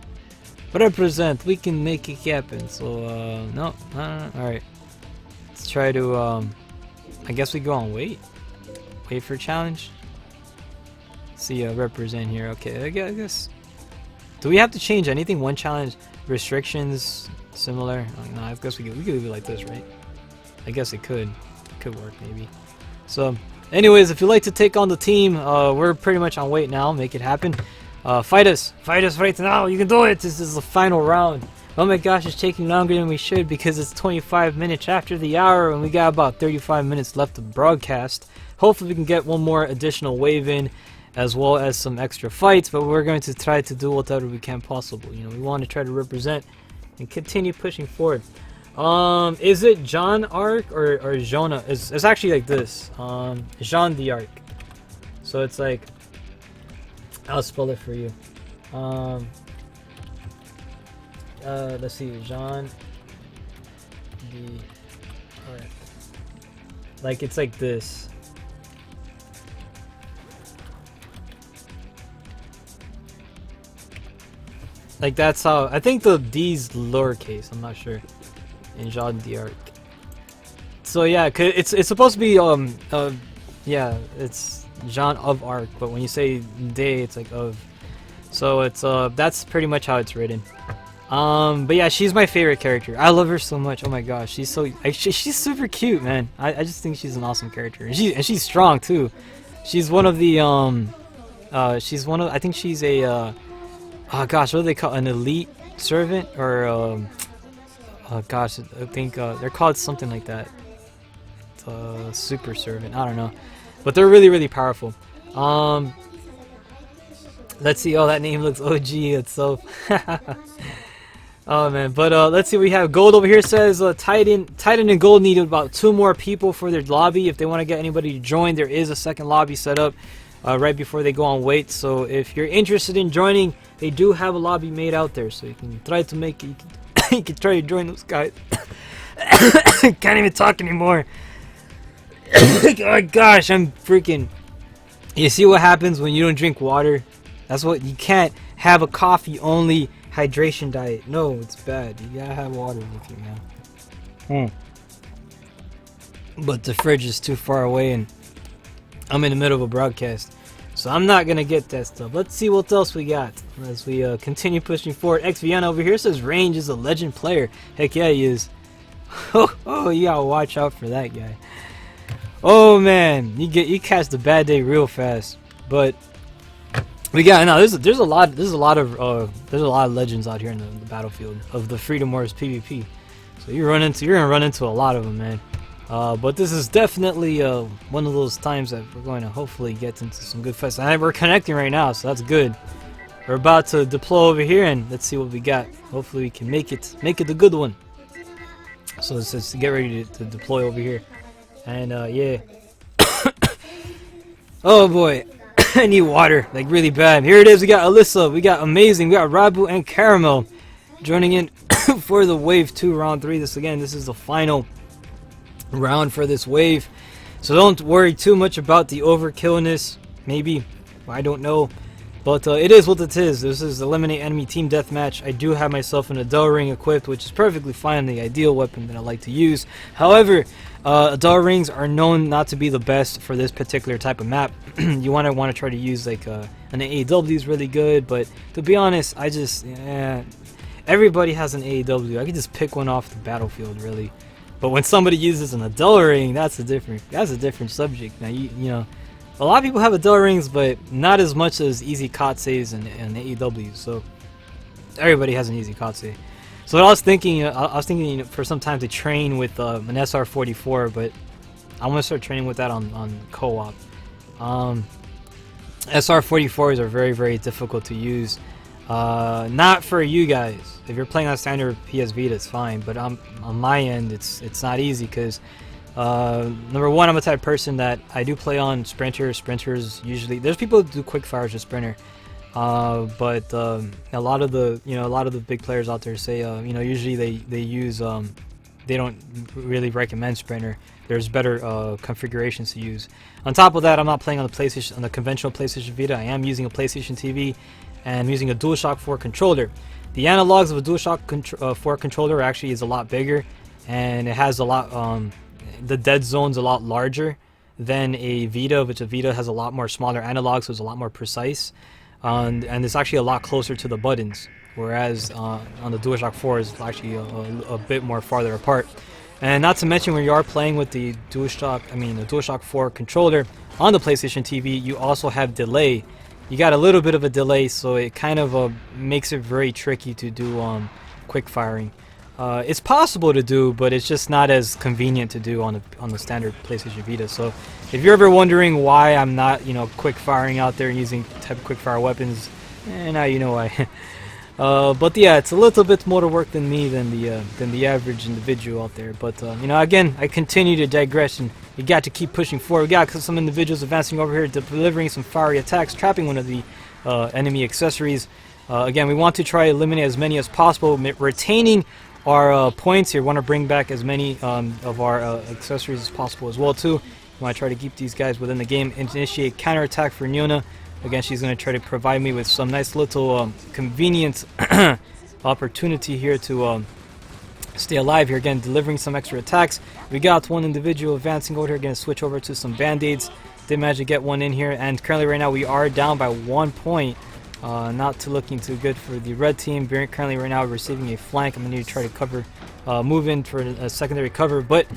Represent. We can make it happen. So no. All right. Let's try to. I guess we go on wait. Wait for challenge. See, represent here. Okay, I guess. Do we have to change anything? One challenge restrictions similar. No, I guess we could leave it like this, right? I guess it could work maybe. So, anyways, if you'd like to take on the team, we're pretty much on wait now. Make it happen. Fight us right now. You can do it. This is the final round. Oh my gosh, it's taking longer than we should because it's 25 minutes after the hour and we got about 35 minutes left to broadcast. Hopefully we can get one more additional wave in as well as some extra fights, but we're going to try to do whatever we can possible. You know, we want to try to represent and continue pushing forward. Is it Jean Arc or Jonah? It's actually like this. Jean d'Arc. So it's like, I'll spell it for you. Let's see, Jean d'Arc. Like it's like this. Like that's how I think the D's lowercase. I'm not sure. In Jean d'Arc. So yeah, it's supposed to be yeah, it's Jean of Arc, but when you say de, it's like of. So it's that's pretty much how it's written. But yeah, she's my favorite character. I love her so much. Oh my gosh, she's so she's super cute, man. I just think she's an awesome character. And she's strong too. She's one of the I think she's a oh gosh, what do they call an elite servant or oh gosh, I think they're called something like that. Super servant. I don't know, but they're really, really powerful. Let's see. Oh, that name looks OG. It's so. Oh man, but let's see. We have Gold over here. Says Titan and Gold need about 2 more people for their lobby. If they want to get anybody to join, there is a second lobby set up right before they go on wait. So if you're interested in joining, they do have a lobby made out there, so you can try to make it. You can try to join those guys. Can't even talk anymore. Oh gosh, I'm freaking. You see what happens when you don't drink water? That's what you can't have a coffee only hydration diet. No, it's bad. You gotta have water with you, man. But the fridge is too far away and I'm in the middle of a broadcast, so I'm not gonna get that stuff. Let's see what else we got as we continue pushing forward. XVN over here says Range is a legend player. Heck yeah, he is. Oh, you gotta watch out for that guy. Oh man, you catch the bad day real fast. But we got there's a lot of legends out here in the battlefield of the Freedom Wars PvP. So you're gonna run into a lot of them, man. But this is definitely one of those times that we're going to hopefully get into some good fights. And we're connecting right now, so that's good. We're about to deploy over here, and let's see what we got. Hopefully we can make it a good one. So let's just get ready to deploy over here. And yeah. Oh boy, I need water like really bad. Here it is. We got Alyssa, we got Amazing, we got Rabu and Caramel joining in for the Wave 2 Round 3. This is the final round for this wave, so don't worry too much about the overkillness. Maybe, I don't know, but it is what it is. This is eliminate enemy team deathmatch. I do have myself an Adele ring equipped, which is perfectly fine, the ideal weapon that I like to use. However, Adele rings are known not to be the best for this particular type of map. You want to try to use like an AEW is really good, but to be honest, everybody has an AEW. I could just pick one off the battlefield, really. But when somebody uses an Adele ring, that's a different subject. Now you know, a lot of people have Adele rings, but not as much as easy Katseis and AEWs. So everybody has an easy Katsei. So what I was thinking, for some time to train with an SR44, but I want to start training with that on co-op. SR44s are very, very difficult to use. Not for you guys. If you're playing on standard PS Vita, it's fine. But on my end, it's not easy because number one, I'm a type of person that I do play on sprinters usually. There's people who do quick fires with sprinter, but a lot of the big players out there say usually they use they don't really recommend sprinter. There's better configurations to use. On top of that, I'm not playing on the conventional PlayStation Vita. I am using a PlayStation TV. And I'm using a DualShock 4 controller. The analogs of a DualShock 4 controller actually is a lot bigger, and it has a lot. The dead zone's a lot larger than a Vita, which a Vita has a lot more smaller analogs, so it's a lot more precise, and it's actually a lot closer to the buttons. Whereas on the DualShock 4 is actually a bit more farther apart. And not to mention, when you are playing with the DualShock 4 controller on the PlayStation TV, you also have delay. you got a little bit of a delay, so it kind of makes it very tricky to do quick firing. It's possible to do, but it's just not as convenient to do on the standard PlayStation Vita. So if you're ever wondering why I'm not, quick firing out there using type of quick fire weapons, now you know why. But yeah, it's a little bit more to work than me than the average individual out there. But again, I continue to digress, and you got to keep pushing forward. We got some individuals advancing over here, delivering some fiery attacks, trapping one of the enemy accessories. Again, we want to try to eliminate as many as possible, retaining our points here. We want to bring back as many of our accessories as possible as well too. We want to try to keep these guys within the game. Initiate counterattack for Niona. Again, she's going to try to provide me with some nice little convenient opportunity here to stay alive here. Again, delivering some extra attacks. We got one individual advancing over here. Going to switch over to some band-aids. Did manage to get one in here, and currently right now we are down by 1 point. Not looking too good for the red team. Currently right now receiving a flank. I'm going to need to try to cover, move in for a secondary cover, but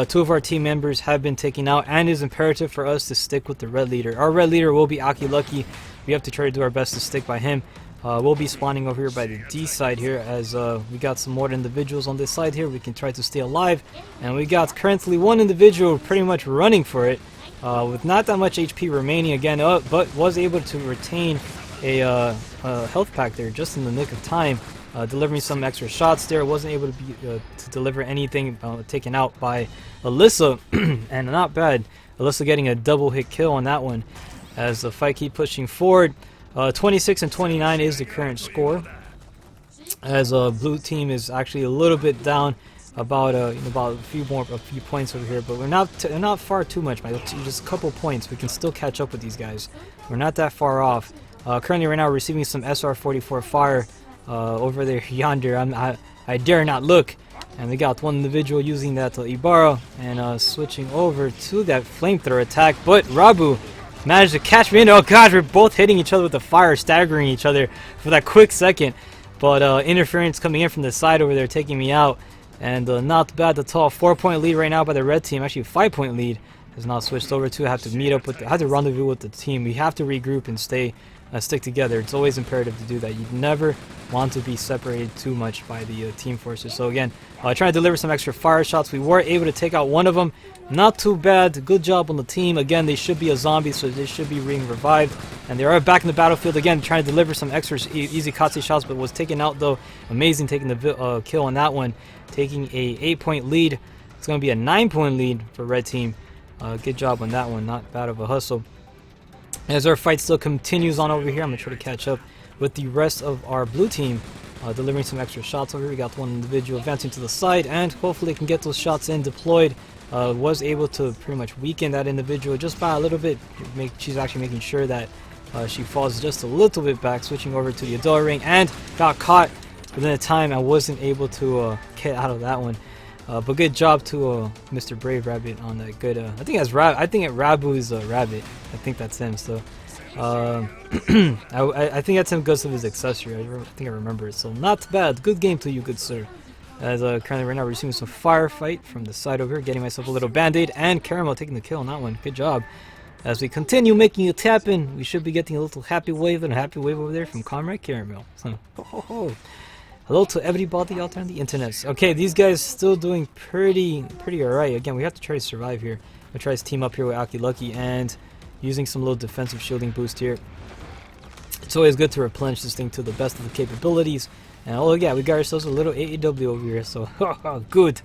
2 of our team members have been taken out, and it is imperative for us to stick with the red leader. Our red leader will be Aki Lucky. We have to try to do our best to stick by him. We'll be spawning over here by the D side here, as we got some more individuals on this side here. We can try to stay alive, and we got currently one individual pretty much running for it with not that much HP remaining again, but was able to retain a health pack there just in the nick of time, delivering some extra shots there. Wasn't able to deliver anything, taken out by Alyssa, and not bad. Alyssa getting a double hit kill on that one as the fight keep pushing forward. 26 and 29 is the current score, as blue team is actually a little bit down, about a few points over here, but we're not far too much, just a couple points. We can still catch up with these guys. We're not that far off. Currently right now we're receiving some SR-44 fire over there yonder. I dare not look. And we got one individual using that Ibarra and switching over to that flamethrower attack, but Rabu managed to catch me in. Oh god, we're both hitting each other with the fire, staggering each other for that quick second. But interference coming in from the side over there, taking me out. And not bad at all. 4-point lead right now by the red team. Actually, 5-point lead has now switched over to. I have to meet up with, I have to rendezvous with the team. We have to regroup and stick together. It's always imperative to do that. You never want to be separated too much by the team forces. So again, trying to deliver some extra fire shots. We were able to take out one of them. Not too bad. Good job on the team. Again, they should be a zombie, so they should be being revived. And they are back in the battlefield again, trying to deliver some extra easy Katsu shots, but was taken out though. Amazing taking the kill on that one. Taking a 8-point lead. It's going to be a 9-point lead for red team. Good job on that one. Not bad of a hustle. As our fight still continues on over here, I'm going to try to catch up with the rest of our blue team, delivering some extra shots over here. We got one individual advancing to the side, and hopefully can get those shots in deployed. Was able to pretty much weaken that individual just by a little bit. She's actually making sure that she falls just a little bit back, switching over to the Adora ring, and got caught within the time. I wasn't able to get out of that one. But good job to Mr. Brave Rabbit on that good. I think Rabu is Rabbit. I think that's him. So I think that's him because of his accessory. I think I remember it. So not bad. Good game to you, good sir. As currently right now we're receiving some firefight from the side over here. Getting myself a little band-aid, and Caramel taking the kill on that one. Good job. As we continue making it happen, we should be getting a little happy wave and a happy wave over there from Comrade Caramel. So, hello to everybody out there on the internet. Okay, these guys still doing pretty alright. Again, we have to try to survive here. I'm gonna try to team up here with Aki Lucky and using some little defensive shielding boost here. It's always good to replenish this thing to the best of the capabilities. And oh yeah, we got ourselves a little AEW over here, so good.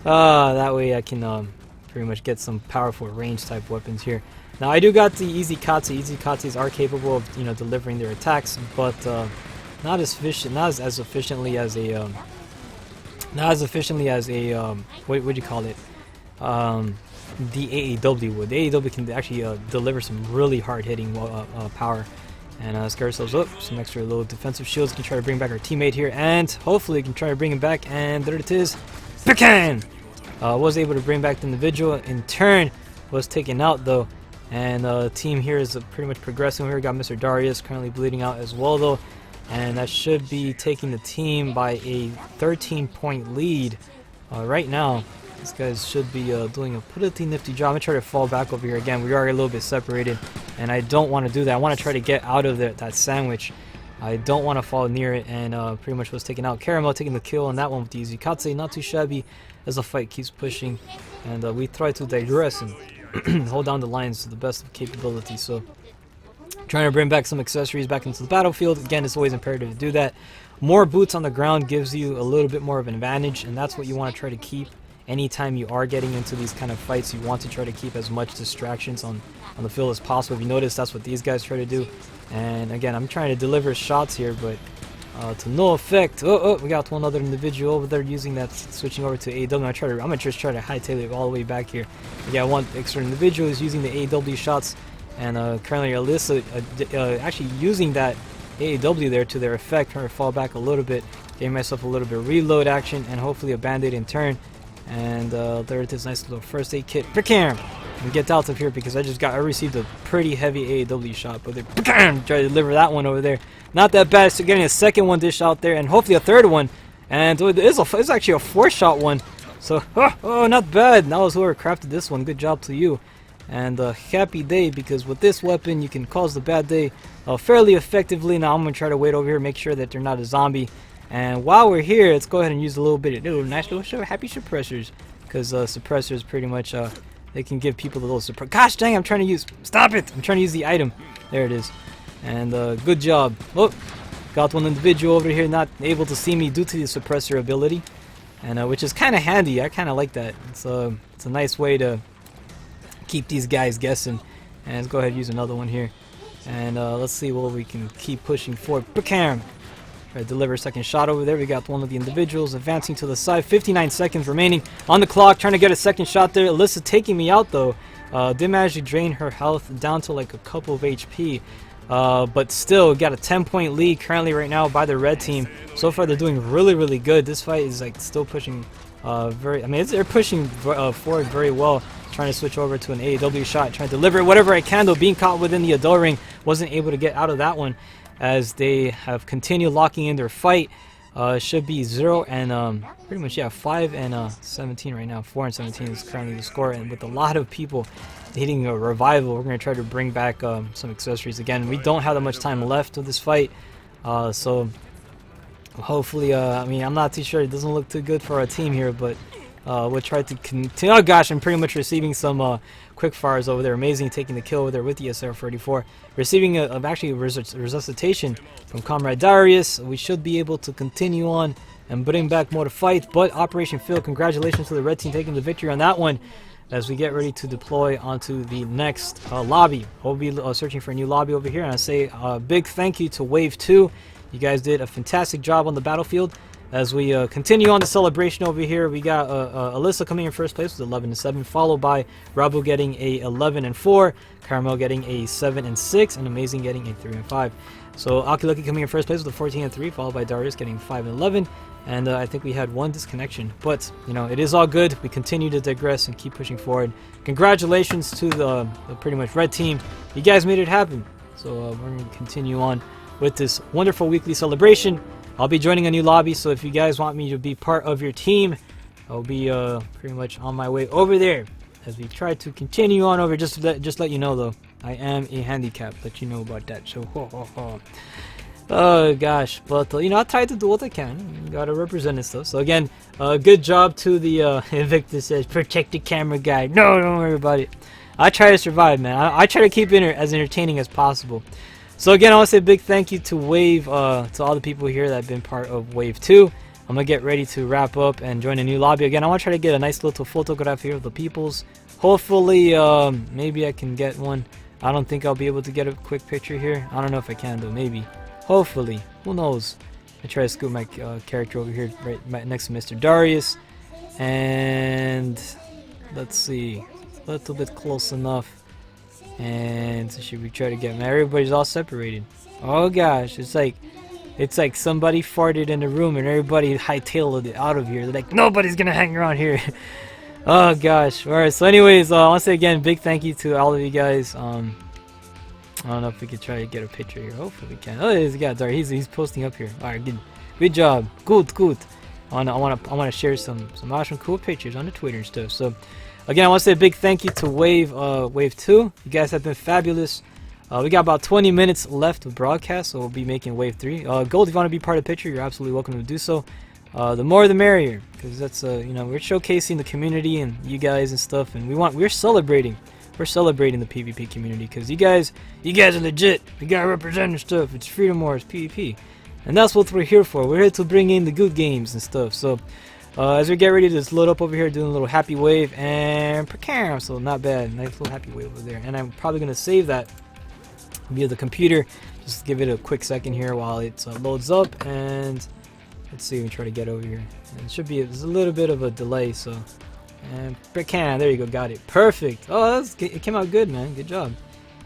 That way I can pretty much get some powerful range type weapons here. Now I do got the Easy Katsu. Easy Katsus are capable of delivering their attacks, but not as efficiently as a what would you call it? The AEW would. The AEW can actually deliver some really hard hitting power. And let's get ourselves up. Some extra little defensive shields. Can try to bring back our teammate here, and hopefully we can try to bring him back. And there it is. Pecan was able to bring back the individual. In turn, was taken out though. And the team here is pretty much progressing. Here we got Mr. Darius currently bleeding out as well though. And that should be taking the team by a 13-point lead right now. These guys should be doing a pretty nifty job. I'm going to try to fall back over here again. We are a little bit separated. and I don't want to do that. I want to try to get out of that sandwich. I don't want to fall near it, and pretty much was taken out. Caramel taking the kill on that one with the easy Katse, not too shabby as the fight keeps pushing, and we try to digress and hold down the lines to the best of capability. So trying to bring back some accessories back into the battlefield. Again, it's always imperative to do that. More boots on the ground gives you a little bit more of an advantage, and that's what you want to try to keep. Anytime you are getting into these kind of fights, you want to try to keep as much distractions on the field as possible. If you notice, that's what these guys try to do. And again, I'm trying to deliver shots here, but to no effect. Oh, we got one other individual over there using that, switching over to AW. I'm gonna just try to hightail it all the way back here. Yeah, one extra individual is using the AW shots, and currently Alyssa actually using that AW there to their effect. Trying to fall back a little bit, giving myself a little bit of reload action, and hopefully a band-aid in turn. And there it is, nice little first aid kit. Bacam! And get out of here because I received a pretty heavy AAW shot, but they try to deliver that one over there. Not that bad. So getting a second one dish out there, and hopefully a third one. And it's actually a 4-shot one. So oh, not bad. That was whoever crafted this one. Good job to you. And happy day, because with this weapon you can cause the bad day fairly effectively. Now I'm gonna try to wait over here, make sure that they're not a zombie. And while we're here, let's go ahead and use a little bit of nice little happy suppressors, because suppressors pretty much they can give people a little surprise. Gosh dang, I'm trying to use. Stop it! I'm trying to use the item. There it is. And good job. Oh, got one individual over here not able to see me due to the suppressor ability, and which is kind of handy. I kind of like that. It's a nice way to keep these guys guessing. And let's go ahead and use another one here. And let's see what we can keep pushing forward. Bacam! Try to deliver a second shot over there. We got one of the individuals advancing to the side. 59 seconds remaining on the clock. Trying to get a second shot there. Alyssa taking me out though. Did manage to drain her health down to like a couple of HP. But still got a 10-point lead currently right now by the red team. So far they're doing really good. This fight is like still pushing they're pushing forward very well. Trying to switch over to an AEW shot. Trying to deliver whatever I can though. Being caught within the Adele ring. Wasn't able to get out of that one, as they have continued locking in their fight. Should be 0 and pretty much 5 and 17 right now. 4 and 17 is currently the score, and with a lot of people hitting a revival, we're going to try to bring back some accessories again. We don't have that much time left of this fight, so hopefully I'm not too sure. It doesn't look too good for our team here, but we'll try to continue. Oh gosh, I'm pretty much receiving some quick fires over there. Amazing taking the kill over there with the SR-34. Receiving actually resuscitation from Comrade Darius. We should be able to continue on and bring back more to fight, but Operation Phil, congratulations to the red team taking the victory on that one, as we get ready to deploy onto the next lobby. We'll be searching for a new lobby over here, and I say a big thank you to Wave 2. You guys did a fantastic job on the battlefield. As we continue on the celebration over here, we got Alyssa coming in first place with 11 and 7, followed by Rabu getting a 11 and 4, Caramel getting a 7 and 6, and Amazing getting a 3 and 5. So Akilucky coming in first place with a 14 and 3, followed by Darius getting 5 and 11, and I think we had one disconnection. But it is all good. We continue to digress and keep pushing forward. Congratulations to the pretty much red team. You guys made it happen. So we're going to continue on with this wonderful weekly celebration. I'll be joining a new lobby, so if you guys want me to be part of your team, I'll be pretty much on my way over there as we try to continue on over. Just let you know though, I am a handicap. Let you know about that. So oh gosh, but I try to do what I can. You gotta represent and stuff. So again, good job to the Invictus says protect the camera guy. No, don't worry about it. I try to survive, man. I try to keep it as entertaining as possible. So again, I want to say a big thank you to Wave, to all the people here that have been part of Wave 2. I'm going to get ready to wrap up and join a new lobby. Again, I want to try to get a nice little photograph here of the peoples. Hopefully, maybe I can get one. I don't think I'll be able to get a quick picture here. I don't know if I can though, maybe. Hopefully. Who knows? I try to scoot my character over here right next to Mr. Darius. And let's see. A little bit close enough. And should we try to get everybody's all separated? Oh gosh, it's like somebody farted in the room and everybody hightailed it out of here. They're like, nobody's gonna hang around here. Oh gosh. Alright, so anyways, I want to say again, big thank you to all of you guys. I don't know if we could try to get a picture here. Hopefully we can. Oh, there's a guy. Sorry, he's posting up here. Alright, good job. Good. I wanna share some awesome cool pictures on the Twitter and stuff. So again, I want to say a big thank you to Wave 2. You guys have been fabulous. We got about 20 minutes left of broadcast, so we'll be making wave 3. Gold, if you want to be part of the picture, you're absolutely welcome to do so. The more the merrier, because that's you know, we're showcasing the community and you guys and stuff, and we're celebrating the PvP community, because you guys are legit. We gotta represent and stuff. It's Freedom Wars PvP, and that's what we're here for. We're here to bring in the good games and stuff. So as we get ready to just load up over here, doing a little happy wave, and so not bad, nice little happy wave over there. And I'm probably gonna save that via the computer. Just give it a quick second here while it loads up, and let's see. We try to get over here. And it should be there's a little bit of a delay, so. And there you go, got it. Perfect. Oh, it came out good, man. Good job.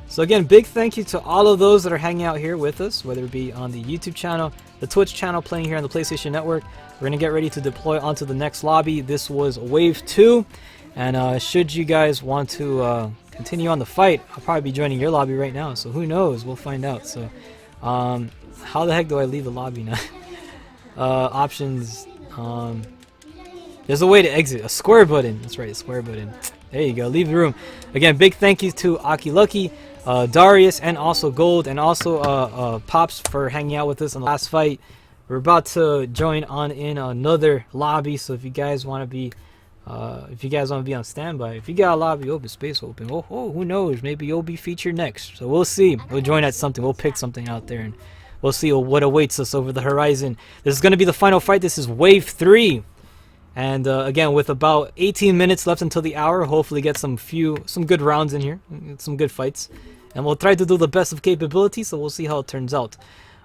So again, big thank you to all of those that are hanging out here with us, whether it be on the YouTube channel, the Twitch channel, playing here on the PlayStation Network. We're gonna get ready to deploy onto the next lobby. This was Wave 2, and should you guys want to continue on the fight, I'll probably be joining your lobby right now. So who knows? We'll find out. So, how the heck do I leave the lobby now? Options. There's a way to exit. A square button. That's right, a square button. There you go. Leave the room. Again, big thank you to Aki Lucky, Darius, and also Gold, and also Pops for hanging out with us on the last fight. We're about to join on in another lobby, so if you guys want to be, on standby, if you got a lobby open, space open, oh, who knows? Maybe you'll be featured next. So we'll see. We'll join at something. We'll pick something out there, and we'll see what awaits us over the horizon. This is going to be the final fight. This is Wave 3. And again, with about 18 minutes left until the hour, hopefully get some good rounds in here, some good fights, and we'll try to do the best of capability. So we'll see how it turns out.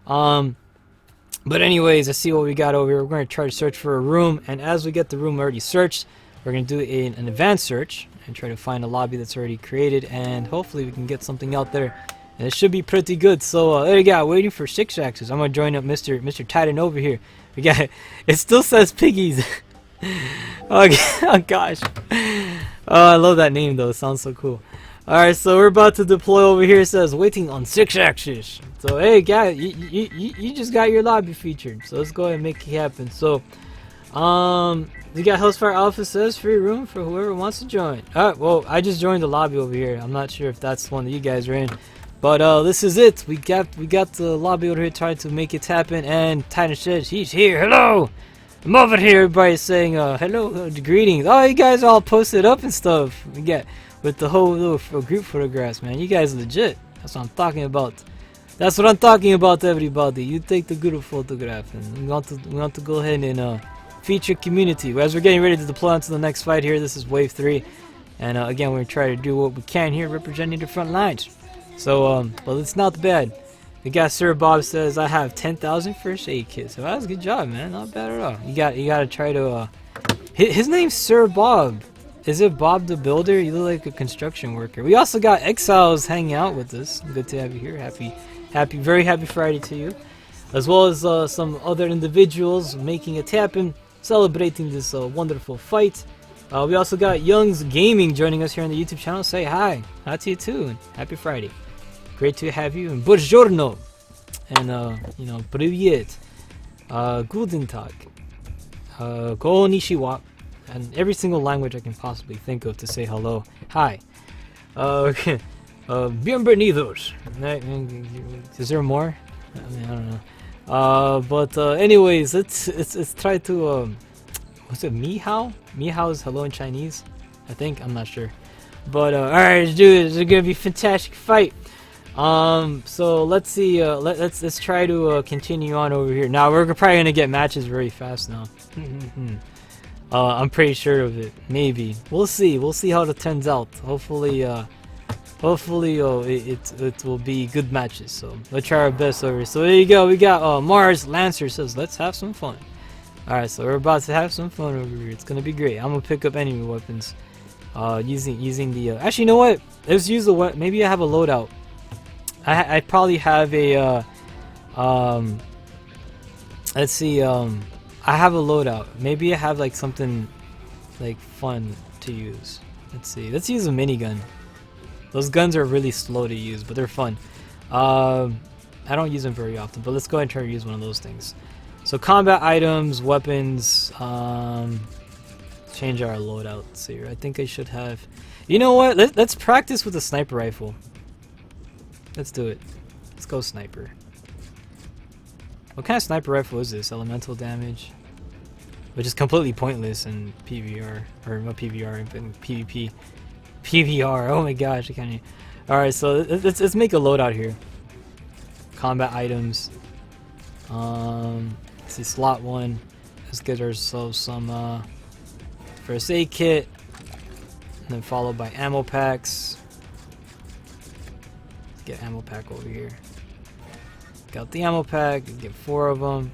But anyways, let's see what we got over here. We're going to try to search for a room, and as we get the room already searched, we're going to do an advanced search and try to find a lobby that's already created, and hopefully we can get something out there, and it should be pretty good. So there you go, waiting for 6 axes. I'm going to join up Mr. Titan over here. We got it still says Piggies. Oh gosh. Oh, I love that name though. It sounds so cool. Alright, so we're about to deploy over here. It says waiting on 6 axis. So hey guys, you just got your lobby featured. So let's go ahead and make it happen. So we got Hellfire Alpha says free room for whoever wants to join. Alright, well I just joined the lobby over here. I'm not sure if that's the one that you guys are in. But this is it. We got the lobby over here trying to make it happen, and Titan says he's here. Hello! I'm over here, everybody's saying hello, greetings. Oh, you guys all posted up and stuff. We got with the whole little group photographs, man. You guys legit. That's what I'm talking about. That's what I'm talking about, everybody. You take the good photograph, and we want to go ahead and feature community. As we're getting ready to deploy onto the next fight here, this is Wave 3, and again we're gonna try to do what we can here, representing the front lines. So, well, it's not bad. The guy Sir Bob says I have 10,000 first aid kits. So that's a good job, man. Not bad at all. You gotta try to his name's Sir Bob. Is it Bob the Builder? You look like a construction worker. We also got Exiles hanging out with us. Good to have you here. Very happy Friday to you. As well as some other individuals making it happen, celebrating this wonderful fight. We also got Young's Gaming joining us here on the YouTube channel. Say hi. Hi to you too. And happy Friday. Great to have you, and buongiorno, and you know, привет, guten Tag, konnichiwa, and every single language I can possibly think of to say hello. Hi. Okay. Bienvenidos. Is there more? I mean, I don't know. But anyways, let's try to what's it? Mihao? Mihao is hello in Chinese, I think. I'm not sure. But alright, let's do it. It's gonna be a fantastic fight. So let's see, let's try to continue on over here. Now we're probably gonna get matches very fast now. I'm pretty sure of it. Maybe we'll see how it turns out. Hopefully it will be good matches. So let's try our best over here. So there you go. We got Mars Lancer says let's have some fun. All right, so we're about to have some fun over here. It's gonna be great. I'm gonna pick up enemy weapons using the actually, you know what, let's use the what, maybe I have a loadout. I probably have a let's see, I have a loadout. Maybe I have like something like fun to use. Let's see, let's use a minigun. Those guns are really slow to use, but they're fun. I don't use them very often, but let's go ahead and try to use one of those things. So combat items, weapons, change our loadouts here. I think I should have, you know what, let's practice with a sniper rifle. Let's do it. Let's go sniper. What kind of sniper rifle is this? Elemental damage? Which is completely pointless in PVR. Or not PVR, in PvP. PVR, oh my gosh, I can't. Alright, so let's make a loadout here. Combat items. Let's see, slot 1. Let's get ourselves some first aid kit. And then followed by ammo packs. Let's get ammo pack over here. Got the ammo pack, get 4 of them.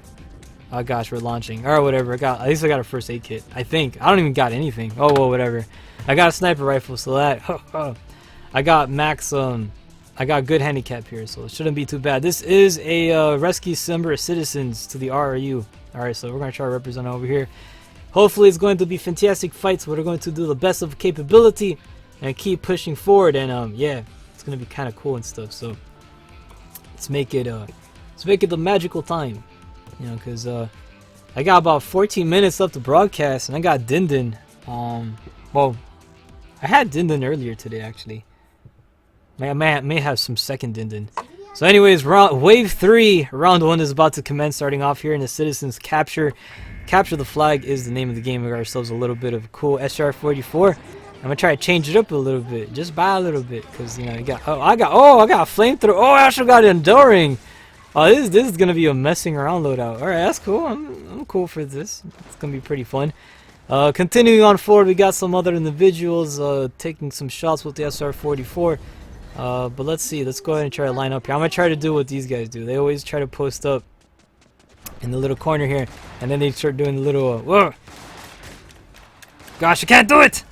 Oh gosh, we're launching. Or whatever, at least I got a first aid kit. I think. I don't even got anything. Oh well, whatever. I got a sniper rifle, so that I got max I got good handicap here, so it shouldn't be too bad. This is a rescue number of citizens to the RRU. Alright, so we're gonna try to represent over here. Hopefully it's going to be fantastic fights. We're going to do the best of capability and keep pushing forward, and yeah, it's gonna be kinda cool and stuff. So let's make it the magical time. You know, because I got about 14 minutes left to broadcast, and I got Din Din. Well, I had Din Din earlier today, actually. I may have some second Din Din. So anyways, wave 3, round 1 is about to commence, starting off here in the Citizens Capture. Capture the Flag is the name of the game. We got ourselves a little bit of a cool SR-44. I'm gonna try to change it up a little bit, just by a little bit, because you know I got I got flamethrower. Oh, I actually got enduring. Oh, this is gonna be a messing around loadout. All right, that's cool. I'm cool for this. It's gonna be pretty fun. Continuing on forward, we got some other individuals taking some shots with the SR-44. But let's see. Let's go ahead and try to line up here. I'm gonna try to do what these guys do. They always try to post up in the little corner here, and then they start doing the little whoa. Gosh, I can't do it.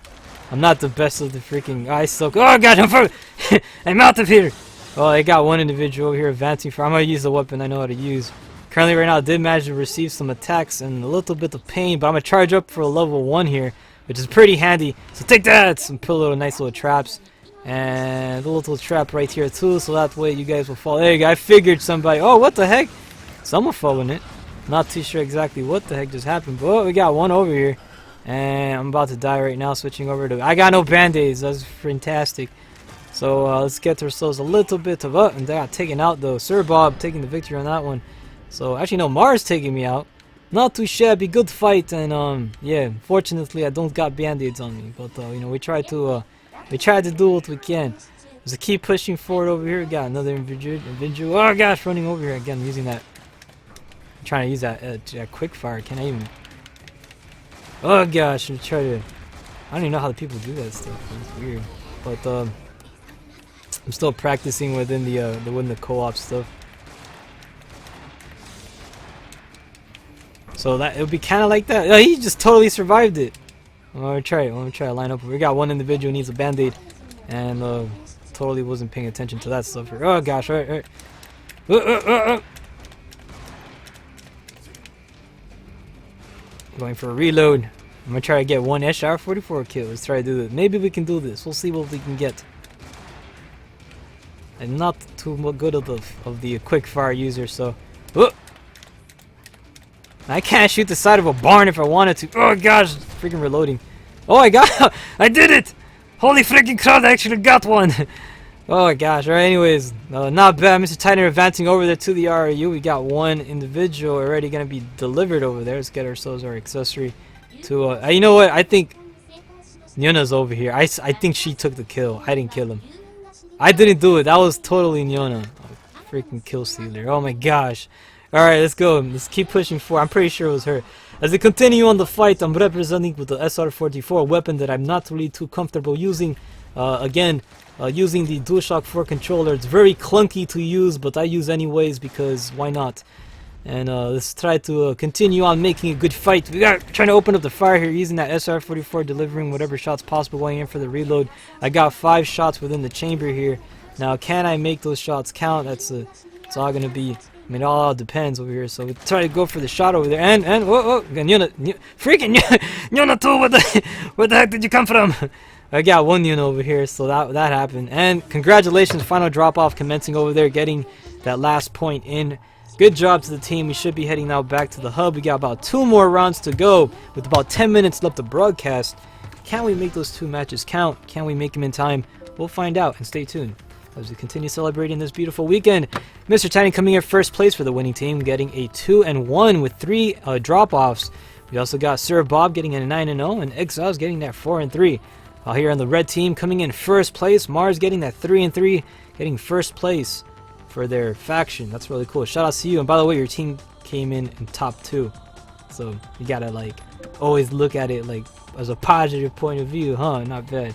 I'm not the best of the freaking. I suck. Oh god, I'm out of here. Oh, I got one individual over here advancing for. I'm gonna use the weapon I know how to use. Currently, right now, I did manage to receive some attacks and a little bit of pain, but I'm gonna charge up for a level 1 here, which is pretty handy. So take that! Some nice little traps, and a little trap right here too, so that way you guys will fall. There you go. I figured somebody. Oh, what the heck? Someone fell in it. Not too sure exactly what the heck just happened, but we got one over here, and I'm about to die right now. Switching over to. I got no band-aids. That's fantastic. So let's get ourselves a little bit of and they got taken out though. Sir Bob taking the victory on that one. So actually no, Mars taking me out. Not too shabby, good fight, and yeah, fortunately I don't got band-aids on me, but you know, we try to do what we can. There's a keep pushing forward over here. We got another individual. Oh gosh, running over here again, using that. I'm trying to use that quick fire. Can I even? Oh gosh, I'm trying to. I don't even know how the people do that stuff. It's weird, but I'm still practicing within the co-op stuff. So that it would be kind of like that. Oh, he just totally survived it. I'm gonna try to line up. We got one individual who needs a band-aid, and totally wasn't paying attention to that stuff here. Oh gosh! All right. Going for a reload. I'm gonna try to get one SR-44 kill. Let's try to do this. Maybe we can do this. We'll see what we can get. I'm not too good of the quick fire user, so. I can't shoot the side of a barn if I wanted to. Oh gosh, freaking reloading. Oh, I did it! Holy freaking crap, I actually got one. Oh gosh. Alright, anyways, not bad. Mr. Titan advancing over there to the RRU. We got one individual already gonna be delivered over there. Let's get ourselves our accessory to you know what? I think Nyona's over here. I think she took the kill. I didn't kill him. I didn't do it. That was totally Nyona. Freaking kill stealer. Oh my gosh. Alright, let's go. Let's keep pushing forward. I'm pretty sure it was her. As we continue on the fight, I'm representing with the SR-44, a weapon that I'm not really too comfortable using. Again, using the DualShock 4 controller. It's very clunky to use, but I use anyways because why not? And let's try to continue on making a good fight. We got trying to open up the fire here using that SR-44, delivering whatever shots possible, going in for the reload. I got 5 shots within the chamber here. Now, can I make those shots count? It's all gonna be. I mean, it all depends over here. So we try to go for the shot over there, and whoa, freaking Nyona too. Where the heck did you come from? I got one Nyona over here, so that happened. And congratulations, final drop off commencing over there, getting that last point in. Good job to the team. We should be heading now back to the hub. We got about 2 more rounds to go with about 10 minutes left to broadcast. Can we make those 2 matches count? Can we make them in time? We'll find out, and stay tuned. as we continue celebrating this beautiful weekend. Mr. Tiny coming in first place for the winning team, getting a 2-1 with 3 drop-offs. We also got Sir Bob getting a 9-0, and Exiles getting that 4-3. While here on the red team coming in first place, Mars getting that 3-3, getting first place for their faction. That's really cool. Shout out to you. And by the way, your team came in top 2. So you gotta like always look at it like as a positive point of view, huh? Not bad.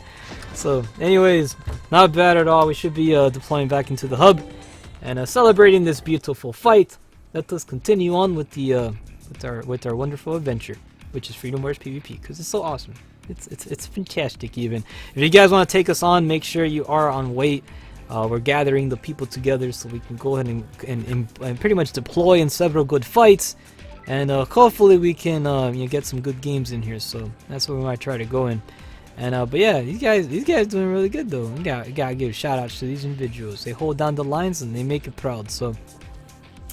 So anyways, not bad at all. We should be deploying back into the hub and celebrating this beautiful fight. Let us continue on with the with our wonderful adventure, which is Freedom Wars PvP, because it's so awesome. It's fantastic. Even if you guys want to take us on, make sure you are on wait. We're gathering the people together so we can go ahead and pretty much deploy in several good fights. And hopefully we can get some good games in here. So that's what we might try to go in. And but yeah, these guys doing really good though. You gotta give shout outs to these individuals. They hold down the lines and they make it proud. So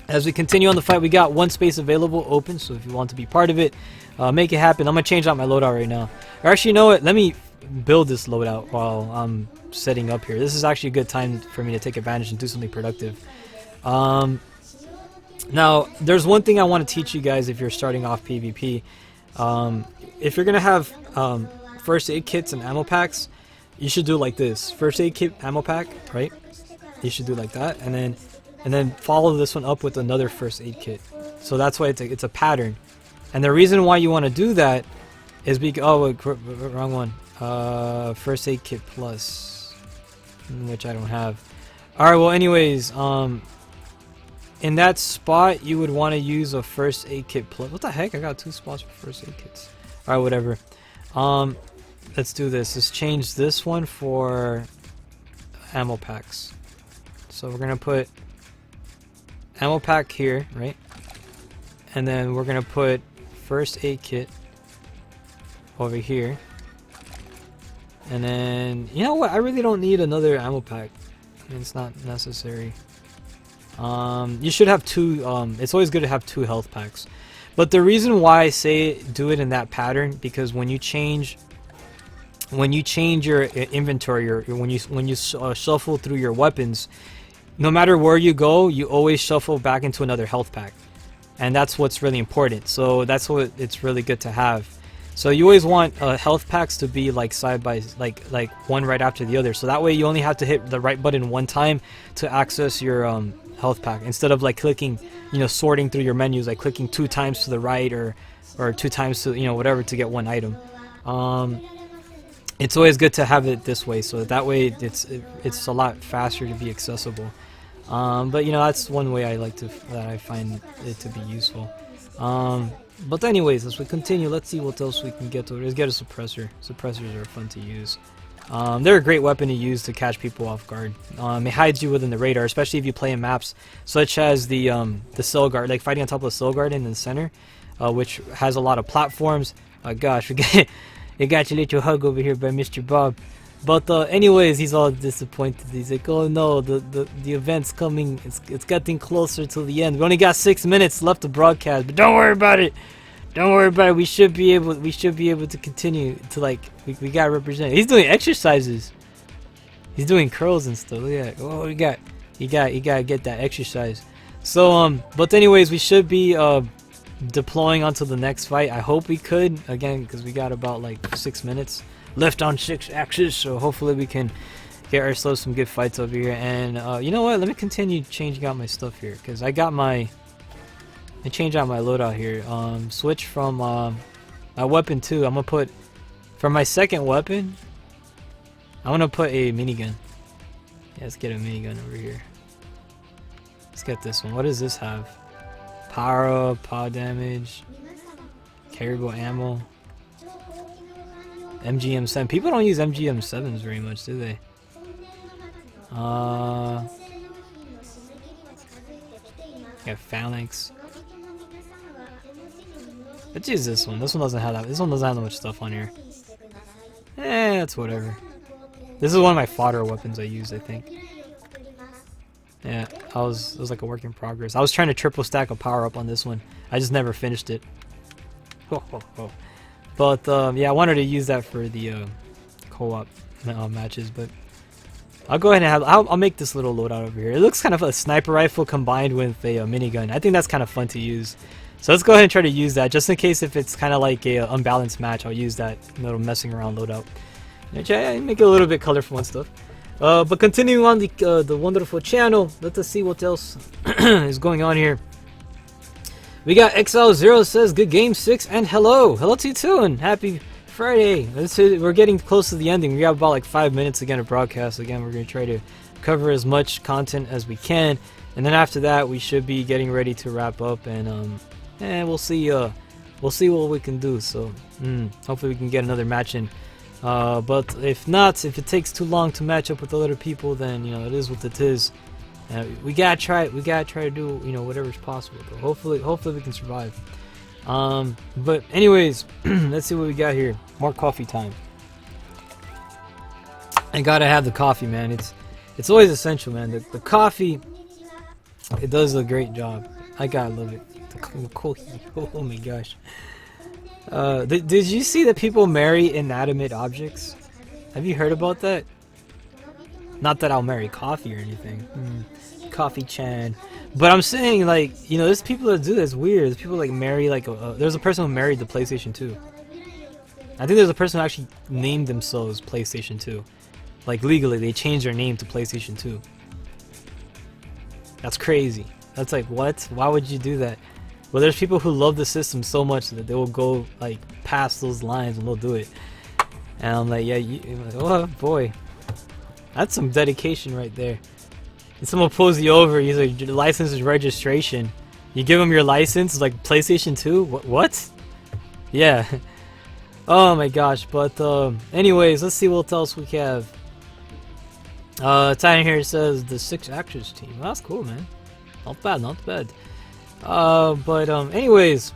as we continue on the fight, we got 1 space available open. So if you want to be part of it, make it happen. I'm gonna change out my loadout right now. Or actually, you know what? Let me build this loadout while I'm setting up here. This is actually a good time for me to take advantage and do something productive. Now, there's one thing I want to teach you guys if you're starting off PvP. If you're gonna have first aid kits and ammo packs, you should do like this. First aid kit, ammo pack, right? You should do like that, and then follow this one up with another first aid kit. So that's why it's a pattern. And the reason why you want to do that is because wrong one. First aid kit plus, which I don't have. All right. Well, anyways, in that spot, you would want to use a first aid kit plus. What the heck? I got 2 spots for first aid kits. All right, whatever. Let's do this. Let's change this one for ammo packs. So we're gonna put ammo pack here, right? And then we're gonna put first aid kit over here. And then, you know what? I really don't need another ammo pack. It's not necessary. You should have 2. It's always good to have 2 health packs. But the reason why I say do it in that pattern, because when you change your inventory, or when you shuffle through your weapons, no matter where you go, you always shuffle back into another health pack, and that's what's really important. So that's what it's really good to have. So you always want health packs to be like side by like one right after the other. So that way you only have to hit the right button one time to access your health pack, instead of like clicking, sorting through your menus, like clicking 2 times to the right or 2 times to whatever to get one item. It's always good to have it this way, so that way it's a lot faster to be accessible. But that's one way that I find it to be useful. But anyways, as we continue, let's see what else we can get to. Let's get a suppressor. Suppressors are fun to use. They're a great weapon to use to catch people off guard. It hides you within the radar, especially if you play in maps such as the cell guard, like fighting on top of the cell guard in the center, which has a lot of platforms. Gosh, we got your little hug over here by Mr. Bob. But anyways, he's all disappointed. He's like, oh no, the event's coming. It's getting closer to the end. We only got 6 minutes left to broadcast, but don't worry about it. Don't worry about it. We should be able to continue to we gotta represent. He's doing exercises. He's doing curls and stuff. Look at that. Oh, you gotta get that exercise. So but anyways, we should be deploying onto the next fight. I hope we could, again, because we got about 6 minutes left on 6 axes. So hopefully we can get ourselves some good fights over here. And you know what? Let me continue changing out my stuff here, because I change out my loadout here. Switch from my weapon 2. I'm gonna put, for my second weapon, I'm gonna put a minigun. Yeah, let's get a minigun over here. Let's get this one. What does this have? Power up, power damage, carryable ammo, MGM7. People don't use MGM7s very much, do they? Got phalanx. Let's use this one. This one doesn't have that. This one doesn't have that much stuff on here. That's whatever. This is one of my fodder weapons I use, I think. Yeah, it was like a work in progress. I was trying to triple stack a power up on this one. I just never finished it. But yeah, I wanted to use that for the co-op matches. But I'll go ahead and have. I'll make this little loadout over here. It looks kind of a sniper rifle combined with a minigun. I think that's kind of fun to use. So let's go ahead and try to use that, just in case if it's kind of like a unbalanced match. I'll use that little messing around loadout. Make it a little bit colorful and stuff. But continuing on the wonderful channel, let us see what else is going on here. We got XL0 says good game 6 and hello to you too, and happy Friday. We're getting close to the ending. We got about like 5 minutes again to broadcast. Again, we're gonna try to cover as much content as we can, and then after that we should be getting ready to wrap up, and we'll see what we can do. So hopefully we can get another match in. But if not, if it takes too long to match up with other people, then you know it is what it is. We gotta try it. We gotta try to do whatever's possible. But hopefully we can survive. But anyways, let's see what we got here. More coffee time. I gotta have the coffee, man. It's always essential, man. The coffee, it does a great job. I gotta love it. The coffee. Oh my gosh. Did you see that people marry inanimate objects? Have you heard about that? Not that I'll marry coffee or anything. Coffee Chan. But I'm saying, like, there's people that do this. Weird. There's people like marry, like, there's a person who married the PlayStation 2. I think there's a person who actually named themselves PlayStation 2. Like, legally, they changed their name to PlayStation 2. That's crazy. That's like, what? Why would you do that? Well, there's people who love the system so much that they will go, like, past those lines and they'll do it. And I'm like, yeah, oh boy. That's some dedication right there. And someone pulls you over, he's like, your license is registration. You give him your license, like PlayStation 2? What? Yeah. Oh my gosh, but anyways, let's see what else we have. Titan here says the 6 actors team. Well, that's cool, man. Not bad, not bad. But anyways,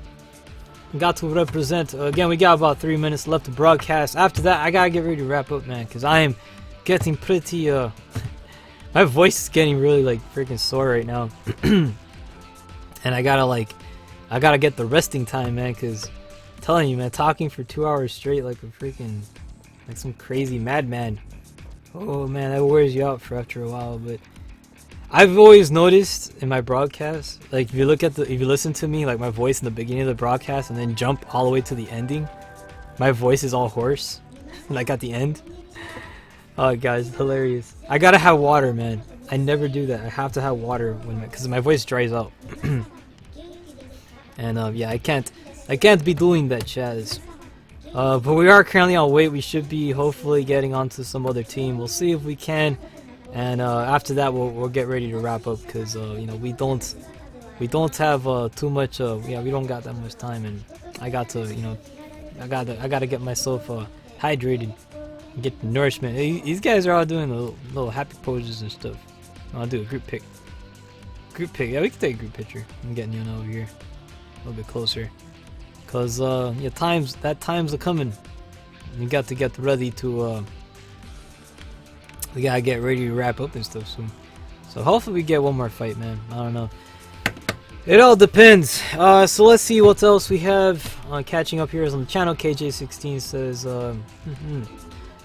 got to represent. Again, we got about 3 minutes left to broadcast. After that, I gotta get ready to wrap up, man, because I am getting pretty my voice is getting really like freaking sore right now. And I gotta get the resting time, man, because I'm telling you, man, talking for 2 hours straight like a freaking, like some crazy madman. Oh man, that wears you out for after a while. But I've always noticed in my broadcast, like if you listen to me, like my voice in the beginning of the broadcast and then jump all the way to the ending, my voice is all hoarse, like at the end. Oh guys, hilarious. I gotta have water, man. I never do that. I have to have water because my voice dries out. And yeah, I can't be doing that, Chaz. But we are currently on wait. We should be hopefully getting onto some other team. We'll see if we can. And after that, we'll get ready to wrap up because we don't have too much. We don't got that much time, and I got to I gotta get myself hydrated, and get the nourishment. These guys are all doing little happy poses and stuff. I'll do a group pic. Yeah, we can take a group picture. I'm getting you over here a little bit closer, cause yeah, times are coming. You got to get ready to. We gotta get ready to wrap up and stuff soon. So hopefully we get one more fight, man. I don't know. It all depends. So let's see what else we have. Catching up here is on the channel. KJ16 says, it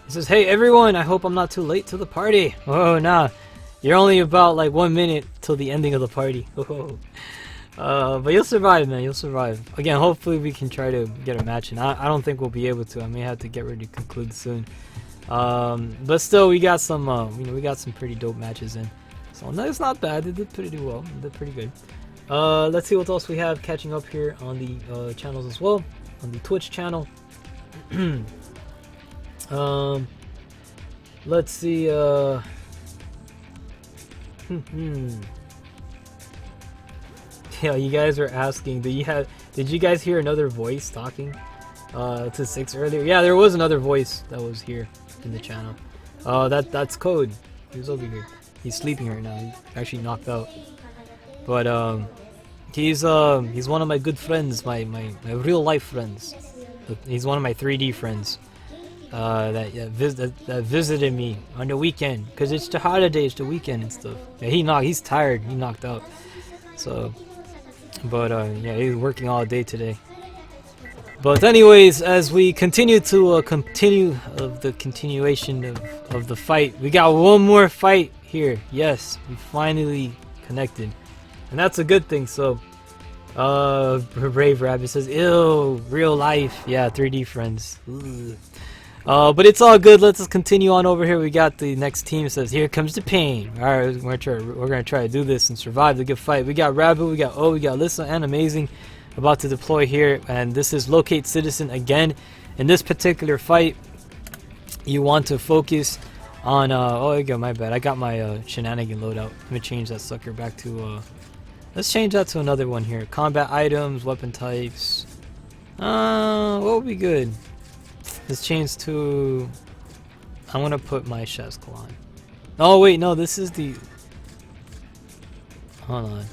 says, hey everyone, I hope I'm not too late to the party. Oh, nah. You're only about like 1 minute till the ending of the party. But you'll survive, man. You'll survive. Again, hopefully we can try to get a match in. I don't think we'll be able to. I may have to get ready to conclude soon. But still, we got some, we got some pretty dope matches in. So no, it's not bad. They did pretty well. They did pretty good. Let's see what else we have catching up here on the channels as well, on the Twitch channel. Let's see. Yeah, you guys are asking. Did you guys hear another voice talking to 6 earlier? Yeah, there was another voice that was here in the channel. That's Code. He's over here. He's sleeping right now. He's actually knocked out. But he's one of my good friends, my real life friends. He's one of my 3D friends that visited me on the weekend, because it's the holiday, it's the weekend and stuff. Yeah, he's tired. He knocked out. So, but yeah, he's working all day today. But anyways, as we continue to continue of the continuation of the fight, we got one more fight here. Yes, we finally connected, and that's a good thing. So, Brave Rabbit says, "Ew, real life, yeah, 3D friends." But it's all good. Let's just continue on over here. We got the next team. It says, "Here comes the pain." All right, we're gonna try to do this and survive the good fight. We got Rabbit, we got O, we got Lissa, and Amazing about to deploy here, and this is Locate Citizen again. In this particular fight, you want to focus on oh, there you go, my bad, I got my shenanigan loadout. Let me change that sucker back to let's change that to another one here. Combat items, weapon types, what would be good? Let's change to, I'm gonna put my Shazclaw on. Oh wait, no, this is the, hold on.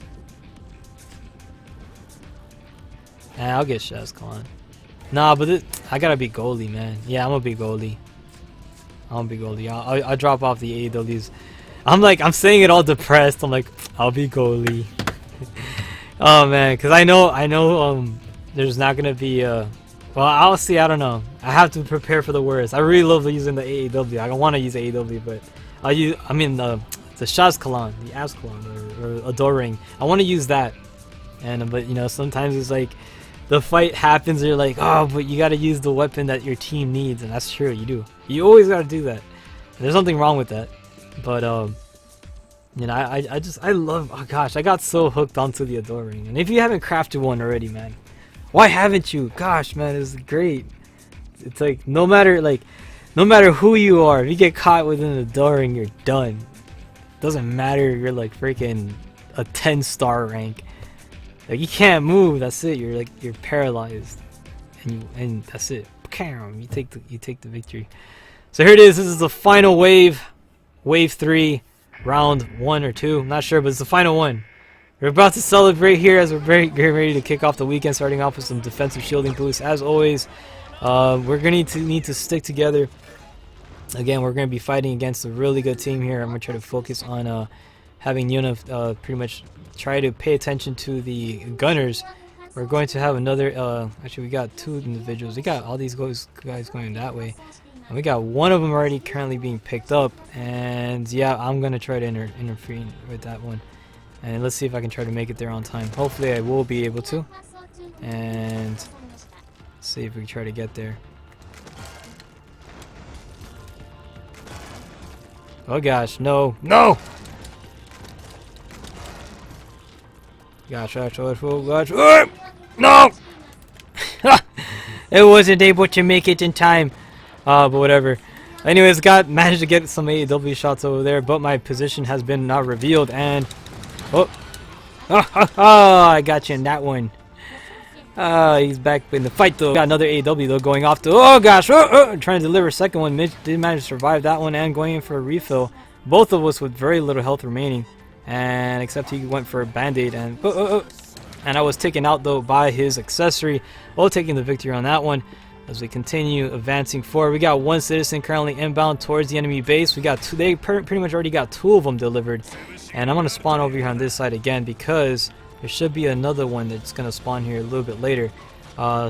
I'll get Shazclaw. Nah, but I gotta be Goldie, man. Yeah, I'm gonna be Goldie. I'll drop off the AEWs. I'm saying it all depressed. I'm like, I'll be Goldie. Oh man, cause I know there's not gonna be well, I'll see. I don't know. I have to prepare for the worst. I really love using the AEW. I don't want to use AEW, but I'll use. I mean the Shazclaw, the Ascalon, or Adoring. I want to use that. And but you know, sometimes it's like the fight happens and you're like, oh, but you got to use the weapon that your team needs, and that's true, you do. You always got to do that. There's nothing wrong with that. But you know, I love, oh gosh, I got so hooked onto the Adoring. And if you haven't crafted one already, man, why haven't you? Gosh, man, it's great. It's like no matter who you are, if you get caught with an Adoring, you're done. Doesn't matter, you're like freaking a 10-star rank. Like, you can't move. That's it. You're paralyzed, and that's it. You take the victory. So here it is. This is the final wave, wave 3, round 1 or 2. I'm not sure, but it's the final one. We're about to celebrate here as we're getting ready to kick off the weekend, starting off with some defensive shielding boosts. As always, we're gonna need to stick together. Again, we're gonna be fighting against a really good team here. I'm gonna try to focus on having Yuna pretty much try to pay attention to the gunners. We're going to have another actually we got 2 individuals. We got all these guys going that way, and we got one of them already currently being picked up. And yeah, I'm gonna try to interfere with that one, and let's see if I can try to make it there on time. Hopefully I will be able to, and see if we can try to get there. Oh gosh, no. Gosh, no! It wasn't able to make it in time. But whatever. Anyways, managed to get some AEW shots over there, but my position has been now revealed, and I got you in that one. He's back in the fight though. Got another AEW though going off to, oh gosh, trying to deliver a second one. Mitch did manage to survive that one and going in for a refill. Both of us with very little health remaining. And except he went for a band-aid, and I was taken out though by his accessory, while taking the victory on that one. As we continue advancing forward, we got 1 citizen currently inbound towards the enemy base. We got 2. They pretty much already got 2 of them delivered, and I'm gonna spawn over here on this side again because there should be another one that's gonna spawn here a little bit later.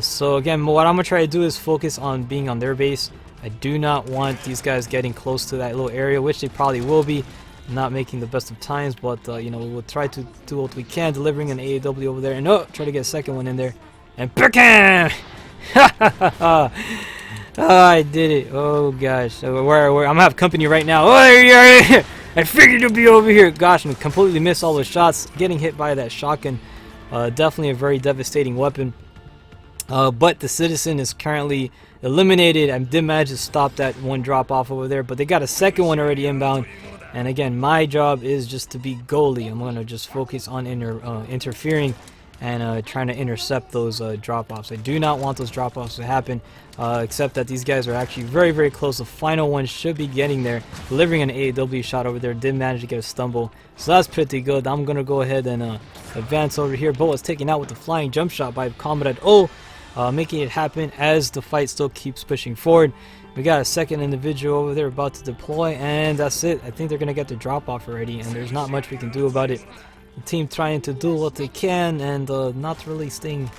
So again, what I'm gonna try to do is focus on being on their base. I do not want these guys getting close to that little area, which they probably will be. Not making the best of times, but you know, we'll try to do what we can, delivering an AEW over there, and try to get a second one in there, and pick him! Oh, I did it! Oh gosh, so I'm gonna have company right now. Oh, yeah, I figured you'd be over here. Gosh, and completely missed all the shots. Getting hit by that shotgun, definitely a very devastating weapon. But the citizen is currently eliminated. I did manage to stop that one drop off over there, but they got a second one already inbound. And again, my job is just to be goalie. I'm going to just focus on interfering and trying to intercept those drop-offs. I do not want those drop-offs to happen, except that these guys are actually very, very close. The final one should be getting there. Delivering an AEW shot over there. Did manage to get a stumble. So that's pretty good. I'm going to go ahead and advance over here. Bo was taken out with the flying jump shot by Comrade O, making it happen as the fight still keeps pushing forward. We got a second individual over there about to deploy, and that's it. I think they're going to get the drop-off already, and there's not much we can do about it. The team trying to do what they can and not really staying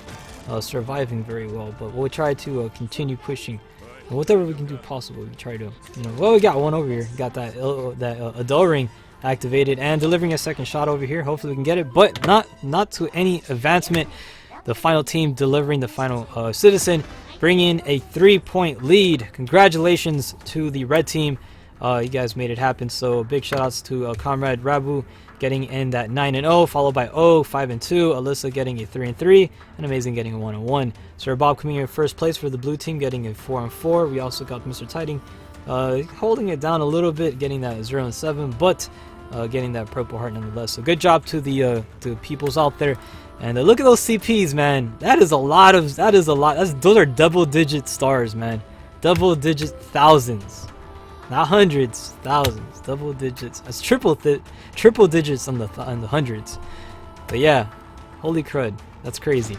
surviving very well, but we'll try to continue pushing. And whatever we can do possible, we try to, well, we got one over here. Got that Adele ring activated and delivering a second shot over here. Hopefully we can get it, but not to any advancement. The final team delivering the final citizen, bringing a 3-point lead. Congratulations to the red team. You guys made it happen. So big shout outs to Comrade Rabu getting in that 9-0, followed by O 5-2, Alyssa getting a 3-3, and Amazing getting a 1-1. Sir Bob coming in first place for the blue team, getting a 4-4. We also got Mr. Tiding holding it down a little bit, getting that 0-7, but getting that purple heart nonetheless. So good job to the peoples out there. And look at those CPs, man. That is a lot. Those are double-digit stars, man. Double-digit thousands. Not hundreds, thousands, double digits. That's triple digits on the hundreds. But yeah, holy crud, that's crazy.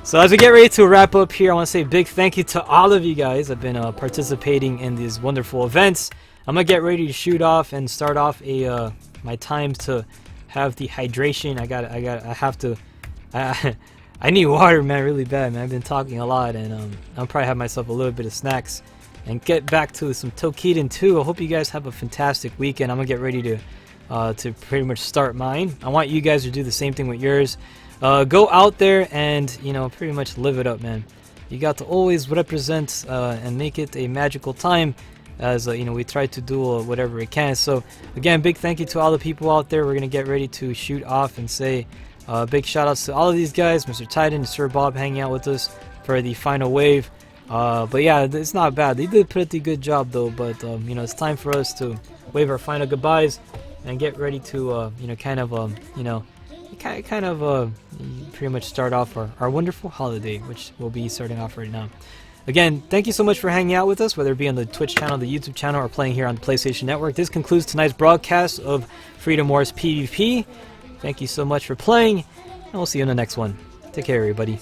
So as we get ready to wrap up here, I want to say a big thank you to all of you guys that have been participating in these wonderful events. I'm gonna get ready to shoot off and start off my time to have the hydration. I need water, man, really bad, man. I've been talking a lot, and I'll probably have myself a little bit of snacks. And get back to some Tokiden too. I hope you guys have a fantastic weekend. I'm gonna get ready to pretty much start mine. I want you guys to do the same thing with yours. Go out there and pretty much live it up, man. You got to always represent and make it a magical time, as we try to do whatever we can. So again, big thank you to all the people out there. We're gonna get ready to shoot off and say big shout outs to all of these guys, Mr. Titan, Sir Bob hanging out with us for the final wave. But yeah, it's not bad. They did a pretty good job though. But it's time for us to wave our final goodbyes and get ready to pretty much start off our wonderful holiday, which we'll be starting off right now. Again, thank you so much for hanging out with us, whether it be on the Twitch channel, the YouTube channel, or playing here on the PlayStation Network. This concludes tonight's broadcast of Freedom Wars PvP. Thank you so much for playing, and we'll see you in the next one. Take care, everybody.